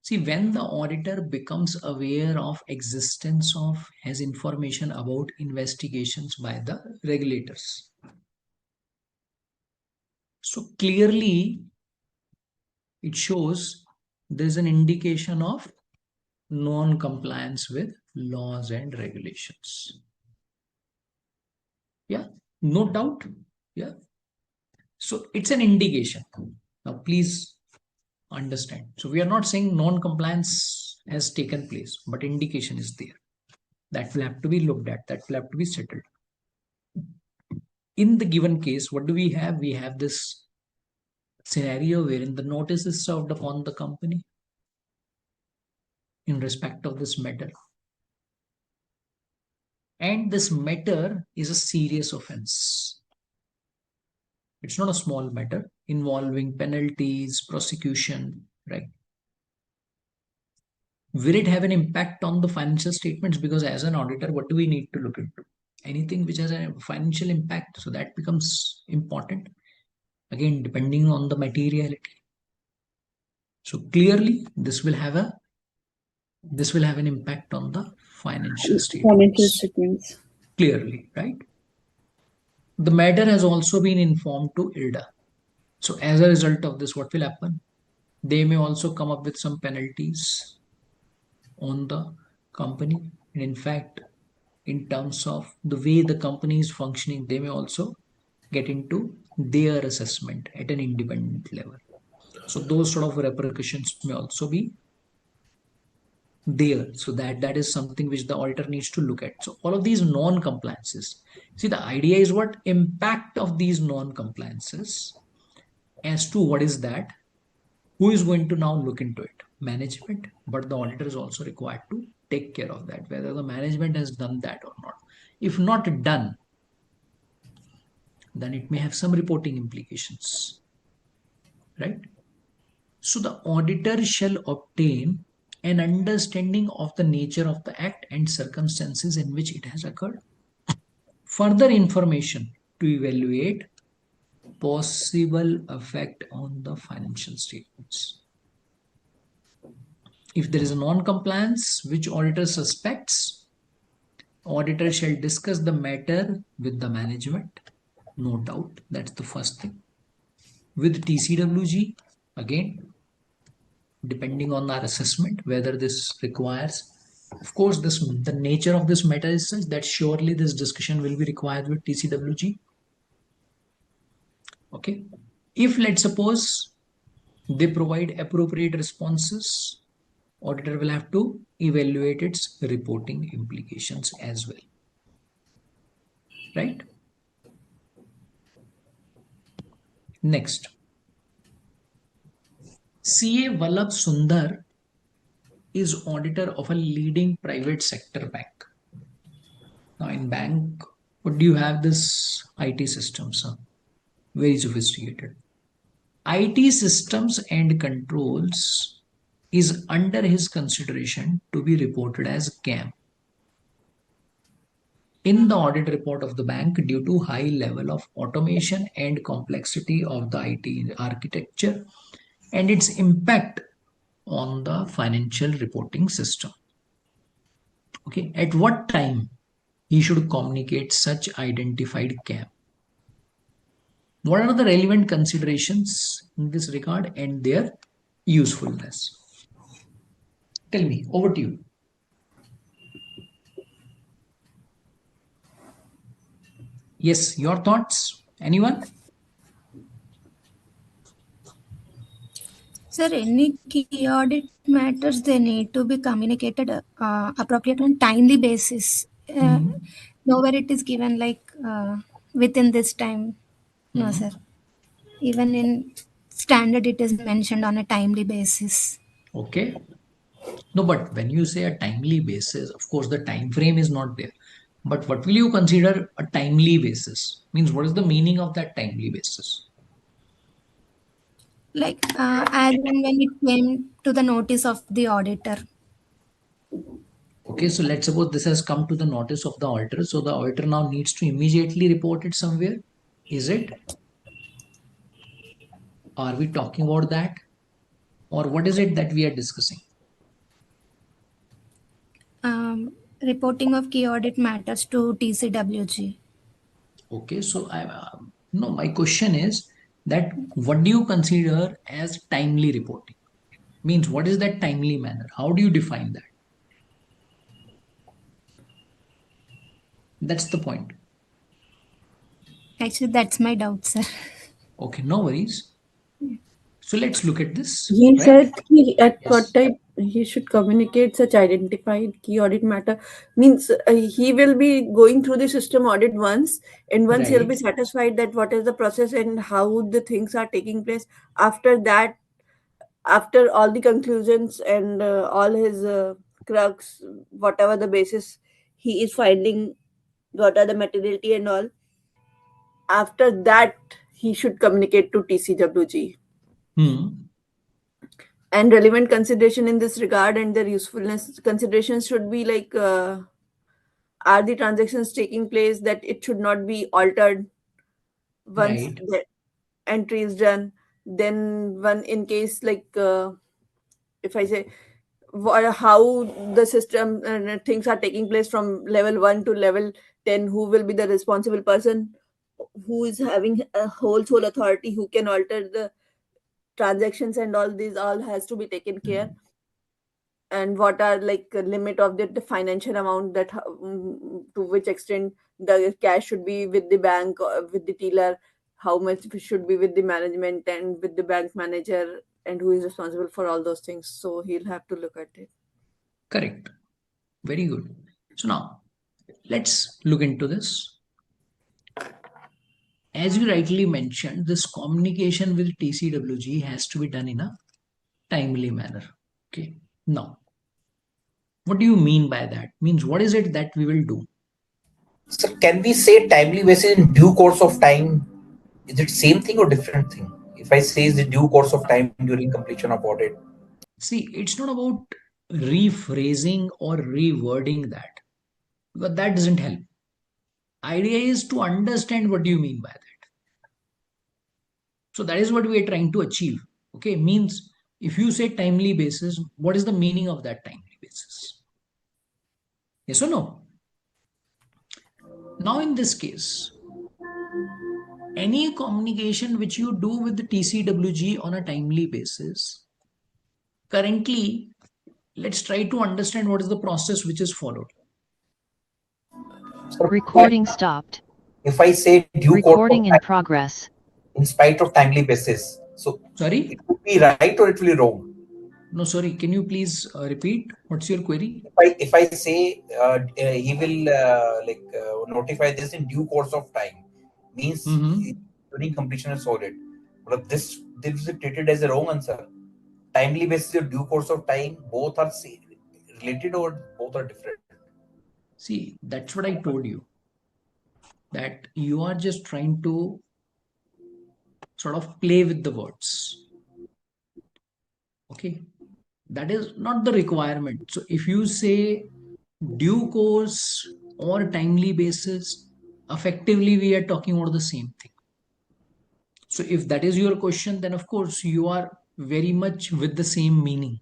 See, when the auditor becomes aware of existence of has information about investigations by the regulators, So clearly it shows there's an indication of non-compliance with laws and regulations. Yeah, no doubt. Yeah. So it's an indication. Now, please understand. So we are not saying non-compliance has taken place, but indication is there. That will have to be looked at. That will have to be settled. In the given case, what do we have? We have this scenario wherein the notice is served upon the company in respect of this matter. And this matter is a serious offense. It's not a small matter involving penalties, prosecution, right? Will it have an impact on the financial statements? Because as an auditor, what do we need to look into? Anything which has a financial impact. So that becomes important. Again, depending on the materiality. So clearly, this will have an impact on the financial statements. Clearly, right? The matter has also been informed to IRDA. So as a result of this, what will happen? They may also come up with some penalties on the company. And in fact, in terms of the way the company is functioning, they may also get into their assessment at an independent level. So those sort of repercussions may also be there. So that is something which the auditor needs to look at. So all of these non-compliances. See, the idea is what impact of these non-compliances as to what is that, who is going to now look into it? Management, but the auditor is also required to take care of that, whether the management has done that or not. If not done, then it may have some reporting implications, right? So the auditor shall obtain an understanding of the nature of the act and circumstances in which it has occurred. Further information to evaluate possible effect on the financial statements. If there is a non-compliance which auditor suspects, auditor shall discuss the matter with the management. No doubt, that's the first thing. With TCWG, again, depending on our assessment, whether this requires, of course, the nature of this matter is such that surely this discussion will be required with TCWG. Okay. If let's suppose they provide appropriate responses, auditor will have to evaluate its reporting implications as well. Right? Next. CA Vallabh Sundar is auditor of a leading private sector bank. Now in bank, what do you have? This IT systems, very sophisticated. IT systems and controls is under his consideration to be reported as CAM. In the audit report of the bank, due to high level of automation and complexity of the IT architecture and its impact on the financial reporting system. Okay, at what time he should communicate such identified CAM? What are the relevant considerations in this regard and their usefulness? Tell me, over to you. Yes, your thoughts? Anyone? Sir, any key audit matters, they need to be communicated appropriate on timely basis. Nowhere it is given like within this time. No, sir. Even in standard, it is mentioned on a timely basis. Okay. No, but when you say a timely basis, of course, the time frame is not there. But what will you consider a timely basis? Means what is the meaning of that timely basis? Like as and when it came to the notice of the auditor. Okay, so let's suppose this has come to the notice of the auditor. So the auditor now needs to immediately report it somewhere. Is it? Are we talking about that? Or what is it that we are discussing? Reporting of key audit matters to TCWG. Okay, so no, my question is, that what do you consider as timely reporting? Means what is that timely manner? How do you define that? That's the point. Actually, that's my doubt, sir. Okay, no worries. So let's look at this, He right? said at what Yes. time he should communicate such identified key audit matter. Means he will be going through the system audit once, and once he'll be Right. satisfied that what is the process and how the things are taking place. After that, after all the conclusions and all his crux, whatever the basis he is finding, what are the materiality and all. After that, he should communicate to TCWG. Hmm. And relevant consideration in this regard and their usefulness considerations should be like are the transactions taking place that it should not be altered once Right. the entry is done. Then one in case like if I say how the system things are taking place from level 1 to level 10, who will be the responsible person who is having a whole sole authority, who can alter the transactions, and all these all has to be taken care. And what are like a limit of the financial amount that to which extent the cash should be with the bank or with the dealer, how much should be with the management and with the bank manager, and who is responsible for all those things. So he'll have to look at it. Correct. Very good. So now let's look into this. As you rightly mentioned, this communication with TCWG has to be done in a timely manner. Okay. Now, what do you mean by that? Means what is it that we will do? So can we say timely basis in due course of time? Is it same thing or different thing? If I say is the due course of time during completion of audit, See, it's not about rephrasing or rewording that, but that doesn't help. Idea is to understand what do you mean by that. So that is what we are trying to achieve. Okay, means if you say timely basis, what is the meaning of that timely basis? Yes or no? Now, in this case, any communication which you do with the TCWG on a timely basis, currently, let's try to understand what is the process which is followed. so Recording stopped. if I say due course of Recording in time progress. in spite of timely basis, so it Sorry? would be right or it will be wrong. No, sorry. Can you please repeat? What's your query? If I say he will notify this in due course of time, means Mm-hmm. during completion of audit. But this is treated as a wrong answer. Timely basis or due course of time, both are related or both are different. See, that's what I told you. That you are just trying to sort of play with the words. Okay. That is not the requirement. So if you say due course or timely basis, effectively we are talking about the same thing. So if that is your question, then of course you are very much with the same meaning.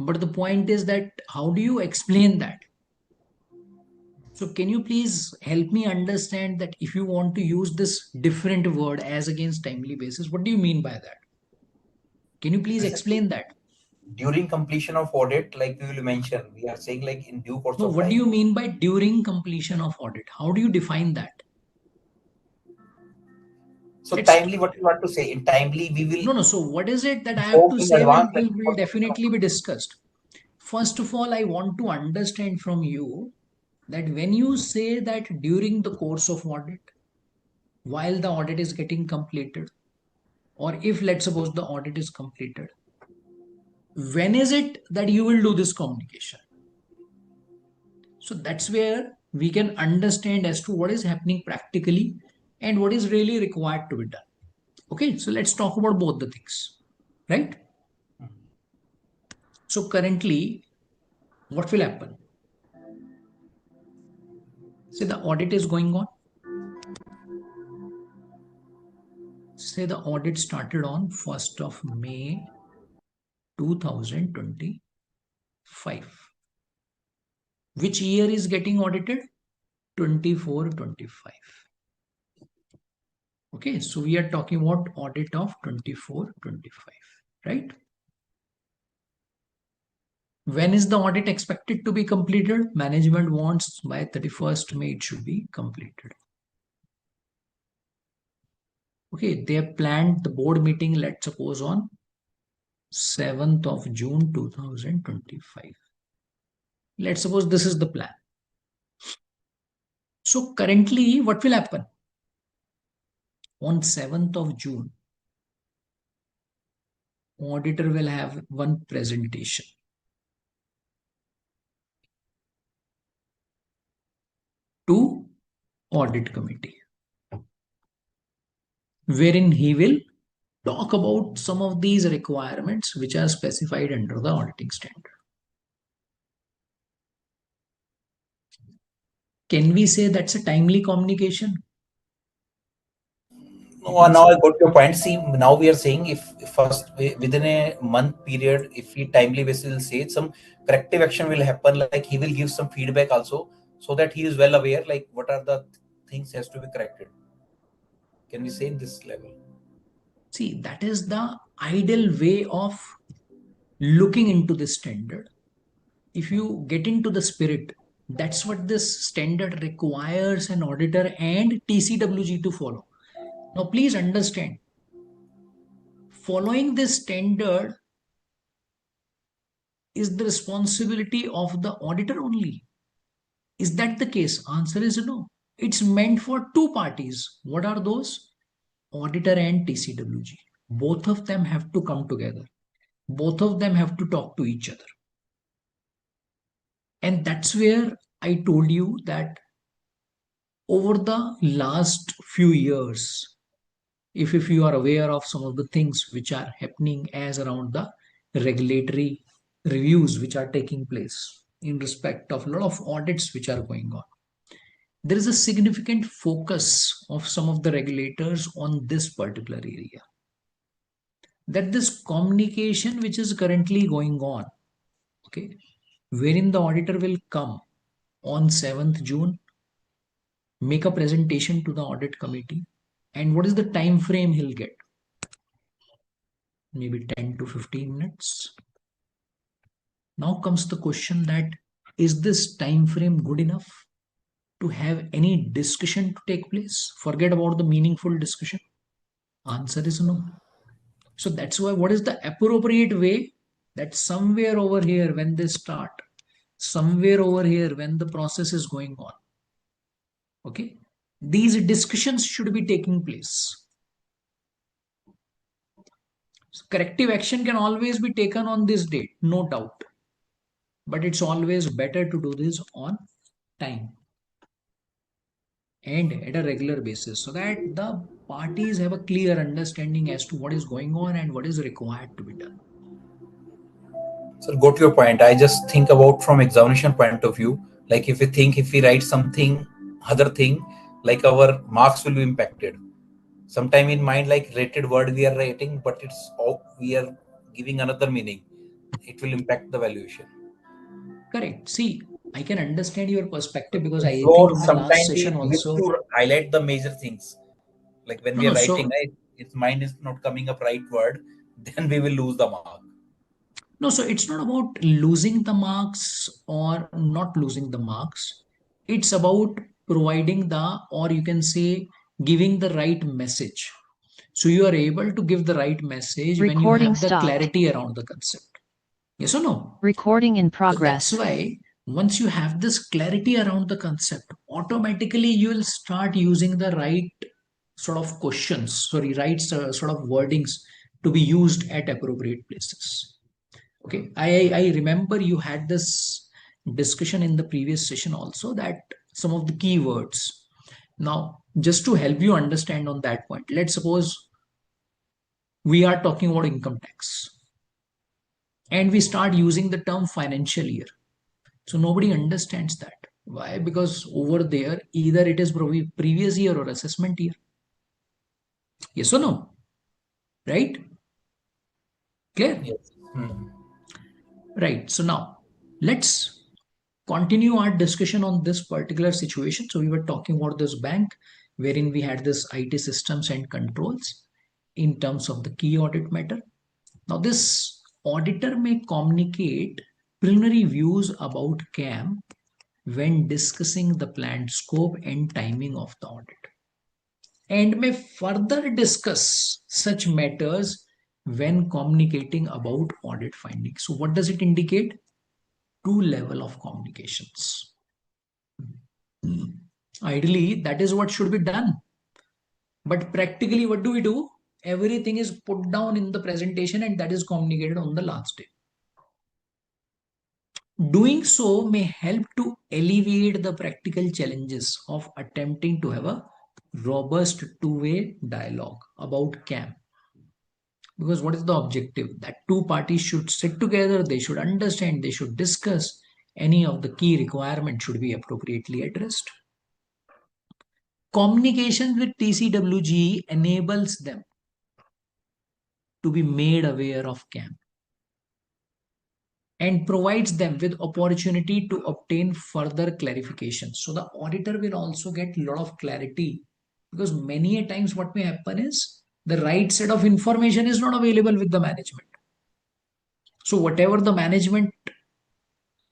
But the point is that how do you explain that? So can you please help me understand that if you want to use this different word as against timely basis, what do you mean by that? Can you please explain that? During completion of audit, like we will mention, we are saying like in due course No, of what do time. you mean by during completion of audit? How do you define that? So Let's timely, what you want to say? In timely, we will no. So what is it that I have inform to in say advance that will definitely be discussed. First of all, I want to understand from you that when you say that during the course of audit, while the audit is getting completed, or if let's suppose the audit is completed, when is it that you will do this communication? So that's where we can understand as to what is happening practically and what is really required to be done. Okay, so let's talk about both the things, right? So currently, what will happen? Say the audit is going on. Say the audit started on 1st of May 2025. Which year is getting audited? 24-25. Okay, so we are talking about audit of 24-25, right? When is the audit expected to be completed? Management wants by 31st May it should be completed. Okay, they have planned the board meeting, let's suppose on 7th of June 2025. Let's suppose this is the plan. So currently what will happen? On 7th of June, auditor will have one presentation to audit committee, wherein he will talk about some of these requirements which are specified under the auditing standard. Can we say that's a timely communication? No, now I got your point. See, now we are saying if first within a month period, if he timely basis will say some corrective action will happen, like he will give some feedback also, so that he is well aware, like what are the things has to be corrected. Can we say in this level? See, that is the ideal way of looking into the standard. If you get into the spirit, that's what this standard requires an auditor and TCWG to follow. Now, please understand, following this standard is the responsibility of the auditor only. Is that the case? Answer is no. It's meant for two parties. What are those? Auditor and TCWG. Both of them have to come together. Both of them have to talk to each other. And that's where I told you that over the last few years, if you are aware of some of the things which are happening as around the regulatory reviews which are taking place in respect of a lot of audits which are going on, there is a significant focus of some of the regulators on this particular area. That this communication which is currently going on, okay, wherein the auditor will come on 7th June, make a presentation to the audit committee, and what is the time frame he'll get? Maybe 10 to 15 minutes. Now comes the question that is this time frame good enough to have any discussion to take place? Forget about the meaningful discussion. Answer is no. So that's why what is the appropriate way? That somewhere over here when they start, somewhere over here when the process is going on, okay, these discussions should be taking place. So corrective action can always be taken on this date, no doubt. But it's always better to do this on time and at a regular basis so that the parties have a clear understanding as to what is going on and what is required to be done. So go to your point. I just think about from examination point of view, like if we write something, other thing, like our marks will be impacted. Sometime in mind, like rated word we are writing, but we are giving another meaning. It will impact the valuation. Correct. See, I can understand your perspective because I think So in the last sometimes session we miss also. to highlight the major things. Like when we are writing, So right, its mind is not coming up right word, then we will lose the mark. no, so it's not about losing the marks or not losing the marks. It's about providing or you can say, giving the right message. So you are able to give the right message when you have the clarity around the concept. Yes or no? Recording in progress. So that's why once you have this clarity around the concept, automatically you will start using the right sort of questions, right sort of wordings to be used at appropriate places. Okay, I remember you had this discussion in the previous session also that some of the keywords. Now, just to help you understand on that point, let's suppose we are talking about income tax and we start using the term financial year. So nobody understands that. Why? Because over there, either it is previous year or assessment year. Yes or no? Right? Clear? Yes. Right. So now let's continue our discussion on this particular situation. So we were talking about this bank wherein we had this IT systems and controls in terms of the key audit matter. Now, this auditor may communicate preliminary views about CAM when discussing the planned scope and timing of the audit, and may further discuss such matters when communicating about audit findings. So what does it indicate? Two level of communications. Ideally, that is what should be done. But practically, what do? Everything is put down in the presentation and that is communicated on the last day. Doing so may help to alleviate the practical challenges of attempting to have a robust two-way dialogue about CAM. Because what is the objective? That two parties should sit together, they should understand, they should discuss, any of the key requirements should be appropriately addressed. Communication with TCWG enables them to be made aware of CAM and provides them with opportunity to obtain further clarification. So the auditor will also get a lot of clarity, because many a times what may happen is the right set of information is not available with the management. So whatever the management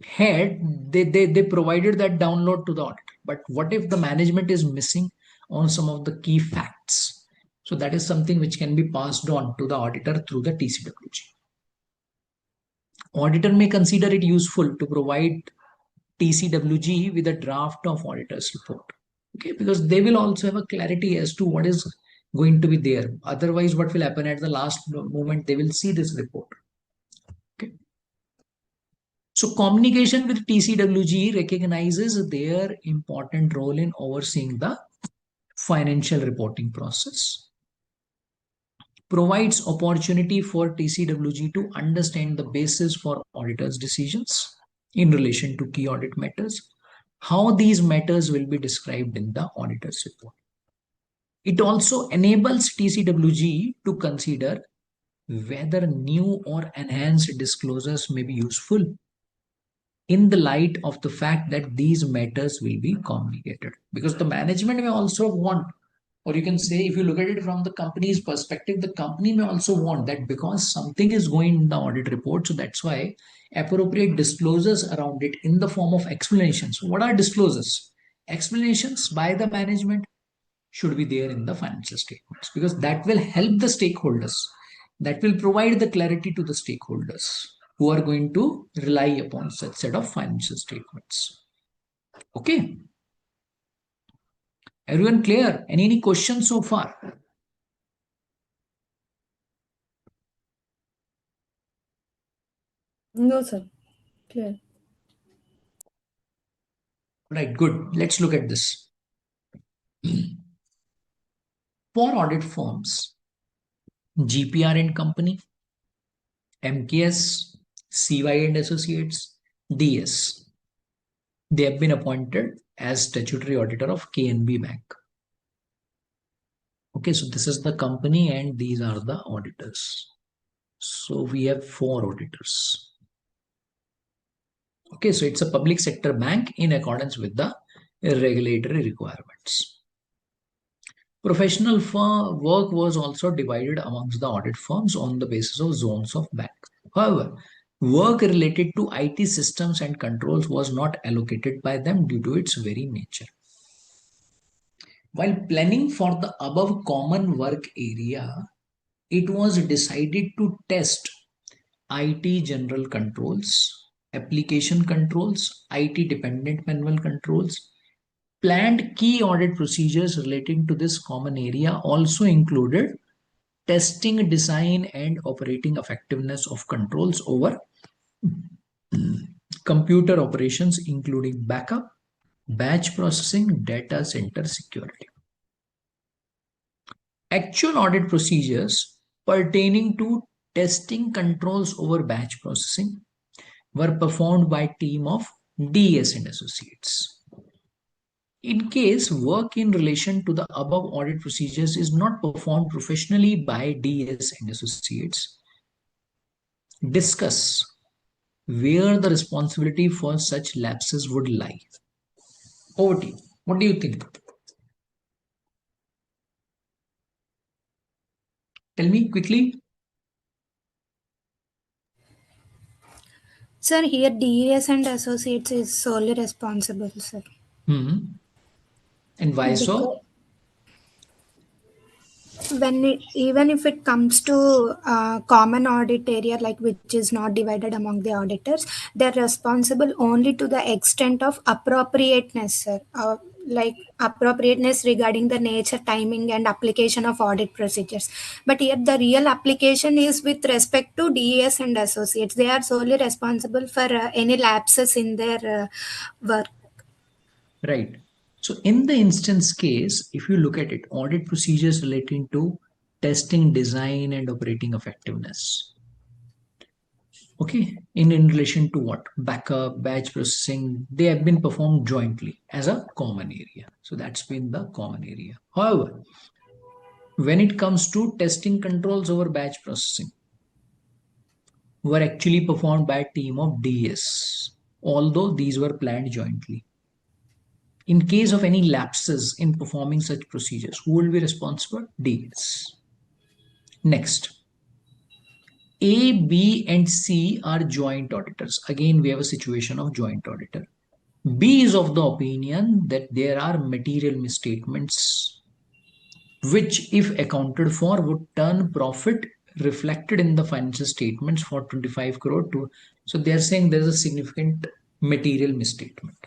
had, they provided that download to the auditor. But what if the management is missing on some of the key facts? So that is something which can be passed on to the auditor through the TCWG. Auditor may consider it useful to provide TCWG with a draft of auditor's report. Okay, because they will also have a clarity as to what is going to be there. Otherwise, what will happen at the last moment, they will see this report. Okay. So communication with TCWG recognizes their important role in overseeing the financial reporting process, provides opportunity for TCWG to understand the basis for auditors' decisions in relation to key audit matters, how these matters will be described in the auditor's report. It also enables TCWG to consider whether new or enhanced disclosures may be useful in the light of the fact that these matters will be communicated. Because the management may also want, or you can say, if you look at it from the company's perspective, the company may also want that because something is going in the audit report, so that's why appropriate disclosures around it in the form of explanations. What are disclosures? Explanations by the management should be there in the financial statements, because that will help the stakeholders. That will provide the clarity to the stakeholders who are going to rely upon such set of financial statements. Okay. Everyone clear? Any questions so far? No, sir. Clear. Right, good. Let's look at this. For audit firms, GPR and Company, MKS, CY and Associates, DS, they have been appointed as statutory auditor of KNB Bank. Okay, so this is the company and these are the auditors. So we have 4 auditors. Okay, so it's a public sector bank in accordance with the regulatory requirements. Professional work was also divided amongst the audit firms on the basis of zones of bank. However, work related to IT systems and controls was not allocated by them due to its very nature. While planning for the above common work area, it was decided to test IT general controls, application controls, IT dependent manual controls. Planned key audit procedures relating to this common area also included testing, design, and operating effectiveness of controls over computer operations, including backup, batch processing, data center security. Actual audit procedures pertaining to testing controls over batch processing were performed by a team of DS and Associates. In case work in relation to the above audit procedures is not performed professionally by DS and Associates, discuss where the responsibility for such lapses would lie. Over to you. What do you think? Tell me quickly. Sir, here DES and Associates is solely responsible, sir. And why so? Because even if it comes to common audit area, like which is not divided among the auditors, they're responsible only to the extent of appropriateness, sir. Like appropriateness regarding the nature, timing, and application of audit procedures. But here the real application is with respect to DES and Associates. They are solely responsible for any lapses in their work. Right. So in the instance case, if you look at it, audit procedures relating to testing, design, and operating effectiveness. Okay, in relation to what? Backup, batch processing, they have been performed jointly as a common area. So that's been the common area. However, when it comes to testing controls over batch processing, were actually performed by a team of DS, although these were planned jointly. In case of any lapses in performing such procedures, who will be responsible? DS. Next, A, B, and C are joint auditors. Again, we have a situation of joint auditor. B is of the opinion that there are material misstatements which, if accounted for, would turn profit reflected in the financial statements for 25 crore to. So they are saying there's a significant material misstatement.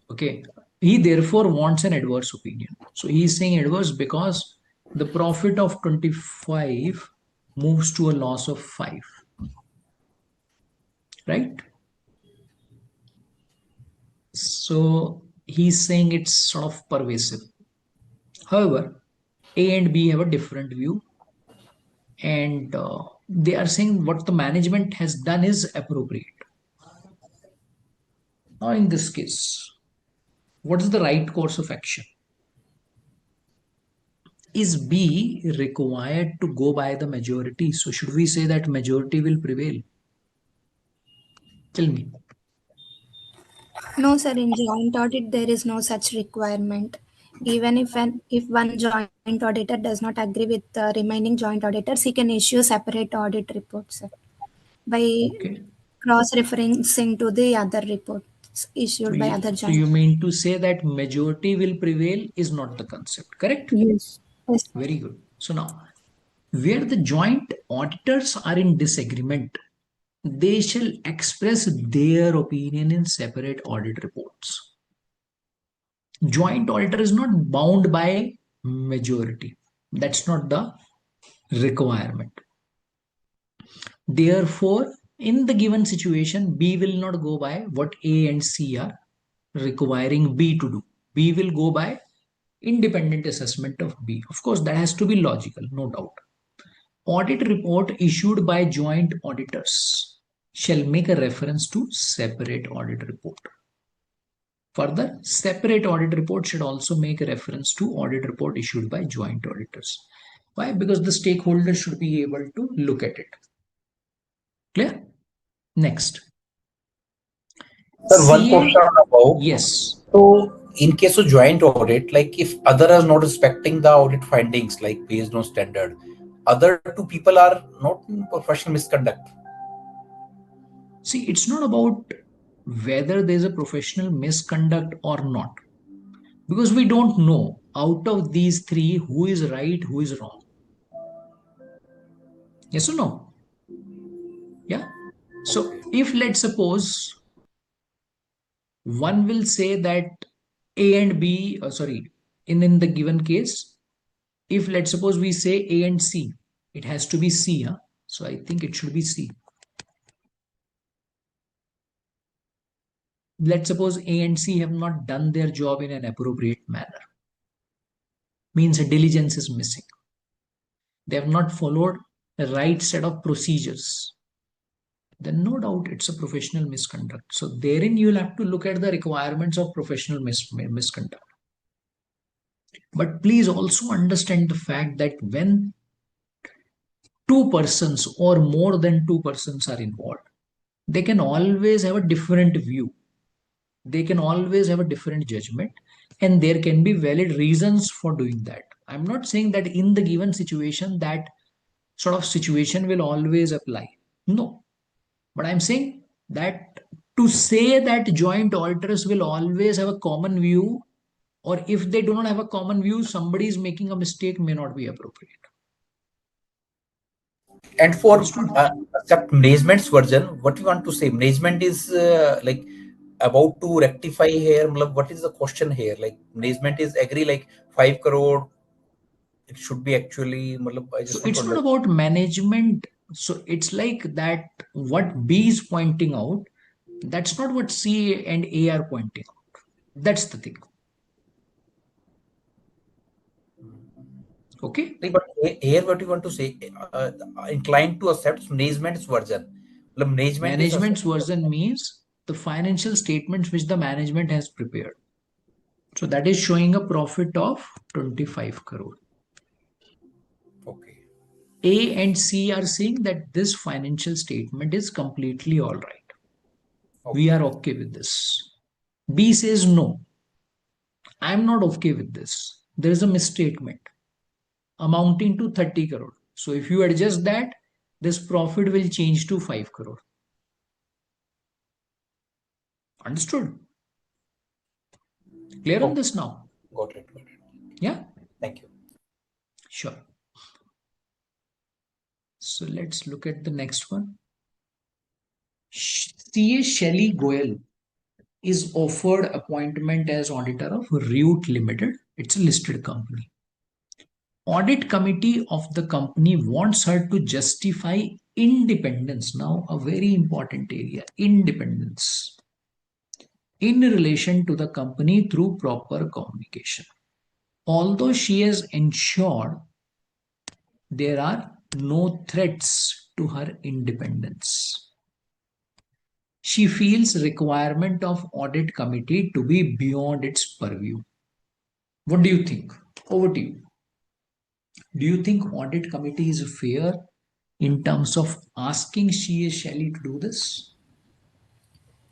Okay. He therefore wants an adverse opinion. So he is saying adverse because the profit of 25 moves to a loss of 5. Right? So he's saying it's sort of pervasive. However, A and B have a different view, and they are saying what the management has done is appropriate. Now, in this case, what is the right course of action? Is B required to go by the majority? So should we say that majority will prevail? Tell me. No, sir. In joint audit, there is no such requirement. Even if one joint auditor does not agree with the remaining joint auditors, he can issue separate audit reports, sir, by Okay. cross-referencing to the other reports issued by other So joint. you mean to say that majority will prevail is not the concept, correct? Yes. Yes. Very good. So now, where the joint auditors are in disagreement, they shall express their opinion in separate audit reports. Joint auditor is not bound by majority. That's not the requirement. Therefore, in the given situation, B will not go by what A and C are requiring B to do. B will go by independent assessment of B. Of course, that has to be logical, no doubt. Audit report issued by joint auditors shall make a reference to separate audit report. Further, separate audit report should also make a reference to audit report issued by joint auditors. Why? Because the stakeholders should be able to look at it. Clear? Next. Sir, one question about. Yes. So, in case of joint audit, like if other are not respecting the audit findings, like based on standard, other two people are not in professional misconduct. See, it's not about whether there's a professional misconduct or not, because we don't know out of these three who is right, who is wrong. Yes or no? Yeah. So if let's suppose one will say that A and B, in the given case, if let's suppose we say A and C, it has to be C. Huh? So I think it should be C. Let's suppose A and C have not done their job in an appropriate manner. Means diligence is missing. They have not followed the right set of procedures. Then no doubt it's a professional misconduct. So therein you'll have to look at the requirements of professional misconduct. But please also understand the fact that when two persons or more than two persons are involved, they can always have a different view. They can always have a different judgment, and there can be valid reasons for doing that. I'm not saying that in the given situation that sort of situation will always apply. No. But I'm saying that to say that joint auditors will always have a common view, or if they do not have a common view, somebody is making a mistake, may not be appropriate. And for Understood? accept management's version, what you want to say? Management is like about to rectify here. What is the question here? Like management is agree like 5 crore. It should be actually. I So just want to it's not understand. about management. So it's like that what B is pointing out, that's not what C and A are pointing out. That's the thing. Okay. But here, what you want to say? Inclined to accept management's version. Management is Management's accepting. version means the financial statements which the management has prepared. So that is showing a profit of 25 crore. Okay. A and C are saying that this financial statement is completely all right. We Okay. are okay with this. B says no, I'm not okay with this. There is a misstatement amounting to 30 crore. So if you adjust that, this profit will change to 5 crore. Understood? Clear on Okay. this now? Got it. Got it. Yeah? Thank you. Sure. So let's look at the next one. CA Shelly Goyal is offered appointment as auditor of Root Limited. It's a listed company. Audit committee of the company wants her to justify independence. Now, a very important area, independence, in relation to the company through proper communication. Although she has ensured there are no threats to her independence, she feels requirement of audit committee to be beyond its purview. What do you think? Over to you. Do you think audit committee is fair in terms of asking CA Shelley to do this?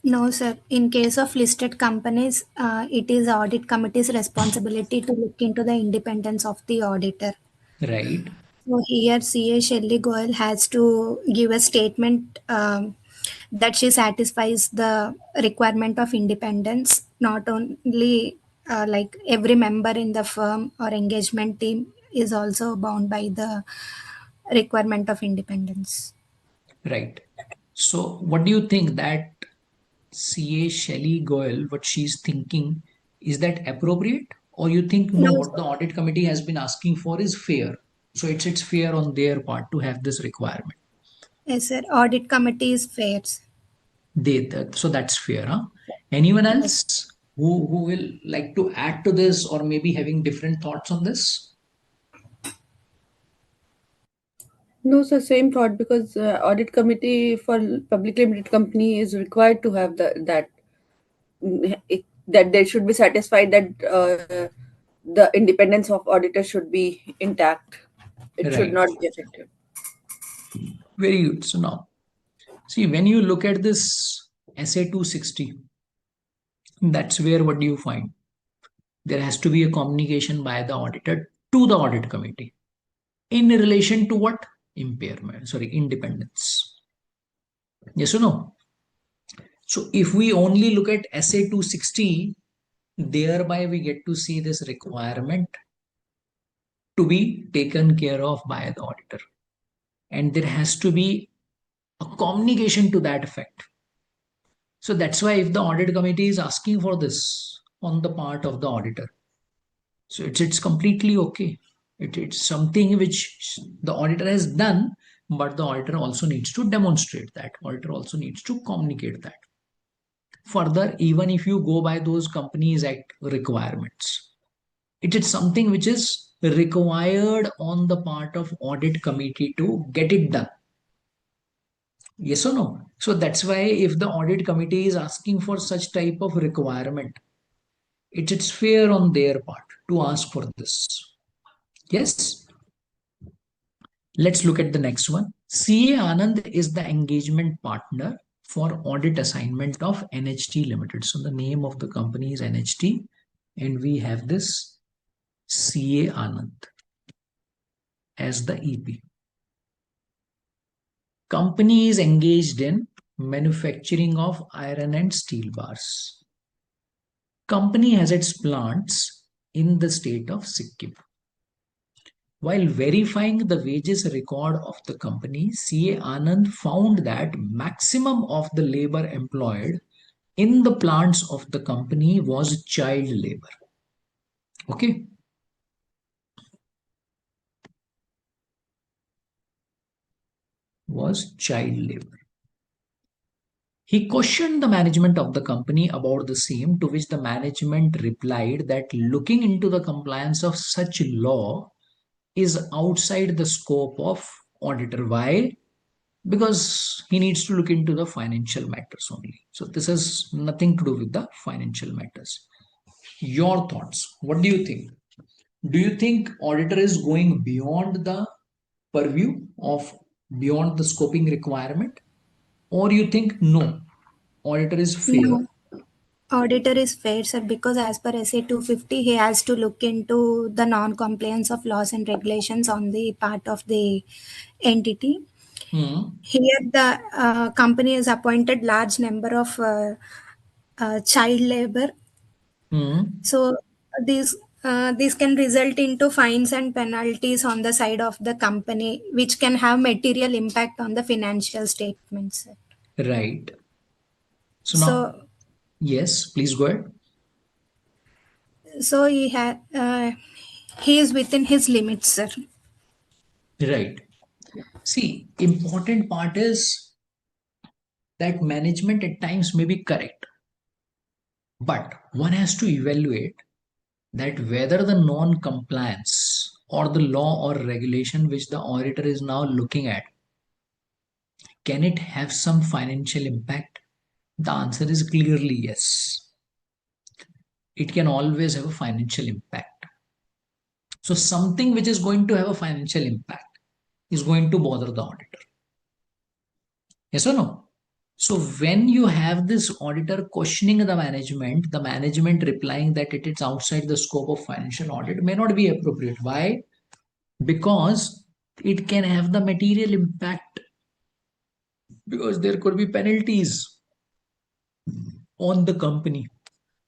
No, sir. In case of listed companies, it is audit committee's responsibility to look into the independence of the auditor. Right, So here, CA Shelley Goyal has to give a statement that she satisfies the requirement of independence. Not only like every member in the firm or engagement team is also bound by the requirement of independence. right. So, what do you think that CA Shelley Goyal, what she's thinking, is that appropriate? Or you think no, No, what the audit committee has been asking for is fair? So it's fair on their part to have this requirement. yes, sir. Audit committee is fair. So that's fair, huh? Anyone Yes. else who will like to add to this or maybe having different thoughts on this? No, sir, same thought, because audit committee for publicly limited company is required to have that they should be satisfied that the independence of auditor should be intact. It should Right. not be affected. Very good. So now, see, when you look at this SA 260, that's where what do you find? There has to be a communication by the auditor to the audit committee in relation to what? Impairment, sorry, independence. Yes or no? So if we only look at SA 260, thereby we get to see this requirement to be taken care of by the auditor. And there has to be a communication to that effect. So that's why if the audit committee is asking for this on the part of the auditor, so it's completely okay. It's something which the auditor has done, but the auditor also needs to demonstrate that. Auditor also needs to communicate that. Further, even if you go by those companies act requirements, it is something which is required on the part of audit committee to get it done. Yes or no? So that's why if the audit committee is asking for such type of requirement, it's fair on their part to ask for this. Yes. Let's look at the next one. CA Anand is the engagement partner for audit assignment of NHT Limited. So the name of the company is NHT, and we have this CA Anand as the EP. Company is engaged in manufacturing of iron and steel bars. Company has its plants in the state of Sikkim. While verifying the wages record of the company, CA Anand found that maximum of the labor employed in the plants of the company was child labor. Okay. Was child labor. He questioned the management of the company about the same, to which the management replied that looking into the compliance of such law is outside the scope of auditor. Why? Because he needs to look into the financial matters only. So this has nothing to do with the financial matters. Your thoughts? What do you think? Do you think auditor is going beyond the purview of beyond the scoping requirement, or you think no, auditor is fair? No, auditor is fair, sir, because as per SA 250, he has to look into the non-compliance of laws and regulations on the part of the entity. Here, the company has appointed large number of child labor. So these can result into fines and penalties on the side of the company, which can have material impact on the financial statements. Right. So now, So yes, please go ahead. so he is within his limits, sir. Right. See, important part is that management at times may be correct, but one has to evaluate that whether the non-compliance or the law or regulation which the auditor is now looking at, can it have some financial impact? The answer is clearly yes. It can always have a financial impact. So something which is going to have a financial impact is going to bother the auditor. Yes or no? So when you have this auditor questioning the management replying that it is outside the scope of financial audit may not be appropriate. Why? Because it can have the material impact, because there could be penalties on the company,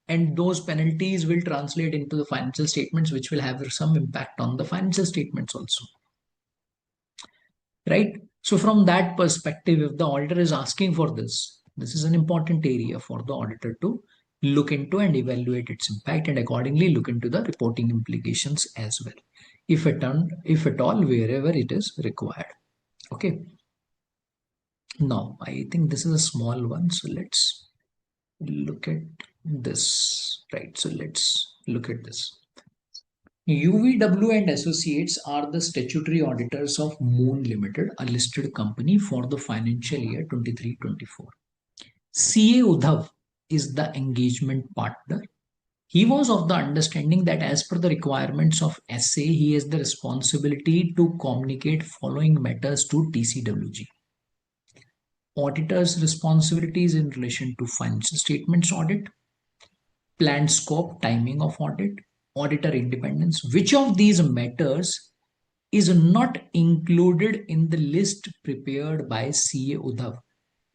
and those penalties will translate into the financial statements, which will have some impact on the financial statements also. Right? So from that perspective, if the auditor is asking for this is an important area for the auditor to look into and evaluate its impact, and accordingly look into the reporting implications as well, if at all, wherever it is required. Okay. Now, I think this is a small one, so let's look at this. Right, so let's look at this. UVW and Associates are the statutory auditors of Moon Limited, a listed company, for the financial year 23-24. CA Udhav is the engagement partner. He was of the understanding that as per the requirements of SA, he has the responsibility to communicate following matters to TCWG. Auditor's responsibilities in relation to financial statements audit, planned scope, timing of audit, auditor independence. Which of these matters is not included in the list prepared by CA Udhav?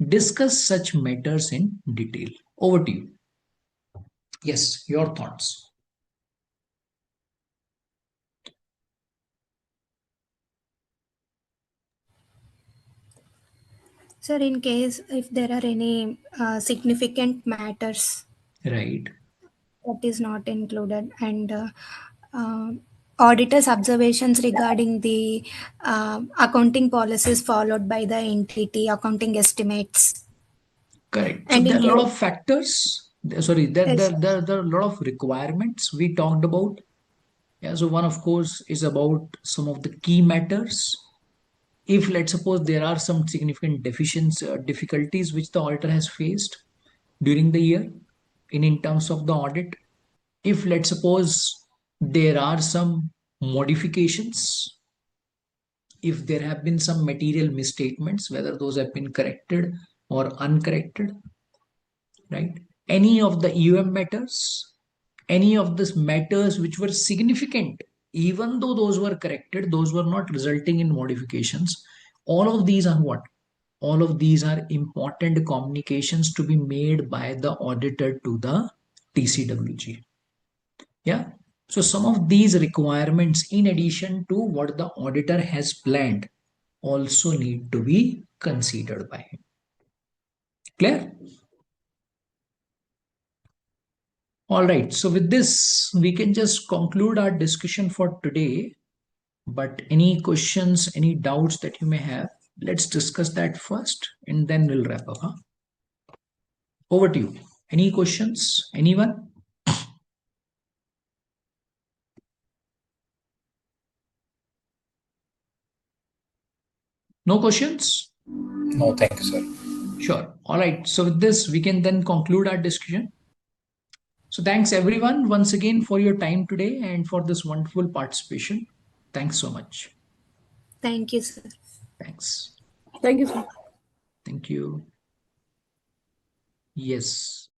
Discuss such matters in detail. Over to you. Yes, your thoughts. Sir, in case if there are any significant matters, Right. that is not included, and auditor's observations regarding the accounting policies followed by the entity, accounting estimates. Correct. So And there in are a lot case, of factors. Sorry, yes, there are a lot of requirements we talked about. Yeah, so one, of course, is about some of the key matters. If let's suppose there are some significant difficulties which the auditor has faced during the year in terms of the audit, if let's suppose there are some modifications, if there have been some material misstatements, whether those have been corrected or uncorrected, right? Any of the EUM matters, any of these matters which were significant, even though those were corrected, those were not resulting in modifications. All of these are what? All of these are important communications to be made by the auditor to the TCWG. Yeah. So some of these requirements, in addition to what the auditor has planned, also need to be considered by him. Clear? All right. So with this, we can just conclude our discussion for today. But any questions, any doubts that you may have, let's discuss that first and then we'll wrap up. Huh? Over to you. Any questions? Anyone? No questions? No, thank you, sir. Sure. All right. So with this, we can then conclude our discussion. So thanks everyone once again for your time today and for this wonderful participation. Thanks so much. Thank you, sir. Thanks. Thank you, sir. Thank you. Yes.